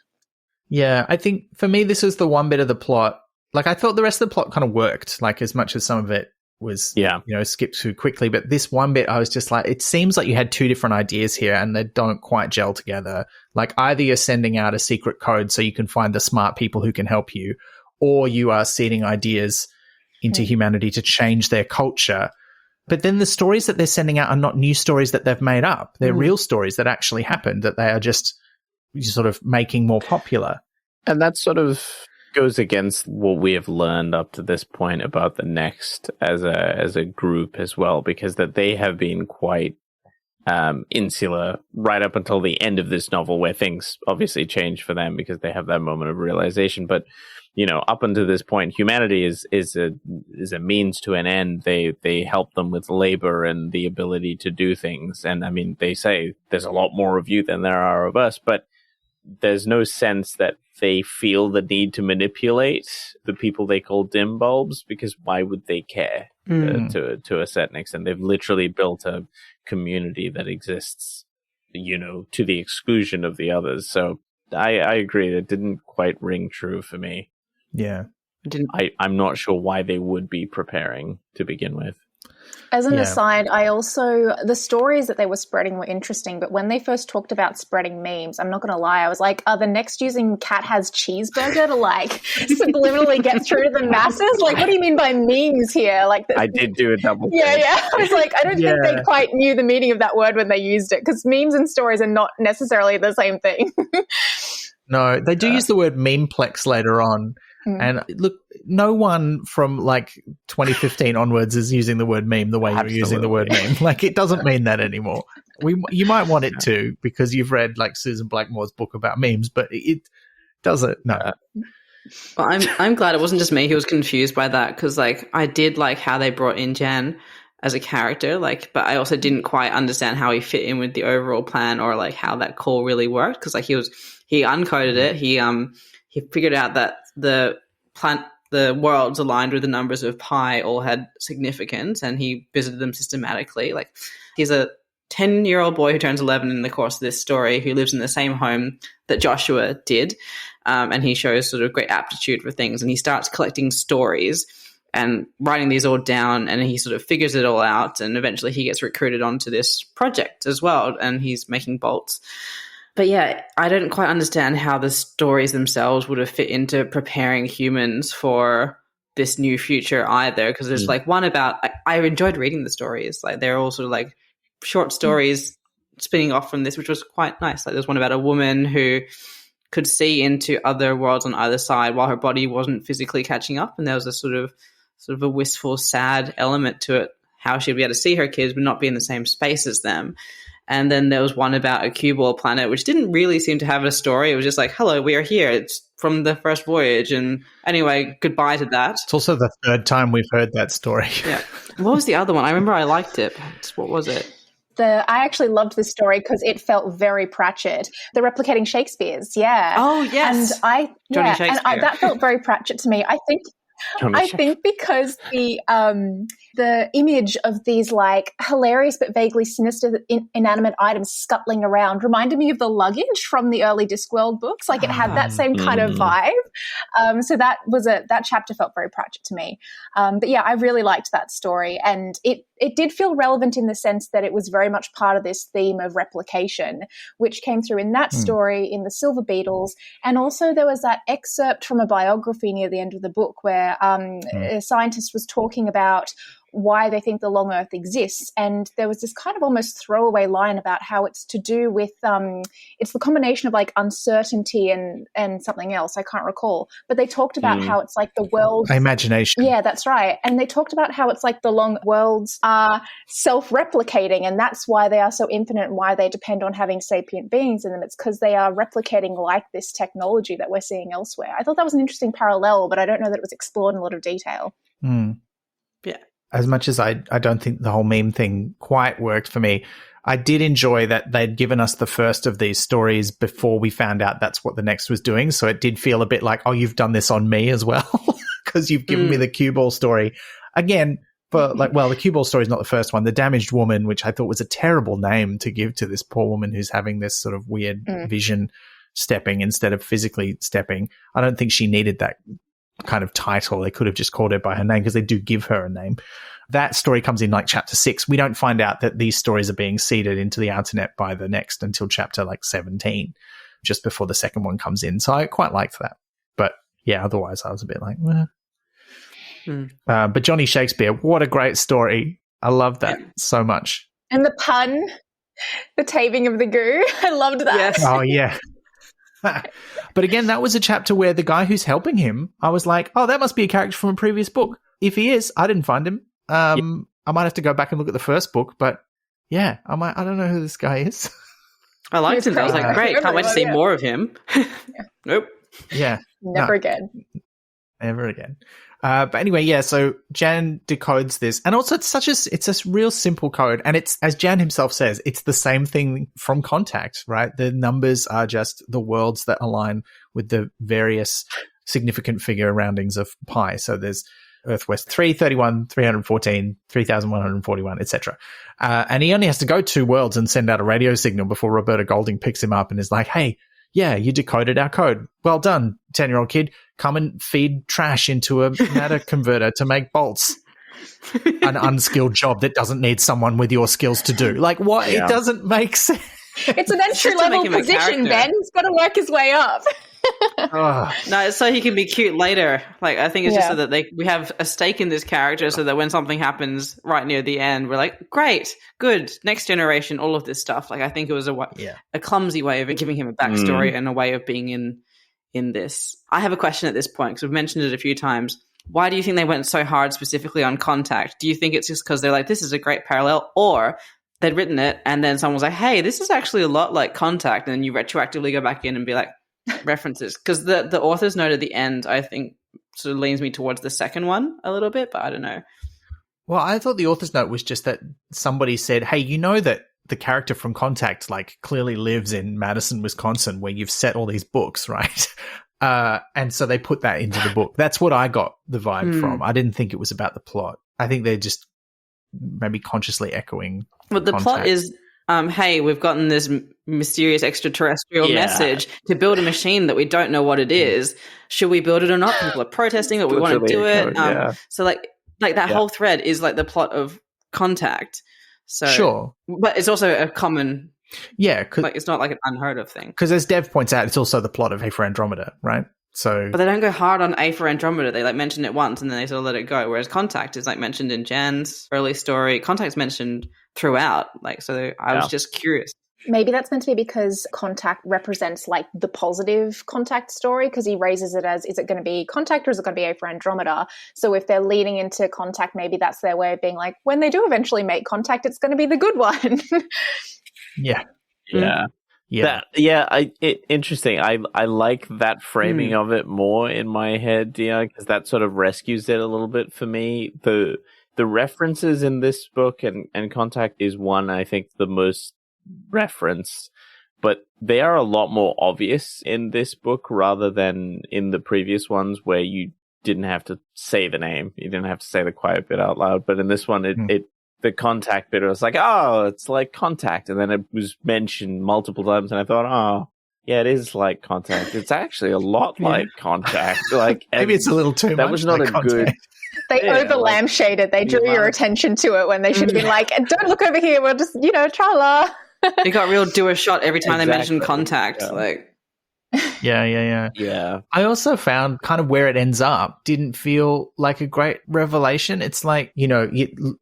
Yeah, I think for me, this was the one bit of the plot. Like I thought the rest of the plot kind of worked, like as much as some of it was, skipped too quickly. But this one bit, I was just like, it seems like you had two different ideas here and they don't quite gel together. Like either you're sending out a secret code so you can find the smart people who can help you, or you are seeding ideas into humanity to change their culture. But then the stories that they're sending out are not new stories that they've made up. They're real stories that actually happened, that they are just sort of making more popular. And that sort of goes against what we have learned up to this point about the Next as a group as well, because that they have been quite insular right up until the end of this novel, where things obviously change for them because they have that moment of realization. But up until this point, humanity is a means to an end. They help them with labor and the ability to do things. And I mean, they say there's a lot more of you than there are of us, but there's no sense that they feel the need to manipulate the people they call dim bulbs, because why would they care to a certain extent? They've literally built a community that exists, to the exclusion of the others. So I agree. It didn't quite ring true for me. Yeah. I'm not sure why they would be preparing to begin with. As an aside, the stories that they were spreading were interesting, but when they first talked about spreading memes, I'm not going to lie, I was like, are the Next using cat has cheeseburger to like subliminally get through to the masses? Like, what do you mean by memes here? Like, I did do a double thing. Yeah. I was like, I don't think they quite knew the meaning of that word when they used it, because memes and stories are not necessarily the same thing. No, they do use the word memeplex later on. And look, no one from like 2015 onwards is using the word meme the way you're using the word meme. Like it doesn't mean that anymore. You might want it to because you've read like Susan Blackmore's book about memes, but it doesn't. No. Well, I'm glad it wasn't just me who was confused by that, because like I did like how they brought in Jan as a character, like, but I also didn't quite understand how he fit in with the overall plan or like how that call really worked, because like he uncoded it. He figured out that the worlds aligned with the numbers of pi all had significance, and he visited them systematically. Like he's a 10-year-old boy who turns 11 in the course of this story, who lives in the same home that Joshua did, and he shows sort of great aptitude for things, and he starts collecting stories and writing these all down, and he sort of figures it all out, and eventually he gets recruited onto this project as well, and he's making bolts. But yeah, I don't quite understand how the stories themselves would have fit into preparing humans for this new future either, because there's like one about, I enjoyed reading the stories. Like they're all sort of like short stories spinning off from this, which was quite nice. Like there's one about a woman who could see into other worlds on either side while her body wasn't physically catching up, and there was a sort of a wistful, sad element to it, how she'd be able to see her kids but not be in the same space as them. And then there was one about a cue ball planet, which didn't really seem to have a story. It was just like, hello, we are here. It's from the first voyage. And anyway, goodbye to that. It's also the third time we've heard that story. Yeah. What was the other one? I remember I liked it. What was it? I actually loved this story because it felt very Pratchett. The replicating Shakespeare's, yeah. Oh, yes. And Johnny Shakespeare. that felt very Pratchett to me. I think because the image of these like hilarious but vaguely sinister inanimate items scuttling around reminded me of the luggage from the early Discworld books. Like it had that same kind of vibe. So that chapter felt very Pratchett to me. But yeah, I really liked that story, and it did feel relevant in the sense that it was very much part of this theme of replication, which came through in that story, in the Silver Beetles, and also there was that excerpt from a biography near the end of the book where a scientist was talking about why they think the long earth exists, and there was this kind of almost throwaway line about how it's to do with it's the combination of like uncertainty and something else I can't recall, but they talked about how it's like the world imagination. Yeah, that's right. And they talked about how it's like the long worlds are self-replicating, and that's why they are so infinite and why they depend on having sapient beings in them. It's because they are replicating like this technology that we're seeing elsewhere. I thought that was an interesting parallel, but I don't know that it was explored in a lot of detail. Yeah. As much as I don't think the whole meme thing quite worked for me, I did enjoy that they'd given us the first of these stories before we found out that's what the next was doing. So it did feel a bit like, oh, you've done this on me as well, because you've given me the cue ball story. Again, but like, well, the cue ball story is not the first one. The Damaged Woman, which I thought was a terrible name to give to this poor woman who's having this sort of weird vision stepping instead of physically stepping. I don't think she needed that kind of title. They could have just called her by her name, because they do give her a name. That story comes in like chapter 6. We don't find out that these stories are being seeded into the internet by the next until chapter like 17, just before the second one comes in. So I quite liked that. But yeah, otherwise I was a bit like, but Johnny Shakespeare, what a great story. I loved that so much. And the pun, the taming of the goo. I loved that. Yes. Oh, yeah. But again, that was a chapter where the guy who's helping him, I was like, oh, that must be a character from a previous book. If he is, I didn't find him. I might have to go back and look at the first book, but yeah, I don't know who this guy is. I liked him. I was like, great, can't wait to see more of him. Nope. Yeah. Never again. Never again. But anyway, yeah, so Jan decodes this. And also it's a real simple code. And it's, as Jan himself says, it's the same thing from Contact, right? The numbers are just the worlds that align with the various significant figure roundings of pi. So there's Earth West 3, 31, 314, 3141, etc. And he only has to go 2 worlds and send out a radio signal before Roberta Golding picks him up and is like, hey, yeah, you decoded our code. Well done, 10-year-old kid. Come and feed trash into a matter converter to make bolts. An unskilled job that doesn't need someone with your skills to do. Like, what? Yeah. It doesn't make sense. It's an entry-level position, Ben. He's got to work his way up. No, it's so he can be cute later. Like, I think it's just so that we have a stake in this character, so that when something happens right near the end, we're like, great, good, next generation, all of this stuff. Like, I think it was a clumsy way of giving him a backstory and a way of being in this. I have a question at this point, because we've mentioned it a few times. Why do you think they went so hard specifically on Contact? Do you think it's just because they're like, this is a great parallel, or they'd written it and then someone was like, hey, this is actually a lot like Contact, and then you retroactively go back in and be like, references? Because the author's note at the end, I think, sort of leans me towards the second one a little bit, but I don't know. Well, I thought the author's note was just that somebody said, hey, you know that the character from Contact like clearly lives in Madison, Wisconsin, where you've set all these books, right? And so they put that into the book. That's what I got the vibe from. I didn't think it was about the plot. I think they're just maybe consciously echoing. But the plot is, hey, we've gotten this mysterious extraterrestrial message to build a machine that we don't know what it is. Should we build it or not? People are protesting it. We want to do it. So like that whole thread is like the plot of Contact. So sure, but it's also a common. Yeah, like it's not like an unheard of thing. Because as Dev points out, it's also the plot of A for Andromeda, right? So, but they don't go hard on A for Andromeda. They like mention it once and then they sort of let it go. Whereas Contact is like mentioned in Jan's early story. Contact's mentioned throughout. Like, so I was just curious. Maybe that's meant to be because Contact represents like the positive Contact story, because he raises it as, is it going to be Contact or is it going to be A for Andromeda? So if they're leading into Contact, maybe that's their way of being like, when they do eventually make Contact, it's going to be the good one. Yeah. Yeah. Interesting. I like that framing of it more in my head, because that sort of rescues it a little bit for me. The references in this book and Contact is one I think the most referenced, but they are a lot more obvious in this book rather than in the previous ones where you didn't have to say the name, you didn't have to say the quiet bit out loud. But in this one, the Contact bit, I was like, oh, it's like Contact. And then it was mentioned multiple times, and I thought, oh, yeah, it is like Contact. It's actually a lot like Contact. Like maybe it's a little too much. That was not like a Contact. good. They over lampshaded. They drew your attention to it when they should have been like, don't look over here. We'll just, tra-la. They got real do a shot every time they mentioned Contact. Yeah. Yeah. I also found kind of where it ends up didn't feel like a great revelation. It's like,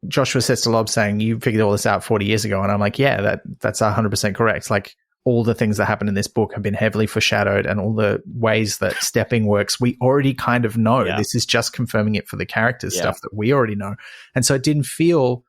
Joshua says to Lob saying, you figured all this out 40 years ago. And I'm like, yeah, that's 100% correct. Like all the things that happen in this book have been heavily foreshadowed, and all the ways that stepping works, we already kind of know. Yeah. This is just confirming it for the characters, stuff that we already know. And so it didn't feel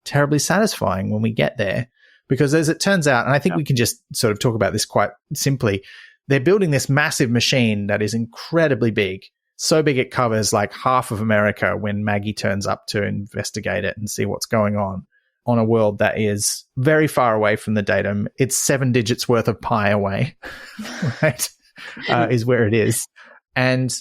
terribly satisfying when we get there, because as it turns out, and I think we can just sort of talk about this quite simply, they're building this massive machine that is incredibly big, so big it covers like half of America when Maggie turns up to investigate it and see what's going on a world that is very far away from the datum. It's 7 digits worth of pi away, right? Is where it is. And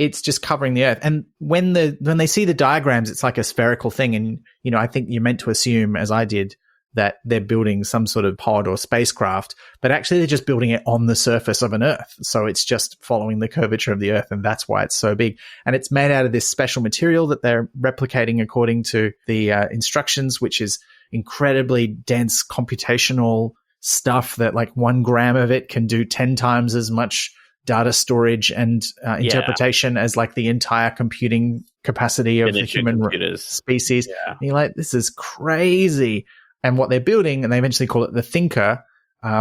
it's just covering the Earth. And when they see the diagrams, it's like a spherical thing. And, I think you're meant to assume, as I did, that they're building some sort of pod or spacecraft, but actually they're just building it on the surface of an Earth. So it's just following the curvature of the Earth, and that's why it's so big. And it's made out of this special material that they're replicating according to the instructions, which is incredibly dense computational stuff that like 1 gram of it can do 10 times as much data storage and interpretation as like the entire computing capacity of the human species. Yeah. And you're like, this is crazy. And what they're building, and they eventually call it the Thinker,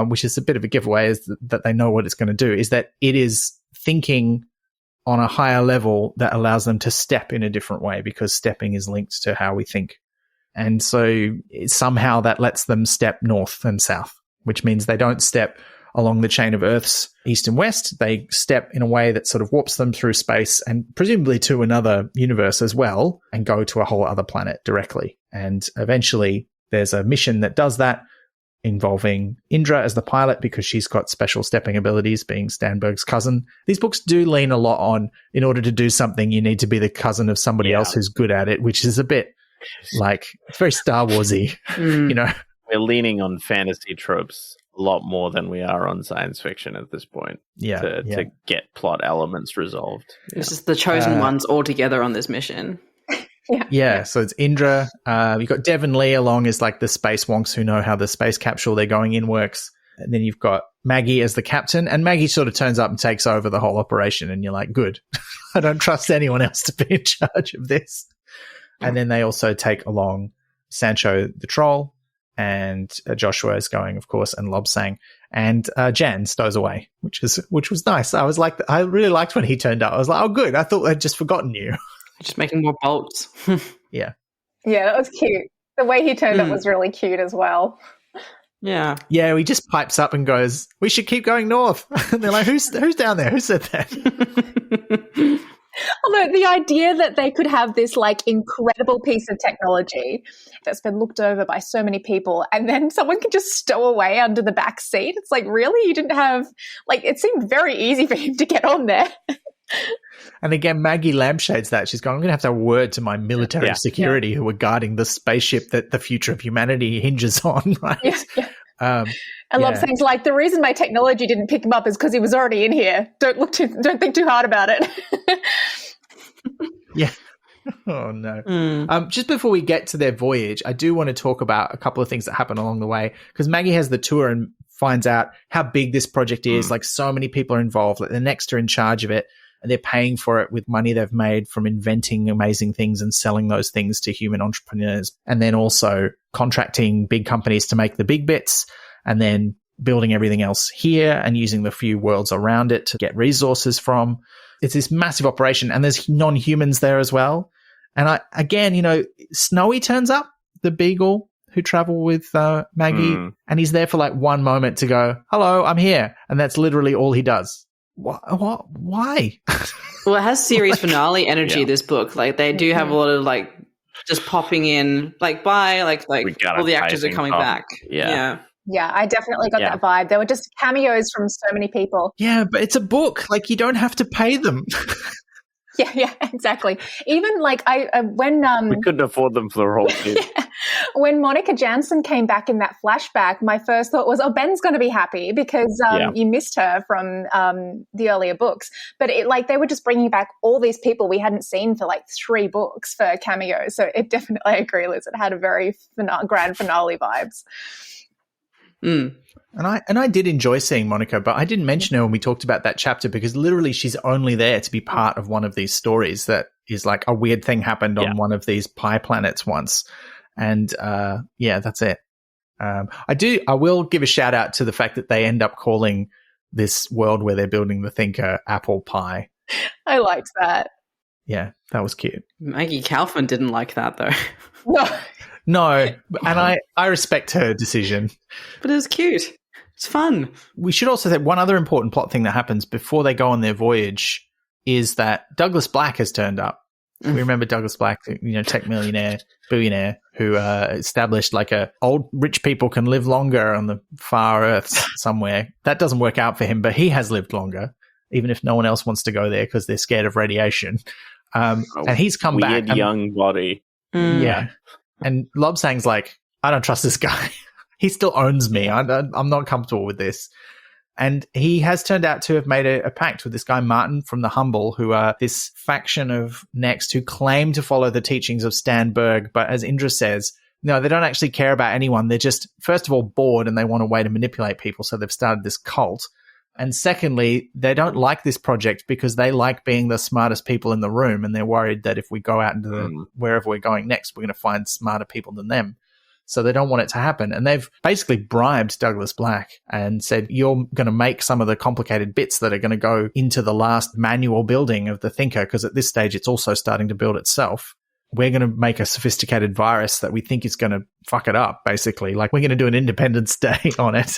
which is a bit of a giveaway, is that they know what it's going to do, is that it is thinking on a higher level that allows them to step in a different way, because stepping is linked to how we think. And so somehow that lets them step north and south, which means they don't step along the chain of Earth's east and west. They step in a way that sort of warps them through space and presumably to another universe as well, and go to a whole other planet directly. And eventually there's a mission that does that, involving Indra as the pilot, because she's got special stepping abilities, being Stanberg's cousin. These books do lean a lot on, in order to do something, you need to be the cousin of somebody else who's good at it, which is a bit like, it's very Star Warsy, We're leaning on fantasy tropes a lot more than we are on science fiction at this point. To get plot elements resolved. This is the chosen ones all together on this mission. So it's Indra. You've got Devon Lee along as like the space wonks who know how the space capsule they're going in works. And then you've got Maggie as the captain, and Maggie sort of turns up and takes over the whole operation, and you're like, good. I don't trust anyone else to be in charge of this. And then they also take along Sancho the troll, and Joshua is going, of course, and Lobsang, and Jan stows away, which was nice. I really liked when he turned up. I was like, oh, good. I thought I'd just forgotten you. Just making more bolts. Yeah, that was cute. The way he turned up was really cute as well. Yeah, he just pipes up and goes, we should keep going north. And they're like, who's down there? Who said that? Although the idea that they could have this like incredible piece of technology that's been looked over by so many people, and then someone can just stow away under the back seat. It's like, really? You didn't have, like, it seemed very easy for him to get on there. And again, Maggie lampshades that. She's going, I'm going to have a word to my military security who are guarding the spaceship that the future of humanity hinges on, right? And Lobsang's like, the reason my technology didn't pick him up is because he was already in here. Don't think too hard about it. Oh, no. Just before we get to their voyage, I do want to talk about a couple of things that happen along the way, because Maggie has the tour and finds out how big this project is. Like, so many people are involved. Like, the Next are in charge of it, and they're paying for it with money they've made from inventing amazing things and selling those things to human entrepreneurs, and then also contracting big companies to make the big bits, and then building everything else here and using the few worlds around it to get resources from. It's this massive operation, and there's non-humans there as well. And Snowy turns up, the beagle, who travel with Maggie, and he's there for like one moment to go, "Hello, I'm here," and that's literally all he does. What? Why? Well, it has series finale energy. This book, like they do have a lot of like just popping in, like bye, like all the actors are coming back. Yeah, I definitely got that vibe. There were just cameos from so many people. Yeah, but it's a book. Like, you don't have to pay them. Yeah, exactly. Even like when we couldn't afford them for the role. When Monica Jansen came back in that flashback, my first thought was, "Oh, Ben's going to be happy because you missed her from the earlier books." But they were just bringing back all these people we hadn't seen for like 3 books for cameos. So it definitely, I agree, Liz. It had a very grand finale vibes. And I did enjoy seeing Monica, but I didn't mention her when we talked about that chapter because literally she's only there to be part of one of these stories that is like a weird thing happened on one of these pie planets once. And that's it. I will give a shout out to the fact that they end up calling this world where they're building the Thinker Apple Pie. I liked that. Yeah, that was cute. Maggie Kaufman didn't like that though. No, and I respect her decision. But it was cute. It's fun. We should also say one other important plot thing that happens before they go on their voyage is that Douglas Black has turned up. We remember Douglas Black, tech millionaire, billionaire, who established like old rich people can live longer on the far earths somewhere. That doesn't work out for him, but he has lived longer, even if no one else wants to go there because they're scared of radiation. And he's come back. Weird young body. Yeah. And Lobsang's like, I don't trust this guy. He still owns me. I'm not comfortable with this. And he has turned out to have made a pact with this guy, Martin from the Humble, who are this faction of Next who claim to follow the teachings of Stan Berg. But as Indra says, no, they don't actually care about anyone. They're just, first of all, bored and they want a way to manipulate people. So they've started this cult. And secondly, they don't like this project because they like being the smartest people in the room. And they're worried that if we go out into wherever we're going next, we're going to find smarter people than them. So they don't want it to happen. And they've basically bribed Douglas Black and said, you're going to make some of the complicated bits that are going to go into the last manual building of the Thinker, because at this stage, it's also starting to build itself. We're going to make a sophisticated virus that we think is going to fuck it up, basically. Like, we're going to do an Independence Day on it.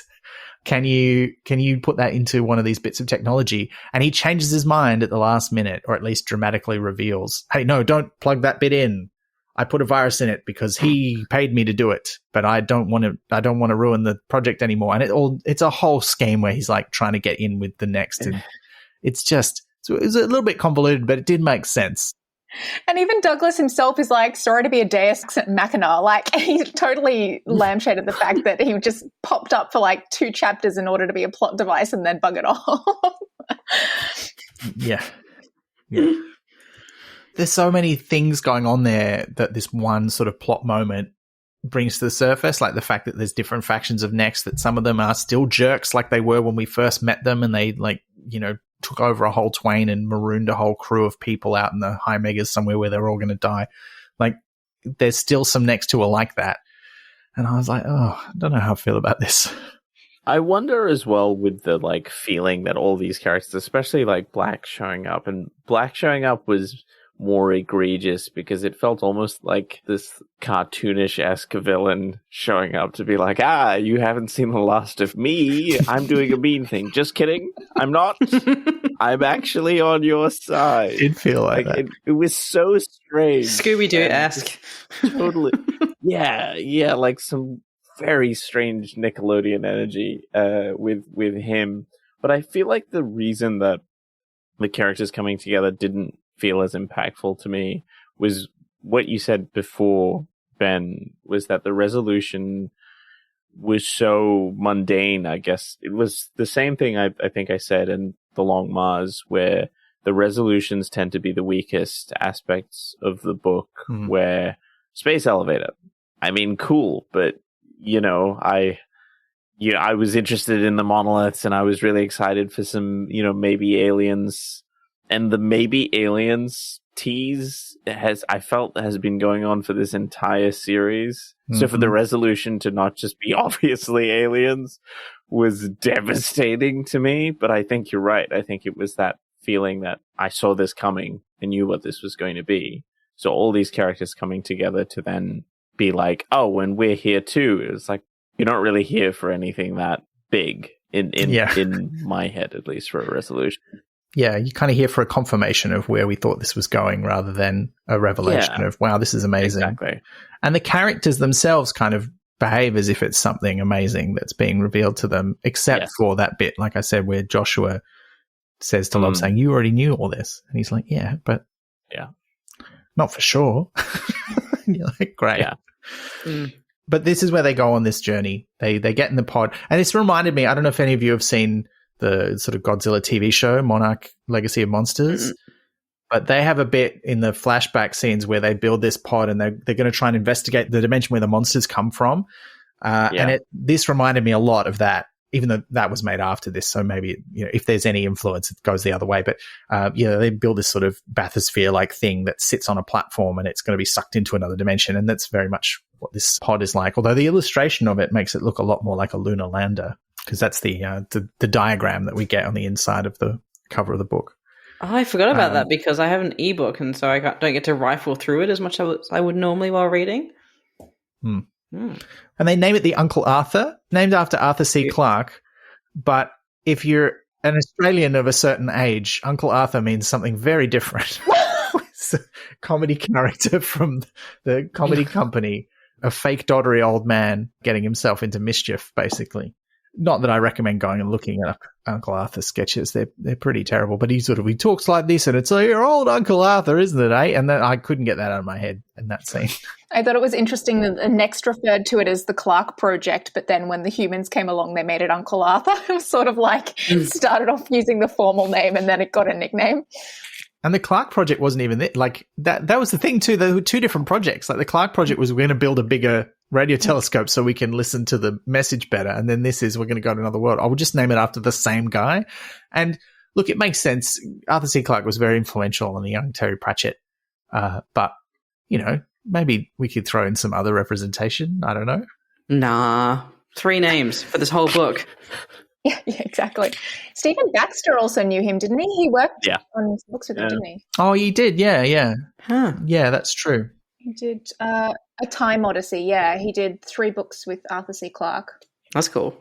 Can you put that into one of these bits of technology? And he changes his mind at the last minute, or at least dramatically reveals, hey, no, don't plug that bit in. I put a virus in it because he paid me to do it, but I don't want to ruin the project anymore. And it's a whole scheme where he's like trying to get in with the Next. And it was a little bit convoluted, but it did make sense. And even Douglas himself is like, sorry to be a deus ex machina. Like, he totally lampshaded the fact that he just popped up for like 2 chapters in order to be a plot device and then buggered off. Yeah. There's so many things going on there that this one sort of plot moment brings to the surface, like the fact that there's different factions of Next, that some of them are still jerks like they were when we first met them, and they took over a whole Twain and marooned a whole crew of people out in the high megas somewhere where they're all going to die. Like, there's still some Next who are like that. And I was like, oh, I don't know how I feel about this. I wonder as well with the feeling that all these characters, especially Black showing up, and Black showing up was more egregious because it felt almost like this cartoonish-esque villain showing up to be like, you haven't seen the last of me. I'm doing a mean thing. Just kidding. I'm not. I'm actually on your side. It did feel like that. It was so strange. Scooby-Doo-esque. Totally. Yeah, like some very strange Nickelodeon energy with him. But I feel like the reason that the characters coming together didn't feel as impactful to me was what you said before, Ben, was that the resolution was so mundane. I guess it was the same thing I think I said in The Long Mars, where the resolutions tend to be the weakest aspects of the book, where space elevator, I mean, cool, but I was interested in the monoliths and I was really excited for some, maybe aliens. And the maybe aliens tease has been going on for this entire series. Mm-hmm. So for the resolution to not just be obviously aliens was devastating to me. But I think you're right. I think it was that feeling that I saw this coming and knew what this was going to be. So all these characters coming together to then be like, oh, and we're here too. It's like, you're not really here for anything that big in my head, at least, for a resolution. Yeah, you kind of here for a confirmation of where we thought this was going rather than a revelation of, wow, this is amazing. Exactly. And the characters themselves kind of behave as if it's something amazing that's being revealed to them, except for that bit, like I said, where Joshua says to Lob saying, you already knew all this. And he's like, yeah, but not for sure. And you're like, great. Yeah. But this is where they go on this journey. They get in the pod. And this reminded me, I don't know if any of you have seen the sort of Godzilla TV show, Monarch Legacy of Monsters. But they have a bit in the flashback scenes where they build this pod and they're going to try and investigate the dimension where the monsters come from. And this reminded me a lot of that, even though that was made after this. So maybe, if there's any influence, it goes the other way. But, they build this sort of bathysphere-like thing that sits on a platform and it's going to be sucked into another dimension. And that's very much what this pod is like. Although the illustration of it makes it look a lot more like a lunar lander, because that's the diagram that we get on the inside of the cover of the book. Oh, I forgot about that because I have an ebook and so I don't get to rifle through it as much as I would normally while reading. And they name it the Uncle Arthur, named after Arthur C. Clarke. But if you're an Australian of a certain age, Uncle Arthur means something very different. It's a comedy character from the comedy company, a fake doddery old man getting himself into mischief, basically. Not that I recommend going and looking at Uncle Arthur sketches. They're pretty terrible. But he talks like this, and it's like, your old Uncle Arthur, isn't it, eh? And then I couldn't get that out of my head in that scene. I thought it was interesting that the next referred to it as the Clark Project, but then when the humans came along, they made it Uncle Arthur. It was sort of like started off using the formal name and then it got a nickname. And the Clark Project wasn't even it. Like that was the thing too. There were two different projects. Like the Clark Project was, we're going to build a bigger radio telescope so we can listen to the message better. And then this is, we're going to go to another world. I will just name it after the same guy. And look, it makes sense. Arthur C. Clarke was very influential on the young Terry Pratchett. But, maybe we could throw in some other representation. I don't know. Nah. 3 names for this whole book. Yeah, exactly. Stephen Baxter also knew him, didn't he? He worked on books with him, didn't he? Oh, he did. Yeah. Huh. Yeah, that's true. He did A Time Odyssey. Yeah, he did 3 books with Arthur C. Clarke. That's cool.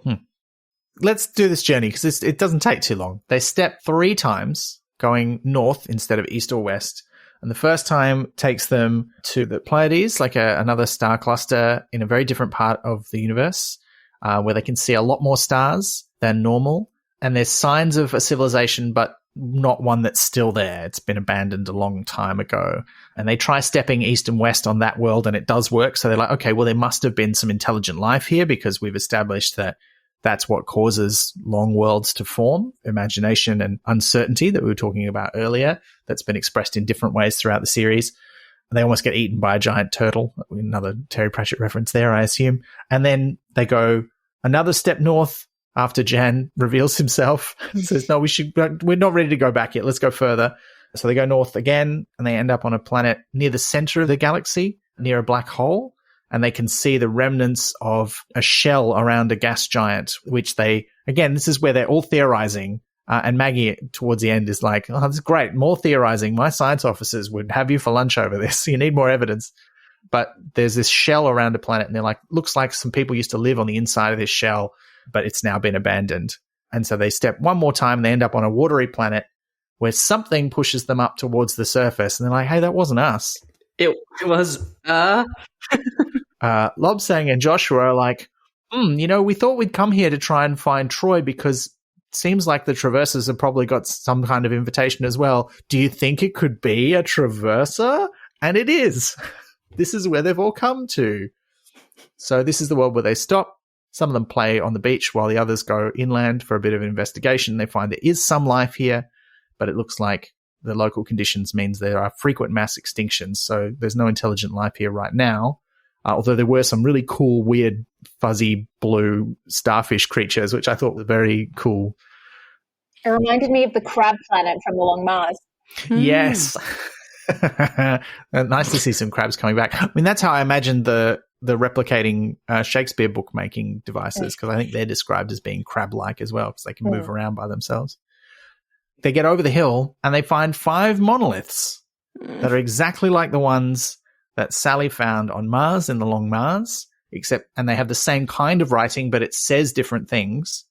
Let's do this journey because it doesn't take too long. They step 3 times going north instead of east or west. And the first time takes them to the Pleiades, like another star cluster in a very different part of the universe, where they can see a lot more stars than normal. And there's signs of a civilization, but not one that's still there. It's been abandoned a long time ago. And they try stepping east and west on that world, and it does work. So they're like, okay, well, there must have been some intelligent life here because we've established that that's what causes long worlds to form, imagination and uncertainty that we were talking about earlier, that's been expressed in different ways throughout the series. And they almost get eaten by a giant turtle. Another Terry Pratchett reference there, I assume. And then they go another step north after Jan reveals himself and says, no, we're not ready to go back yet. Let's go further. So they go north again and they end up on a planet near the center of the galaxy, near a black hole. And they can see the remnants of a shell around a gas giant, which this is where they're all theorizing. And Maggie, towards the end, is like, oh, this is great. More theorizing. My science officers would have you for lunch over this. You need more evidence. But there's this shell around a planet, and they're like, looks like some people used to live on the inside of this shell, but it's now been abandoned. And so they step one more time, and they end up on a watery planet where something pushes them up towards the surface. And they're like, hey, that wasn't us. It was, Lobsang and Joshua are like, we thought we'd come here to try and find Troy because it seems like the Traversers have probably got some kind of invitation as well. Do you think it could be a Traverser? And it is. This is where they've all come to. So this is the world where they stop. Some of them play on the beach while the others go inland for a bit of an investigation. They find there is some life here, but it looks like the local conditions means there are frequent mass extinctions. So there's no intelligent life here right now. Although there were some really cool, weird, fuzzy blue starfish creatures, which I thought were very cool. It reminded me of the crab planet from the Long Mars. Yes. Nice to see some crabs coming back. I mean, that's how I imagined the replicating Shakespeare bookmaking devices, because I think they're described as being crab-like as well, because they can move around by themselves. They get over the hill and they find 5 monoliths that are exactly like the ones that Sally found on Mars in the Long Mars, and they have the same kind of writing, but it says different things.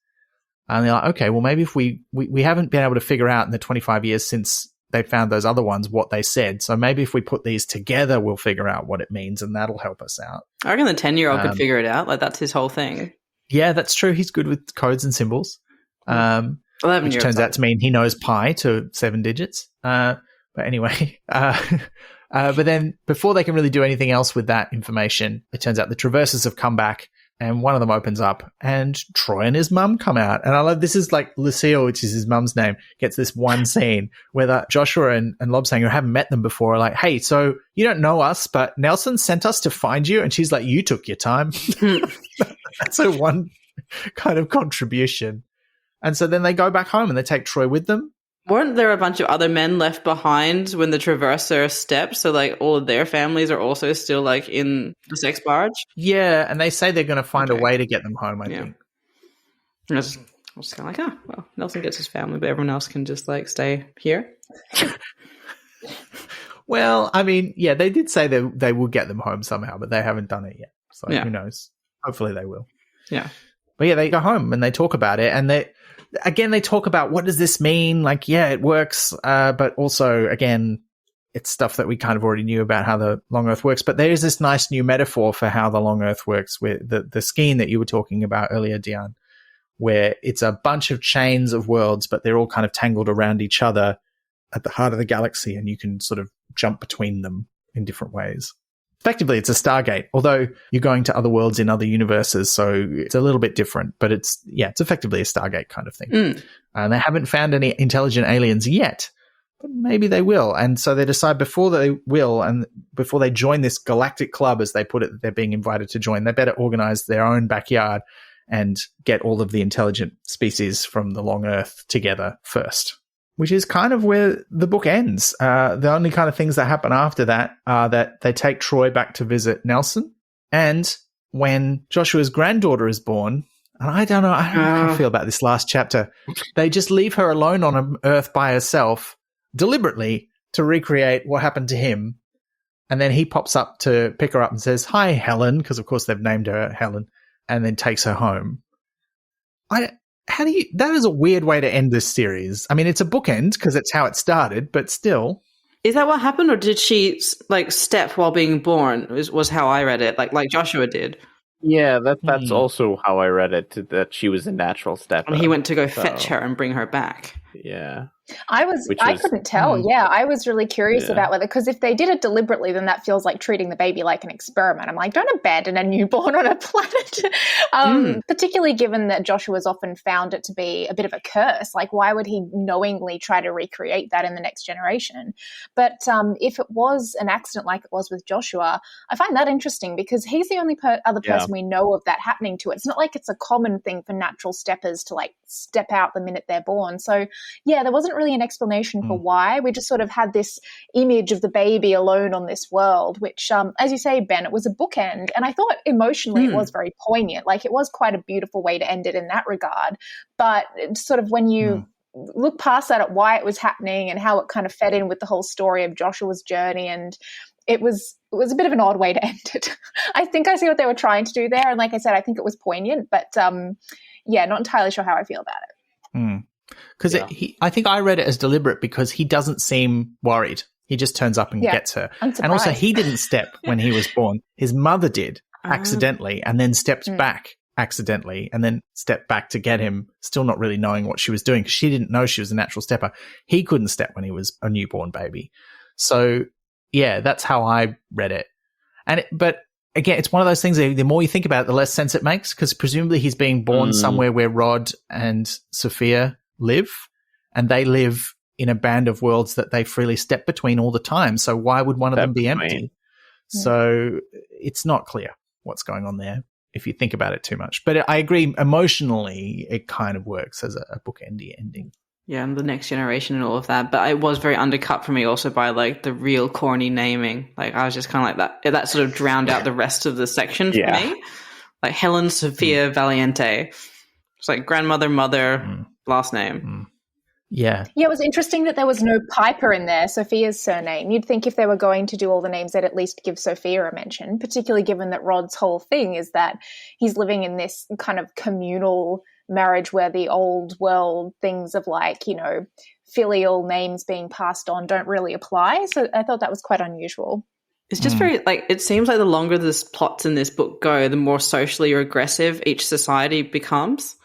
And they're like, okay, well, maybe if we haven't been able to figure out in the 25 years since they found those other ones what they said. So maybe if we put these together, we'll figure out what it means, and that'll help us out. I reckon the 10-year-old could figure it out. Like, that's his whole thing. Yeah, that's true. He's good with codes and symbols. Which turns out to mean he knows pi to 7 digits. But anyway, but then before they can really do anything else with that information, it turns out the Traverses have come back, and one of them opens up, and Troy and his mum come out. And I love, this is like Lucille, which is his mum's name, gets this one scene where Joshua and Lobsang, who haven't met them before, are like, hey, so you don't know us, but Nelson sent us to find you. And she's like, you took your time. That's her one kind of contribution. And so then they go back home and they take Troy with them. Weren't there a bunch of other men left behind when the Traverser stepped? So, like, all of their families are also still, like, in the sex barge? Yeah, and they say they're going to find a way to get them home, I think. I was just kind of like, well, Nelson gets his family, but everyone else can just, like, stay here. Well, I mean, yeah, they did say they will get them home somehow, but they haven't done it yet. So who knows? Hopefully they will. Yeah. But yeah, they go home and they talk about it, and they talk about, what does this mean? Like, yeah, it works. But also, again, it's stuff that we kind of already knew about how the Long Earth works. But there is this nice new metaphor for how the Long Earth works with the scheme that you were talking about earlier, Deanne, where it's a bunch of chains of worlds, but they're all kind of tangled around each other at the heart of the galaxy, and you can sort of jump between them in different ways. Effectively, it's a Stargate, although you're going to other worlds in other universes, so it's a little bit different. But it's effectively a Stargate kind of thing. And they haven't found any intelligent aliens yet, but maybe they will. And so they decide before they join this galactic club, as they put it, that they're being invited to join, they better organize their own backyard and get all of the intelligent species from the Long Earth together first. Which is kind of where the book ends. The only kind of things that happen after that are that they take Troy back to visit Nelson. And when Joshua's granddaughter is born, and I don't know how I feel about this last chapter, they just leave her alone on Earth by herself deliberately to recreate what happened to him. And then he pops up to pick her up and says, hi, Helen, because of course they've named her Helen, and then takes her home. That is a weird way to end this series. I mean, it's a bookend because it's how it started, but still. Is that what happened, or did she, like, step while being born? Was how I read it, like Joshua did. Yeah, that's also how I read it, that she was a natural step. And he went to go fetch her and bring her back. Yeah. I couldn't tell. Yeah, I was really curious about whether, because if they did it deliberately, then that feels like treating the baby like an experiment. I'm like, don't abandon a newborn on a planet. Particularly given that Joshua's often found it to be a bit of a curse. Like, why would he knowingly try to recreate that in the next generation? But if it was an accident like it was with Joshua, I find that interesting because he's the only other person we know of that happening to it. It's not like it's a common thing for natural steppers to, like, step out the minute they're born. So, yeah, there wasn't really an explanation for why. We just sort of had this image of the baby alone on this world, which, as you say, Ben, it was a bookend. And I thought emotionally it was very poignant. Like, it was quite a beautiful way to end it in that regard. But it's sort of when you look past that at why it was happening and how it kind of fed in with the whole story of Joshua's journey, and it was a bit of an odd way to end it. I think I see what they were trying to do there. And like I said, I think it was poignant, but not entirely sure how I feel about it. Because I think I read it as deliberate because he doesn't seem worried. He just turns up and gets her. And also, he didn't step when he was born. His mother did accidentally, and then stepped back accidentally, and then stepped back to get him, still not really knowing what she was doing because she didn't know she was a natural stepper. He couldn't step when he was a newborn baby. So, yeah, that's how I read it. But again, it's one of those things that the more you think about it, the less sense it makes, because presumably he's being born somewhere where Rod and Sophia live, and they live in a band of worlds that they freely step between all the time. So why would one of them be empty? So it's not clear what's going on there if you think about it too much. But I agree, emotionally, it kind of works as a bookend-y ending. Yeah, and the next generation and all of that. But it was very undercut for me also by, like, the real corny naming. Like, I was just kind of like that. That sort of drowned out the rest of the section for me. Like, Helen, Sophia, Valienté. It's like grandmother, mother, last name. Yeah. Yeah, it was interesting that there was no Piper in there, Sophia's surname. You'd think if they were going to do all the names, they'd at least give Sophia a mention, particularly given that Rod's whole thing is that he's living in this kind of communal marriage where the old world things of like, you know, filial names being passed on don't really apply. So I thought that was quite unusual. It's just very, like, it seems like the longer the plots in this book go, the more socially regressive each society becomes.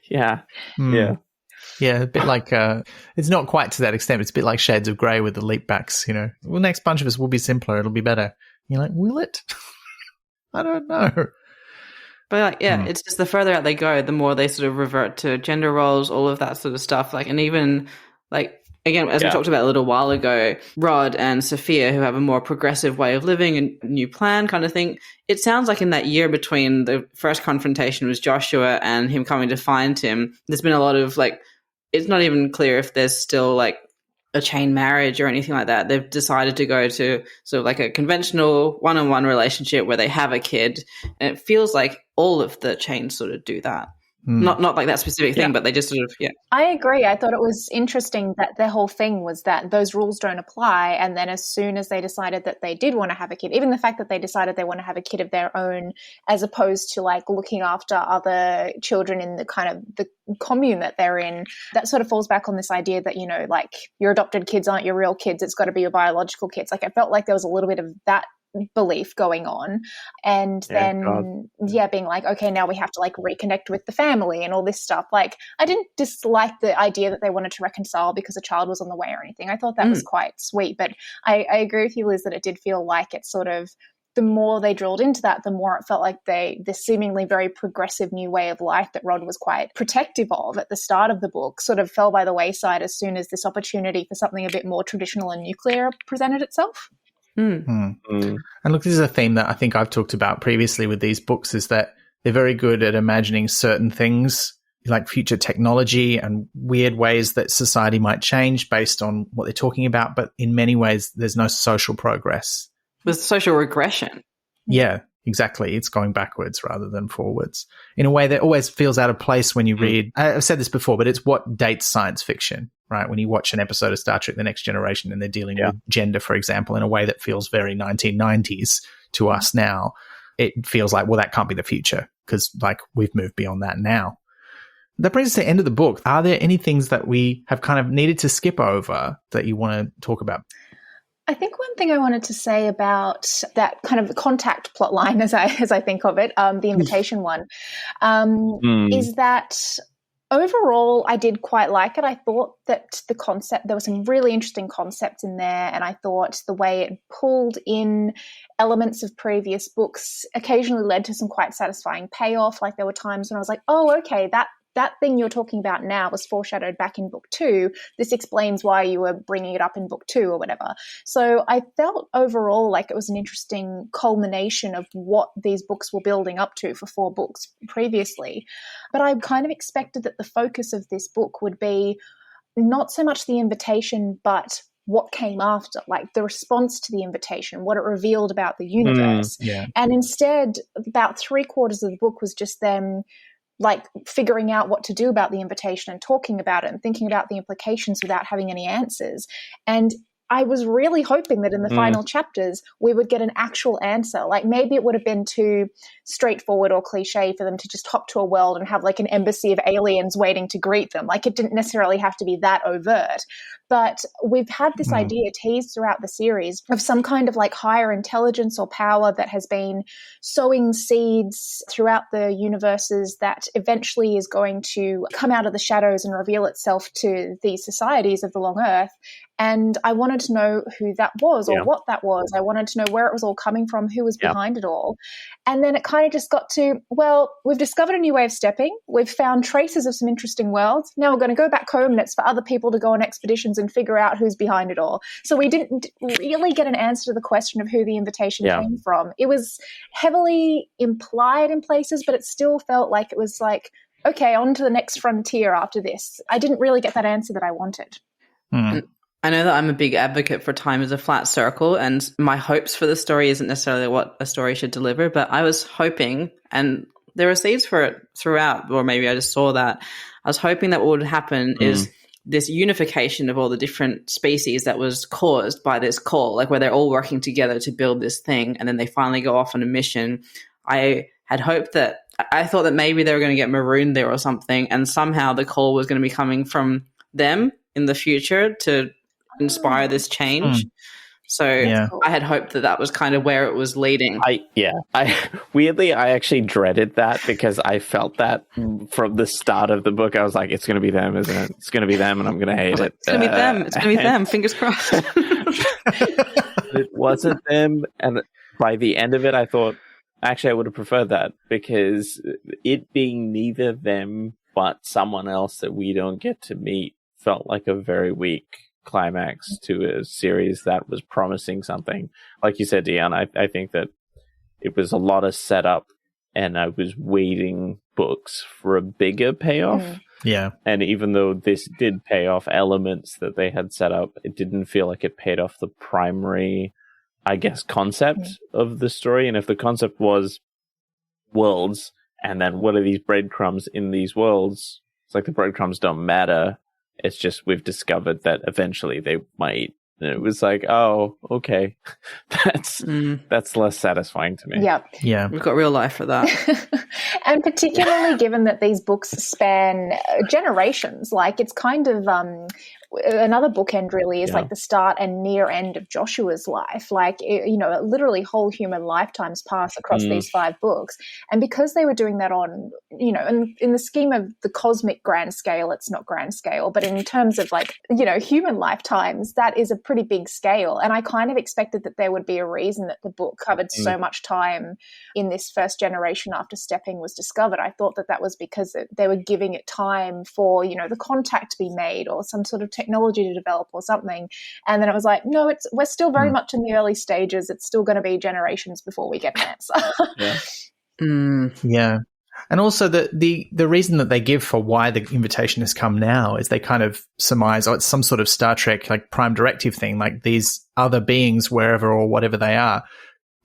Yeah. Yeah, a bit like it's not quite to that extent. It's a bit like Shades of Grey with the leap backs. You know, well, next bunch of us will be simpler. It'll be better. You're like, will it? I don't know. But like, yeah, it's just the further out they go, the more they sort of revert to gender roles, all of that sort of stuff. Like, and even like, again, as we talked about a little while ago, Rod and Sophia, who have a more progressive way of living and new plan kind of thing. It sounds like in that year between the first confrontation with Joshua and him coming to find him, there's been a lot of like, it's not even clear if there's still like a chain marriage or anything like that. They've decided to go to sort of like a conventional one-on-one relationship where they have a kid. And it feels like all of the chains sort of do that. Not like that specific thing, but they just sort of, I agree. I thought it was interesting that their whole thing was that those rules don't apply. And then as soon as they decided that they did want to have a kid, even the fact that they decided they want to have a kid of their own, as opposed to like looking after other children in the kind of the commune that they're in, that sort of falls back on this idea that, you know, like your adopted kids aren't your real kids. It's got to be your biological kids. Like I felt like there was a little bit of that belief going on, and then being like, okay, now we have to like reconnect with the family and all this stuff. Like I didn't dislike the idea that they wanted to reconcile because a child was on the way or anything. I thought that was quite sweet, but I agree with you, Liz, that it did feel like it sort of, the more they drilled into that, the more it felt like this seemingly very progressive new way of life that Rod was quite protective of at the start of the book sort of fell by the wayside as soon as this opportunity for something a bit more traditional and nuclear presented itself. And look, this is a theme that I think I've talked about previously with these books, is that they're very good at imagining certain things like future technology and weird ways that society might change based on what they're talking about. But in many ways, there's no social progress. With social regression. Yeah, exactly. It's going backwards rather than forwards in a way that always feels out of place when you read. I've said this before, but it's what dates science fiction, right? When you watch an episode of Star Trek The Next Generation and they're dealing with gender, for example, in a way that feels very 1990s to us now, it feels like, well, that can't be the future because like we've moved beyond that now. That brings us to the end of the book. Are there any things that we have kind of needed to skip over that you want to talk about? I think one thing I wanted to say about that kind of contact plot line, as I think of it, the invitation one, is that overall I did quite like it. I thought that the concept, there were some really interesting concepts in there, and I thought the way it pulled in elements of previous books occasionally led to some quite satisfying payoff. Like there were times when I was like, oh, okay, that thing you're talking about now was foreshadowed back in book 2. This explains why you were bringing it up in book 2 or whatever. So I felt overall like it was an interesting culmination of what these books were building up to for 4 books previously. But I kind of expected that the focus of this book would be not so much the invitation, but what came after, like the response to the invitation, what it revealed about the universe. And instead, about 3/4 of the book was just them like figuring out what to do about the invitation and talking about it and thinking about the implications without having any answers. And I was really hoping that in the final chapters we would get an actual answer. Like maybe it would have been too straightforward or cliche for them to just hop to a world and have like an embassy of aliens waiting to greet them. Like it didn't necessarily have to be that overt. But we've had this idea teased throughout the series of some kind of like higher intelligence or power that has been sowing seeds throughout the universes that eventually is going to come out of the shadows and reveal itself to these societies of the long earth. And I wanted to know who that was or what that was. I wanted to know where it was all coming from, who was behind it all. And then it kind of just got to, well, we've discovered a new way of stepping. We've found traces of some interesting worlds. Now we're going to go back home and it's for other people to go on expeditions and figure out who's behind it all. So we didn't really get an answer to the question of who the invitation came from. It was heavily implied in places, but it still felt like it was like, okay, on to the next frontier after this. I didn't really get that answer that I wanted. I know that I'm a big advocate for time as a flat circle, and my hopes for the story isn't necessarily what a story should deliver, but I was hoping, and there were seeds for it throughout, or maybe I just saw that. I was hoping that what would happen is this unification of all the different species that was caused by this call, like where they're all working together to build this thing, and then they finally go off on a mission. I thought that maybe they were going to get marooned there or something, and somehow the call was going to be coming from them in the future to inspire this change. So I had hoped that was kind of where it was leading. Weirdly, I actually dreaded that because I felt that from the start of the book. I was like, it's going to be them, isn't it? It's going to be them, and I'm going to hate it. It's going to be them. It's going to be them. Fingers crossed. It wasn't them, and by the end of it, I thought, actually, I would have preferred that, because it being neither them but someone else that we don't get to meet felt like a very weak climax to a series that was promising something. Like you said, Deanne, I think that it was a lot of setup, and I was waiting books for a bigger payoff. Yeah. And even though this did pay off elements that they had set up, it didn't feel like it paid off the primary, I guess, concept of the story. And if the concept was worlds, and then what are these breadcrumbs in these worlds? It's like the breadcrumbs don't matter. It's just we've discovered that eventually they might. And it was like, oh, okay. That's less satisfying to me. Yeah. We've got real life for that. And particularly given that these books span generations, like it's kind of another bookend really is like the start and near end of Joshua's life. Like, literally whole human lifetimes pass across these 5 books. And because they were doing that on, in the scheme of the cosmic grand scale, it's not grand scale, but in terms of like, human lifetimes, that is a pretty big scale. And I kind of expected that there would be a reason that the book covered so much time in this first generation after stepping was discovered. I thought that was because they were giving it time for, the contact to be made or some sort of technology to develop or something. And then it was like, no, we're still very much in the early stages. It's still going to be generations before we get an answer. Yeah. And also the reason that they give for why the invitation has come now is they kind of surmise, it's some sort of Star Trek like prime directive thing, like these other beings, wherever or whatever they are,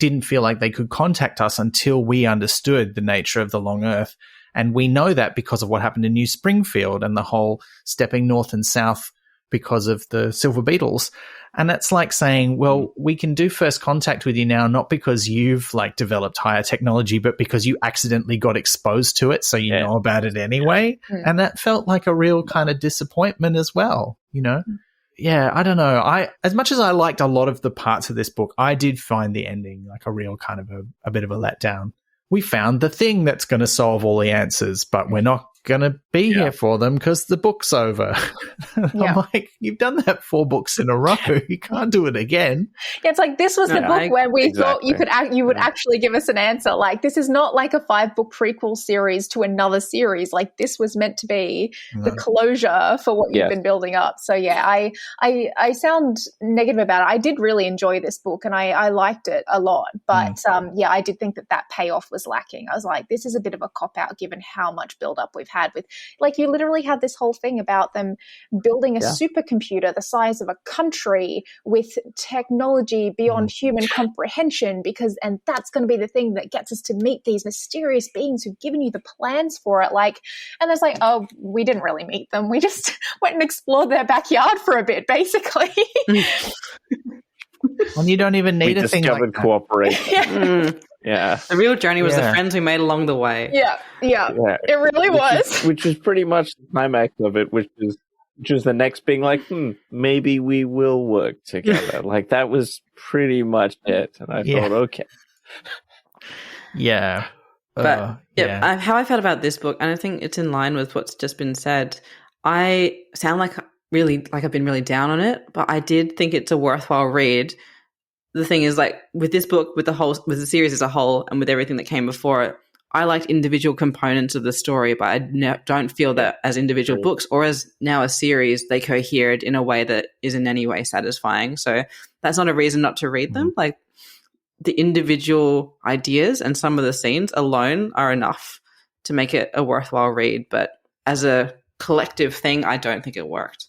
didn't feel like they could contact us until we understood the nature of the long Earth. And we know that because of what happened in New Springfield and the whole stepping north and south because of the silver beetles. And that's like saying, well, we can do first contact with you now, not because you've like developed higher technology, but because you accidentally got exposed to it. So you know about it anyway. And that felt like a real kind of disappointment as well, Yeah, I don't know. As much as I liked a lot of the parts of this book, I did find the ending like a real kind of a bit of a letdown. We found the thing that's going to solve all the answers, but we're not going to be here for them because the book's over. I'm like, you've done that 4 books in a row. You can't do it again. Yeah, it's like this was the book where we thought you would actually give us an answer. Like this is not like a 5-book prequel series to another series. Like this was meant to be the closure for what you've been building up. So yeah, I sound negative about it. I did really enjoy this book and I liked it a lot. But I did think that payoff was lacking. I was like, this is a bit of a cop-out given how much build-up we've had with, like, you literally had this whole thing about them building a supercomputer the size of a country with technology beyond human comprehension and that's going to be the thing that gets us to meet these mysterious beings who've given you the plans for it. Like, and it's like, oh, we didn't really meet them. We just went and explored their backyard for a bit, basically. Well, you don't even need a thing like that. Discovered cooperation. Yeah. The real journey was the friends we made along the way. Yeah. It really was. Which is pretty much the climax of it, which is the next being like, maybe we will work together. Like that was pretty much it. And I thought, okay. Yeah. But how I felt about this book, and I think it's in line with what's just been said, I sound like I've been really down on it, but I did think it's a worthwhile read. The thing is, like, with this book, with the series as a whole, and with everything that came before it, I liked individual components of the story, but I don't feel that as individual books or as now a series, they cohered in a way that is in any way satisfying. So that's not a reason not to read them. Like, the individual ideas and some of the scenes alone are enough to make it a worthwhile read. But as a collective thing, I don't think it worked.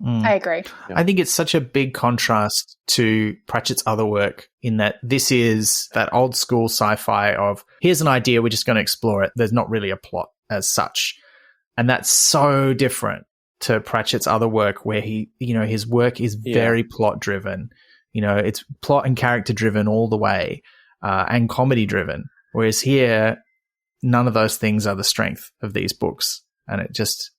I agree. I think it's such a big contrast to Pratchett's other work in that this is that old school sci-fi of here's an idea, we're just going to explore it. There's not really a plot as such. And that's so different to Pratchett's other work, where his work is very plot driven. It's plot and character driven all the way, and comedy driven. Whereas here, none of those things are the strength of these books. And it just,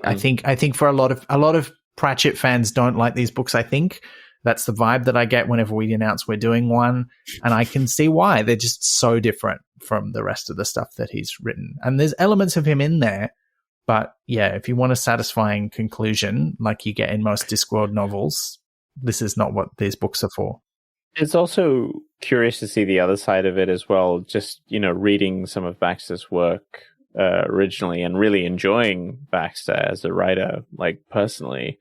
I think for a lot of Pratchett fans don't like these books. I think that's the vibe that I get whenever we announce we're doing one. And I can see why. They're just so different from the rest of the stuff that he's written. And there's elements of him in there. But yeah, if you want a satisfying conclusion like you get in most Discworld novels, this is not what these books are for. It's also curious to see the other side of it as well. Just, reading some of Baxter's work originally and really enjoying Baxter as a writer, like personally.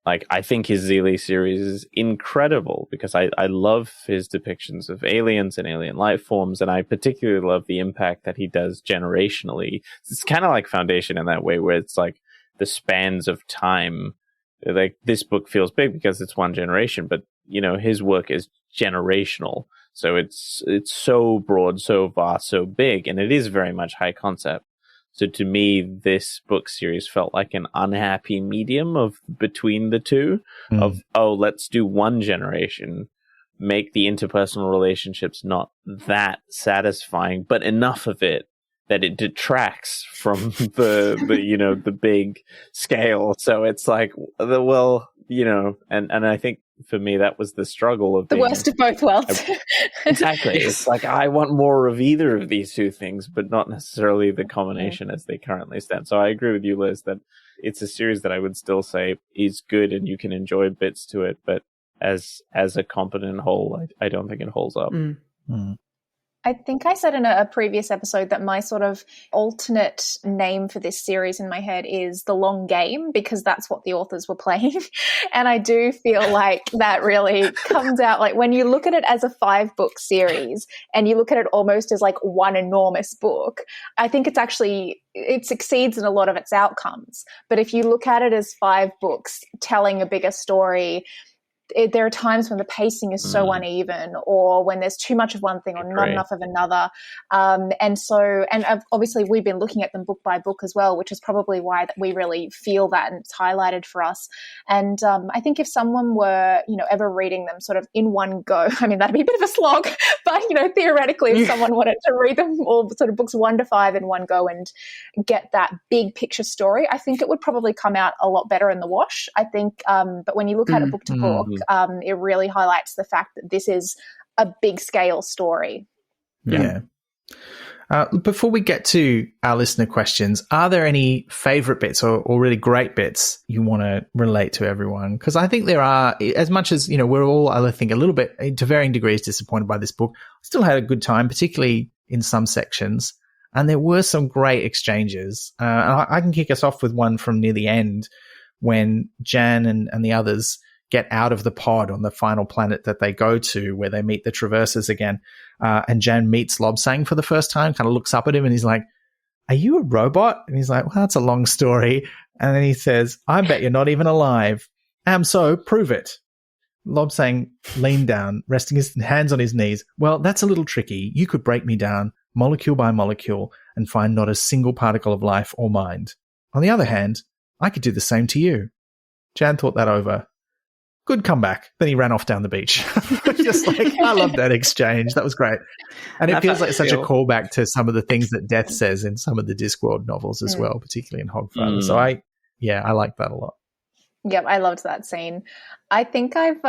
Like, I think his Zealey series is incredible because I love his depictions of aliens and alien life forms, and I particularly love the impact that he does generationally. It's kind of like Foundation in that way, where it's like the spans of time. Like, this book feels big because it's one generation, but, his work is generational. So it's so broad, so vast, so big, and it is very much high concept. So to me, this book series felt like an unhappy medium of between the two of, let's do one generation, make the interpersonal relationships not that satisfying, but enough of it that it detracts from the big scale. So it's like, and I think for me, that was the struggle of the worst of both worlds. Exactly. It's like, I want more of either of these two things, but not necessarily the combination as they currently stand. So I agree with you, Liz, that it's a series that I would still say is good and you can enjoy bits to it, but as a competent whole, I don't think it holds up. I think I said in a previous episode that my sort of alternate name for this series in my head is The Long Game, because that's what the authors were playing. And I do feel like that really comes out, like when you look at it as a 5-book series and you look at it almost as like one enormous book, I think it succeeds in a lot of its outcomes. But if you look at it as 5 books telling a bigger story, there are times when the pacing is so uneven, or when there's too much of one thing or not enough of another. And obviously we've been looking at them book by book as well, which is probably why that we really feel that and it's highlighted for us. And I think if someone were, ever reading them sort of in one go, I mean, that'd be a bit of a slog, but, theoretically, if someone wanted to read them all sort of books 1 to 5 in one go and get that big picture story, I think it would probably come out a lot better in the wash, I think. But when you look at it book to book, it really highlights the fact that this is a big scale story. Yeah. Before we get to our listener questions, are there any favorite bits or really great bits you want to relate to everyone? Because I think there are, as much as, we're all, I think, a little bit to varying degrees disappointed by this book, I still had a good time, particularly in some sections. And there were some great exchanges. I can kick us off with one from near the end when Jan and the others get out of the pod on the final planet that they go to, where they meet the Traversers again. And Jan meets Lobsang for the first time, kind of looks up at him and he's like, "Are you a robot?" And he's like, "Well, that's a long story." And then he says, "I bet you're not even alive." So prove it." Lobsang leaned down, resting his hands on his knees. "Well, that's a little tricky. You could break me down molecule by molecule and find not a single particle of life or mind. On the other hand, I could do the same to you." Jan thought that over. Good comeback. Then he ran off down the beach. Just like, I love that exchange. That was great. And it feels like such a callback to some of the things that Death says in some of the Discworld novels as well, particularly in Hogfather. So I like that a lot. Yep, I loved that scene. I think I've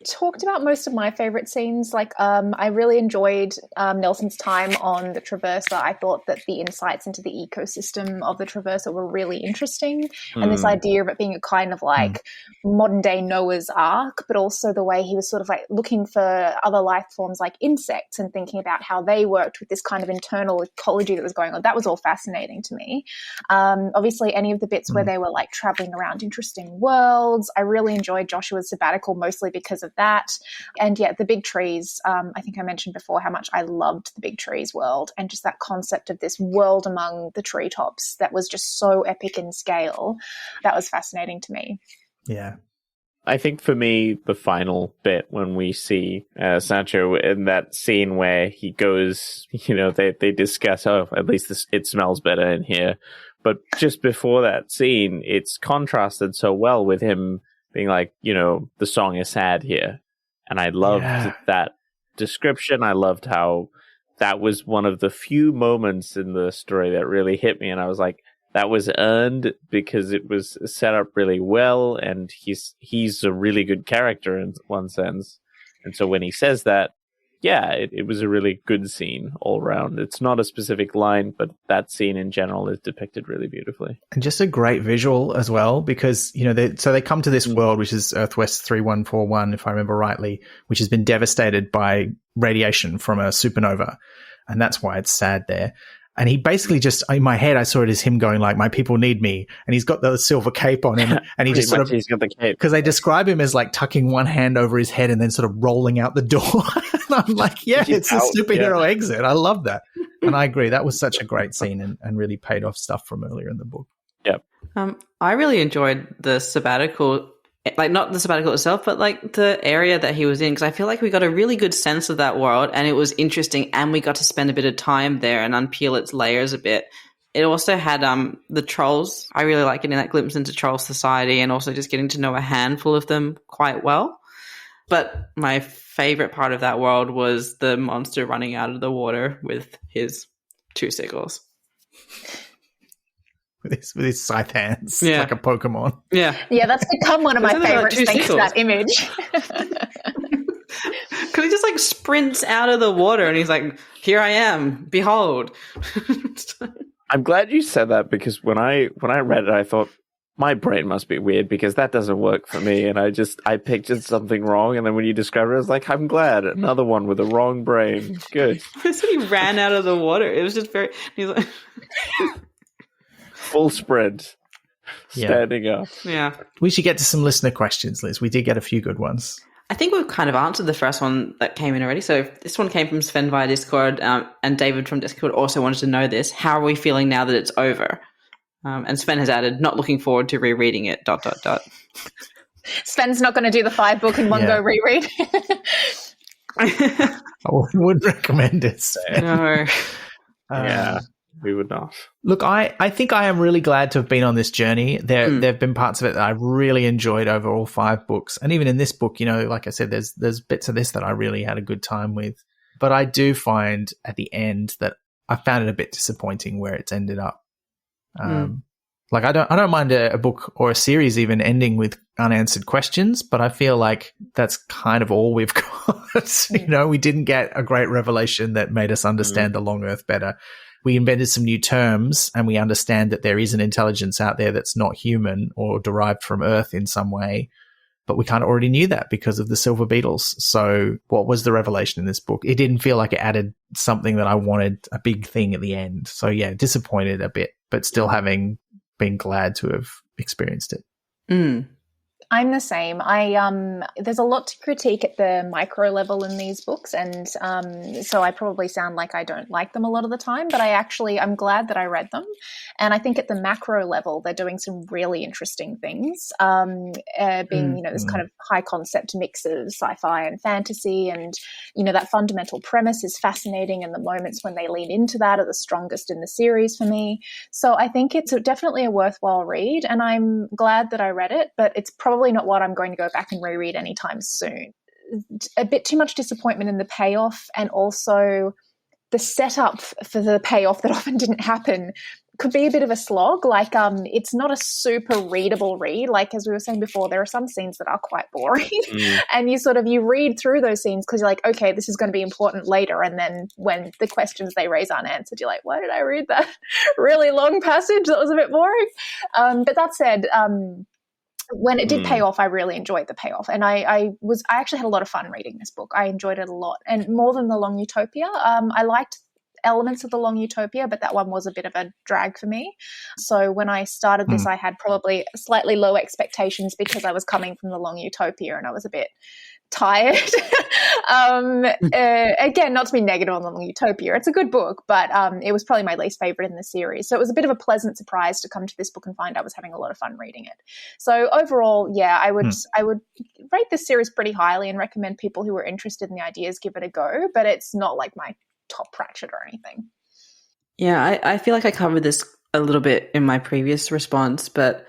talked about most of my favorite scenes. Like, I really enjoyed Nelson's time on the Traverser. I thought that the insights into the ecosystem of the Traverser were really interesting, and this idea of it being a kind of like modern day Noah's Ark, but also the way he was sort of like looking for other life forms like insects and thinking about how they worked with this kind of internal ecology that was going on. That was all fascinating to me. Obviously, any of the bits where they were like traveling around interesting worlds, I really enjoyed Joshua's sabbatical mostly because of that. And yeah, the big trees, I think I mentioned before how much I loved the big trees world, and just that concept of this world among the treetops that was just so epic in scale. That was fascinating to me. Yeah. I think for me, the final bit when we see Sancho in that scene where he goes, they discuss, at least it smells better in here, But just before that scene, it's contrasted so well with him being like, the song is sad here. And I loved that description. I loved how that was one of the few moments in the story that really hit me. And I was like, that was earned because it was set up really well. And he's a really good character in one sense. And so when he says that, it was a really good scene all around. It's not a specific line, but that scene in general is depicted really beautifully. And just a great visual as well, because, they come to this world, which is Earthwest 3141, if I remember rightly, which has been devastated by radiation from a supernova. And that's why it's sad there. And he basically just, in my head, I saw it as him going like, my people need me. And he's got the silver cape on him. And he just sort of, he's got the cape. Because they describe him as like tucking one hand over his head and then sort of rolling out the door. And I'm like, it's a superhero exit. I love that. And I agree. That was such a great scene and really paid off stuff from earlier in the book. Yep. I really enjoyed the sabbatical, like not the sabbatical itself, but like the area that he was in, because I feel like we got a really good sense of that world and it was interesting and we got to spend a bit of time there and unpeel its layers a bit. It also had the trolls. I really like getting that glimpse into troll society and also just getting to know a handful of them quite well. But my favorite part of that world was the monster running out of the water with his 2 sickles. With his scythe hands, like a Pokemon. Yeah, that's become one of my favorites thanks to that image. Because he just like sprints out of the water and he's like, "Here I am, behold." I'm glad you said that because when I read it, I thought my brain must be weird because that doesn't work for me, and I pictured something wrong, and then when you described it, I was like, I'm glad another one with a wrong brain. Good. So he ran out of the water. It was just very. He's like. Full sprint, standing up. Yeah. We should get to some listener questions, Liz. We did get a few good ones. I think we've kind of answered the first one that came in already. So this one came from Sven via Discord, and David from Discord also wanted to know this. How are we feeling now that it's over? And Sven has added, not looking forward to rereading it, ... Sven's not going to do the 5-book in one go reread. I would recommend it, Sven. No. Yeah. We would not. Look, I think I am really glad to have been on this journey. There have been parts of it that I really enjoyed over all 5 books. And even in this book, like I said, there's bits of this that I really had a good time with. But I do find at the end that I found it a bit disappointing where it's ended up. Like I don't mind a book or a series even ending with unanswered questions, but I feel like that's kind of all we've got. We didn't get a great revelation that made us understand the Long Earth better. We invented some new terms and we understand that there is an intelligence out there that's not human or derived from Earth in some way. But we kind of already knew that because of the Silver Beetles. So what was the revelation in this book? It didn't feel like it added something that I wanted, a big thing at the end. So yeah, disappointed a bit, but still having been glad to have experienced it. I'm the same. There's a lot to critique at the micro level in these books, and so I probably sound like I don't like them a lot of the time, but I'm glad that I read them. And I think at the macro level, they're doing some really interesting things, being, this kind of high concept mix of sci-fi and fantasy, and, that fundamental premise is fascinating, and the moments when they lean into that are the strongest in the series for me. So I think it's definitely a worthwhile read, and I'm glad that I read it, but it's probably not what I'm going to go back and reread anytime soon. A bit too much disappointment in the payoff, and also the setup for the payoff that often didn't happen could be a bit of a slog. Like, it's not a super readable read. Like, as we were saying before, there are some scenes that are quite boring and you read through those scenes because you're like, okay, this is going to be important later. And then when the questions they raise aren't answered, you're like, why did I read that really long passage? That was a bit boring. But that said, when it did pay off, I really enjoyed the payoff. And I actually had a lot of fun reading this book. I enjoyed it a lot. And more than The Long Utopia, I liked elements of The Long Utopia, but that one was a bit of a drag for me. So when I started this, I had probably slightly low expectations because I was coming from The Long Utopia and I was a bit tired. Again, not to be negative on The Long Utopia. It's a good book, but it was probably my least favorite in the series. So it was a bit of a pleasant surprise to come to this book and find I was having a lot of fun reading it. So overall, yeah, I would rate this series pretty highly and recommend people who are interested in the ideas give it a go, but it's not like my top Pratchett or anything. Yeah, I feel like I covered this a little bit in my previous response, but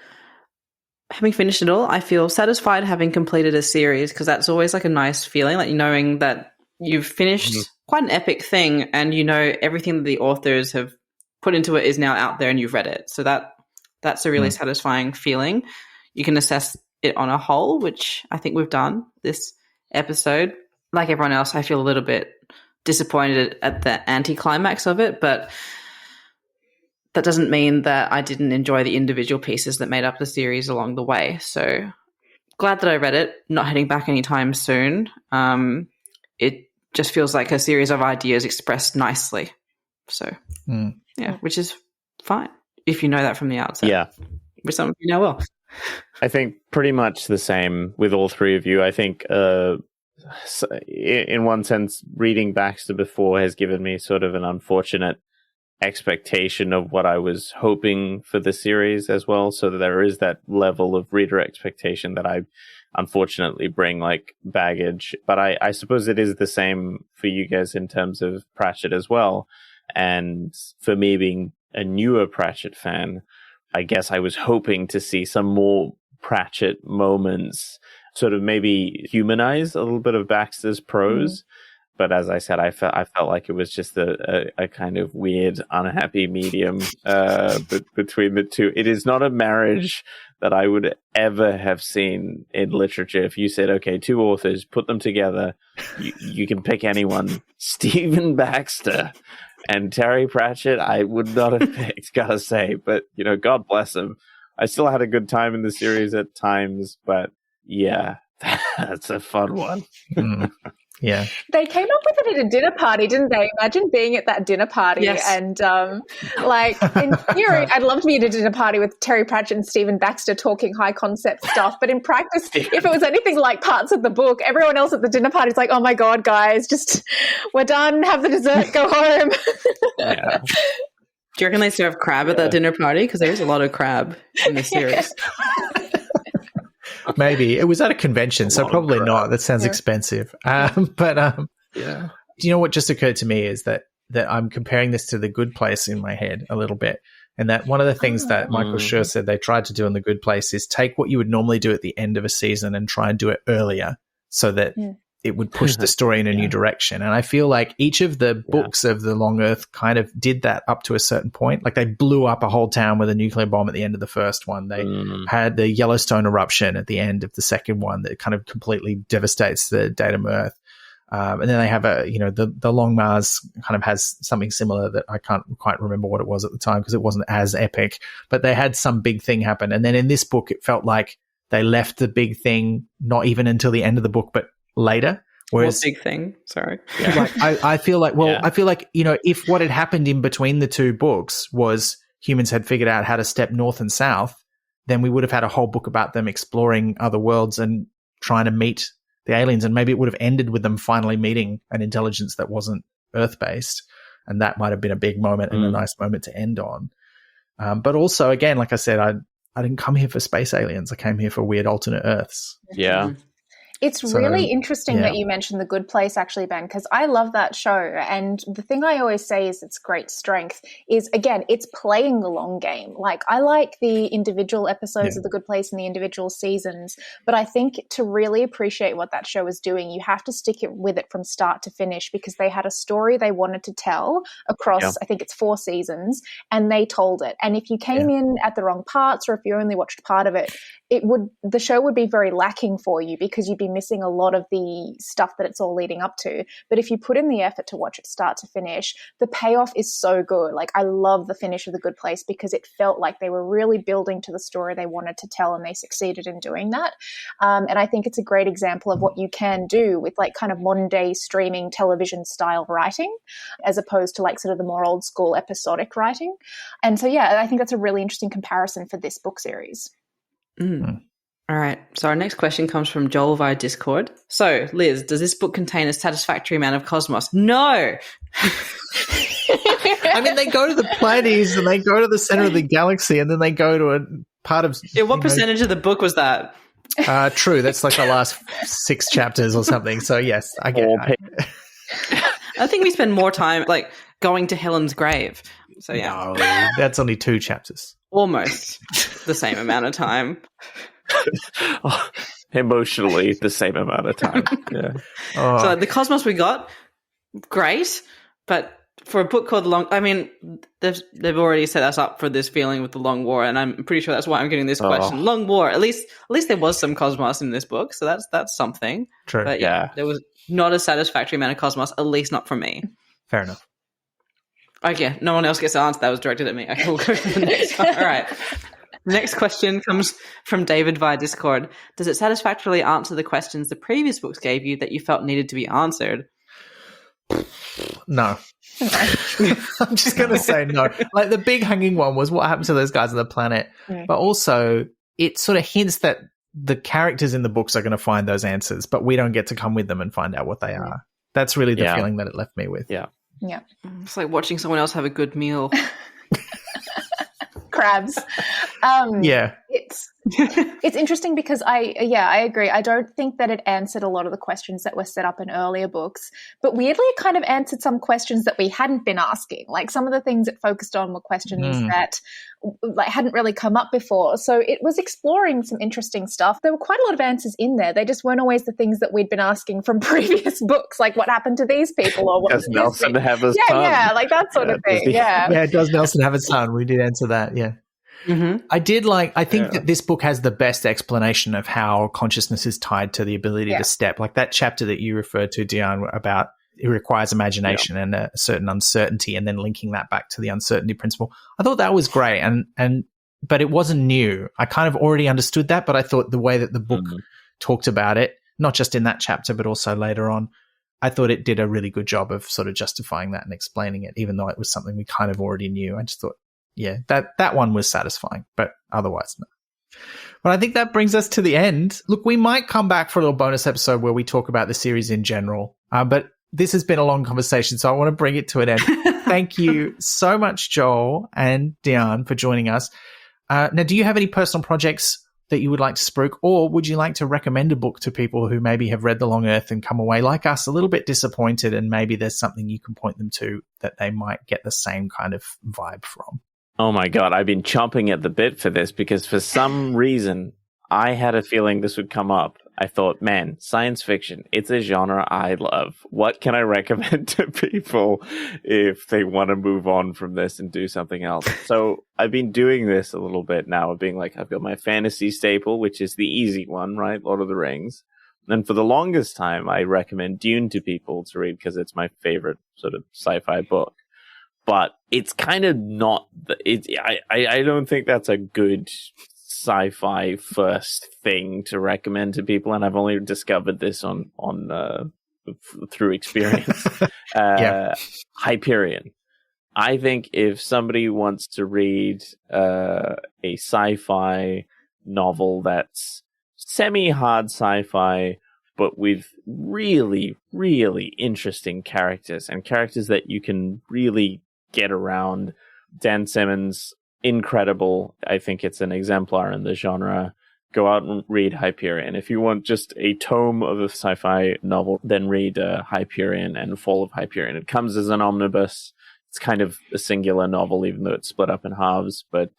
having finished it all, I feel satisfied having completed a series, because that's always like a nice feeling, like knowing that you've finished quite an epic thing and you know everything that the authors have put into it is now out there and you've read it. So that's a really satisfying feeling. You can assess it on a whole, which I think we've done this episode. Like everyone else, I feel a little bit disappointed at the anticlimax of it, but that doesn't mean that I didn't enjoy the individual pieces that made up the series along the way. So glad that I read it, not heading back anytime soon. It just feels like a series of ideas expressed nicely. So, yeah, which is fine if you know that from the outset. Yeah. Which some of you know well. I think pretty much the same with all three of you. I think in one sense, reading Baxter before has given me sort of an unfortunate expectation of what I was hoping for the series as well. So that there is that level of reader expectation that I unfortunately bring like baggage. But I suppose it is the same for you guys in terms of Pratchett as well. And for me being a newer Pratchett fan, I guess I was hoping to see some more Pratchett moments, sort of maybe humanize a little bit of Baxter's prose. But as I said, I felt like it was just a kind of weird, unhappy medium between the two. It is not a marriage that I would ever have seen in literature. If you said, okay, two authors, put them together, you can pick anyone. Stephen Baxter and Terry Pratchett, I would not have picked, gotta say. But, you know, God bless him. I still had a good time in the series at times, but yeah, that's a fun one. Yeah. They came up with it at a dinner party, didn't they? Imagine being at that dinner party. Yes. And like in theory, I'd love to be at a dinner party with Terry Pratchett and Stephen Baxter talking high concept stuff. But in practice, if it was anything like parts of the book, everyone else at the dinner party is like, oh my God, guys, just we're done, have the dessert, go home. Yeah. Do you reckon they serve crab at that dinner party? Because there is a lot of crab in the series. Maybe. It was at a convention, so probably not. That sounds expensive. But do you know what just occurred to me is that I'm comparing this to The Good Place in my head a little bit. And that one of the things that Michael Schur said they tried to do in The Good Place is take what you would normally do at the end of a season and try and do it earlier so that it would push the story in a new direction. And I feel like each of the books of the Long Earth kind of did that up to a certain point. Like they blew up a whole town with a nuclear bomb at the end of the first one. They had the Yellowstone eruption at the end of the second one that kind of completely devastates the datum Earth. And then they have the Long Mars kind of has something similar that I can't quite remember what it was at the time because it wasn't as epic, but they had some big thing happen. And then in this book, it felt like they left the big thing not even until the end of the book, but later. Whereas, what big thing? Sorry. Yeah. Like, I feel like, I feel like, if what had happened in between the two books was humans had figured out how to step north and south, then we would have had a whole book about them exploring other worlds and trying to meet the aliens. And maybe it would have ended with them finally meeting an intelligence that wasn't Earth-based. And that might have been a big moment and a nice moment to end on. But also, again, like I said, I didn't come here for space aliens. I came here for weird alternate Earths. Yeah. It's really interesting that you mentioned The Good Place, actually, Ben, because I love that show. And the thing I always say is its great strength is, again, it's playing the long game. Like, I like the individual episodes of The Good Place and the individual seasons, but I think to really appreciate what that show is doing, you have to stick with it from start to finish because they had a story they wanted to tell across, I think it's 4 seasons, and they told it. And if you came in at the wrong parts or if you only watched part of it, the show would be very lacking for you because you'd be missing a lot of the stuff that it's all leading up to. But if you put in the effort to watch it start to finish, the payoff is so good. Like, I love the finish of The Good Place because it felt like they were really building to the story they wanted to tell, and they succeeded in doing that. And I think it's a great example of what you can do with like kind of modern day streaming television style writing, as opposed to like sort of the more old school episodic writing. And so, I think that's a really interesting comparison for this book series. All right. So our next question comes from Joel via Discord. So, Liz, does this book contain a satisfactory amount of cosmos? No. I mean, they go to the Pleiades and they go to the center of the galaxy and then they go to a part of... what percentage of the book was that? True. That's like the last 6 chapters or something. So, yes, I get it. I think we spend more time, like, going to Helen's grave. So yeah, No, that's only 2 chapters. almost the same amount of time. Emotionally, the same amount of time. Yeah. Oh. So the cosmos we got, great, but for a book called Long, I mean, they've already set us up for this feeling with the Long War, and I'm pretty sure that's why I'm getting this question. Long War, at least there was some cosmos in this book, so that's something. True. But yeah, there was not a satisfactory amount of cosmos, at least not for me. Fair enough. Okay, no one else gets to answer. That was directed at me. Okay, we'll go to the next one. All right. Next question comes from David via Discord. Does it satisfactorily answer the questions the previous books gave you that you felt needed to be answered? No. I'm just going to say no. Like, the big hanging one was what happened to those guys on the planet. Yeah. But also, it sort of hints that the characters in the books are going to find those answers, but we don't get to come with them and find out what they are. That's really the feeling that it left me with. Yeah. Yeah. It's like watching someone else have a good meal. Crabs. Yeah. It's interesting because I agree. I don't think that it answered a lot of the questions that were set up in earlier books, but weirdly it kind of answered some questions that we hadn't been asking. Like, some of the things it focused on were questions that like hadn't really come up before. So it was exploring some interesting stuff. There were quite a lot of answers in there. They just weren't always the things that we'd been asking from previous books, like what happened to these people, or what Does Nelson have a son? Yeah, like that sort of thing. Yeah. Does Nelson have a son? We did answer that, yeah. Mm-hmm. I think that this book has the best explanation of how consciousness is tied to the ability to step. Like that chapter that you referred to, Deanne, about it requires imagination and a certain uncertainty, and then linking that back to the uncertainty principle. I thought that was great, but it wasn't new. I kind of already understood that, but I thought the way that the book talked about it, not just in that chapter, but also later on, I thought it did a really good job of sort of justifying that and explaining it, even though it was something we kind of already knew. I just thought, yeah, that one was satisfying, but otherwise, no. But I think that brings us to the end. Look, we might come back for a little bonus episode where we talk about the series in general, but this has been a long conversation, so I want to bring it to an end. Thank you so much, Joel and Deanne, for joining us. Now, do you have any personal projects that you would like to spruik, or would you like to recommend a book to people who maybe have read The Long Earth and come away like us a little bit disappointed, and maybe there's something you can point them to that they might get the same kind of vibe from? Oh my God, I've been chomping at the bit for this because for some reason I had a feeling this would come up. I thought, man, science fiction, it's a genre I love. What can I recommend to people if they want to move on from this and do something else? So I've been doing this a little bit now, of being like, I've got my fantasy staple, which is the easy one, right? Lord of the Rings. And for the longest time, I recommend Dune to people to read because it's my favorite sort of sci-fi book. But it's kind of not. I don't think that's a good sci-fi first thing to recommend to people, and I've only discovered this on through experience. Hyperion. I think if somebody wants to read a sci-fi novel that's semi-hard sci-fi, but with really, really interesting characters and characters that you can really get around. Dan Simmons, incredible. I think it's an exemplar in the genre. Go out and read Hyperion. If you want just a tome of a sci-fi novel, then read Hyperion and Fall of Hyperion. It comes as an omnibus. It's kind of a singular novel, even though it's split up in halves. But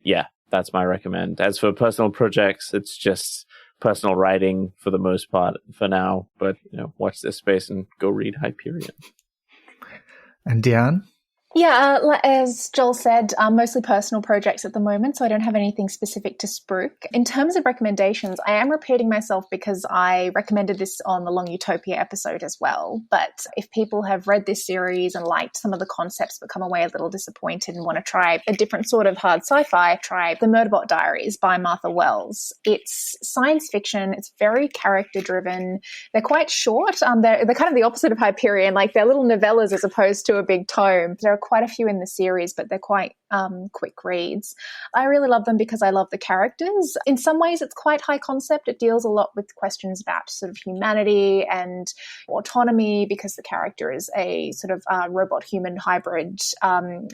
yeah, that's my recommend. As for personal projects, it's just personal writing for the most part for now. But watch this space and go read Hyperion. And Deanne? Yeah, as Joel said, mostly personal projects at the moment, so I don't have anything specific to spruik. In terms of recommendations, I am repeating myself because I recommended this on the Long Utopia episode as well. But if people have read this series and liked some of the concepts but come away a little disappointed and want to try a different sort of hard sci-fi, try The Murderbot Diaries by Martha Wells. It's science fiction. It's very character-driven. They're quite short. They're kind of the opposite of Hyperion. Like, they're little novellas as opposed to a big tome. There are quite a few in the series, but they're quite quick reads. I really love them because I love the characters. In some ways, it's quite high concept. It deals a lot with questions about sort of humanity and autonomy, because the character is a sort of robot-human hybrid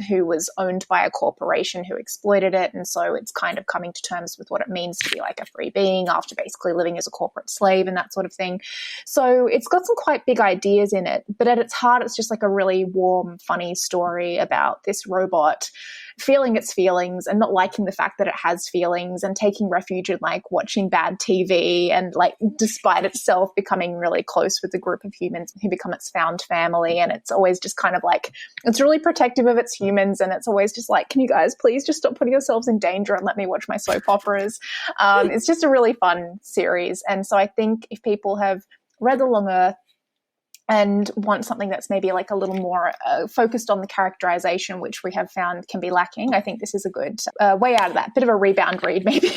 who was owned by a corporation who exploited it. And so it's kind of coming to terms with what it means to be like a free being after basically living as a corporate slave and that sort of thing. So it's got some quite big ideas in it, but at its heart, it's just like a really warm, funny story about this robot feeling its feelings and not liking the fact that it has feelings, and taking refuge in like watching bad TV, and like despite itself becoming really close with a group of humans who become its found family. And it's always just kind of like, it's really protective of its humans, and it's always just like, can you guys please just stop putting yourselves in danger and let me watch my soap operas? It's just a really fun series. And so I think if people have read The Long Earth and want something that's maybe like a little more focused on the characterization, which we have found can be lacking, I think this is a good way out of that. Bit of a rebound read, maybe.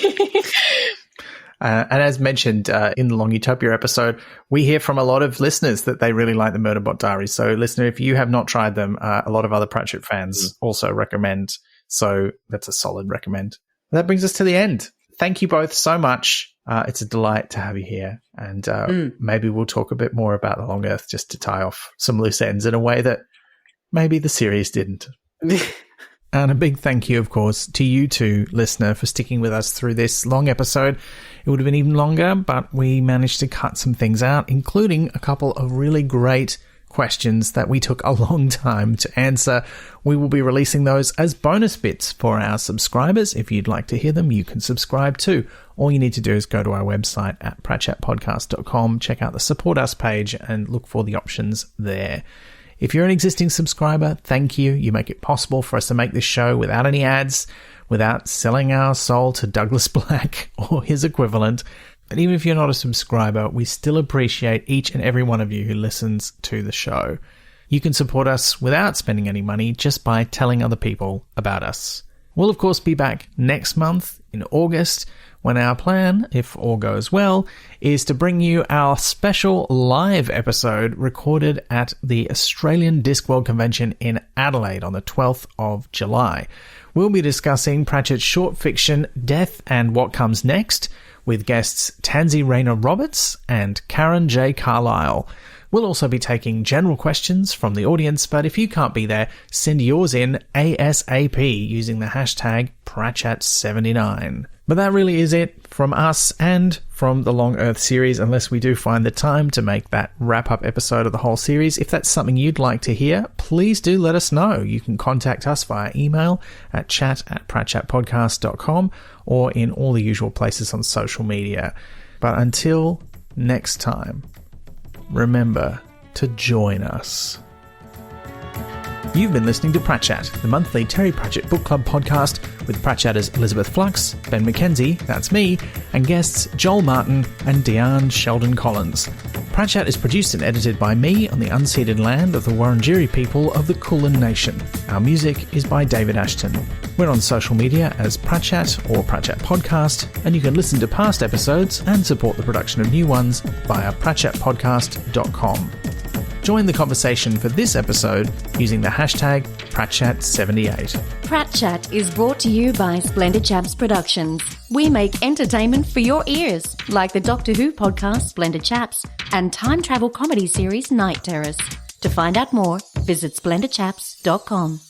And as mentioned in the Long Utopia episode, we hear from a lot of listeners that they really like the Murderbot Diaries. So, listener, if you have not tried them, a lot of other Pratchett fans also recommend. So that's a solid recommend. That brings us to the end. Thank you both so much. It's a delight to have you here. And maybe we'll talk a bit more about The Long Earth, just to tie off some loose ends in a way that maybe the series didn't. And a big thank you, of course, to you two, listener, for sticking with us through this long episode. It would have been even longer, but we managed to cut some things out, including a couple of really great questions that we took a long time to answer. We will be releasing those as bonus bits for our subscribers. If you'd like to hear them, you can subscribe too. All you need to do is go to our website at pratchettpodcast.com, check out the Support Us page, and look for the options there. If you're an existing subscriber, thank you. You make it possible for us to make this show without any ads, without selling our soul to Douglas Black or his equivalent. And even if you're not a subscriber, we still appreciate each and every one of you who listens to the show. You can support us without spending any money, just by telling other people about us. We'll, of course, be back next month in August, when our plan, if all goes well, is to bring you our special live episode recorded at the Australian Discworld Convention in Adelaide on the 12th of July. We'll be discussing Pratchett's short fiction Death and What Comes Next, with guests Tansy Rayner Roberts and Karen J. Carlisle. We'll also be taking general questions from the audience, but if you can't be there, send yours in ASAP using the hashtag Pratchett79. But that really is it from us and from the Long Earth series, unless we do find the time to make that wrap-up episode of the whole series. If that's something you'd like to hear, please do let us know. You can contact us via email at chat@pratchettpodcast.com or in all the usual places on social media. But until next time, remember to join us. You've been listening to Pratchett, the monthly Terry Pratchett Book Club podcast with Pratchetters Elizabeth Flux, Ben McKenzie, that's me, and guests Joel Martin and Deanne Sheldon-Collins. Pratchett is produced and edited by me on the unceded land of the Wurundjeri people of the Kulin Nation. Our music is by David Ashton. We're on social media as Pratchett or Pratchett Podcast, and you can listen to past episodes and support the production of new ones via pratchettpodcast.com. Join the conversation for this episode using the hashtag Pratchett78. Pratchett is brought to you by Splendid Chaps Productions. We make entertainment for your ears, like the Doctor Who podcast Splendid Chaps and time travel comedy series Night Terrace. To find out more, visit splendidchaps.com.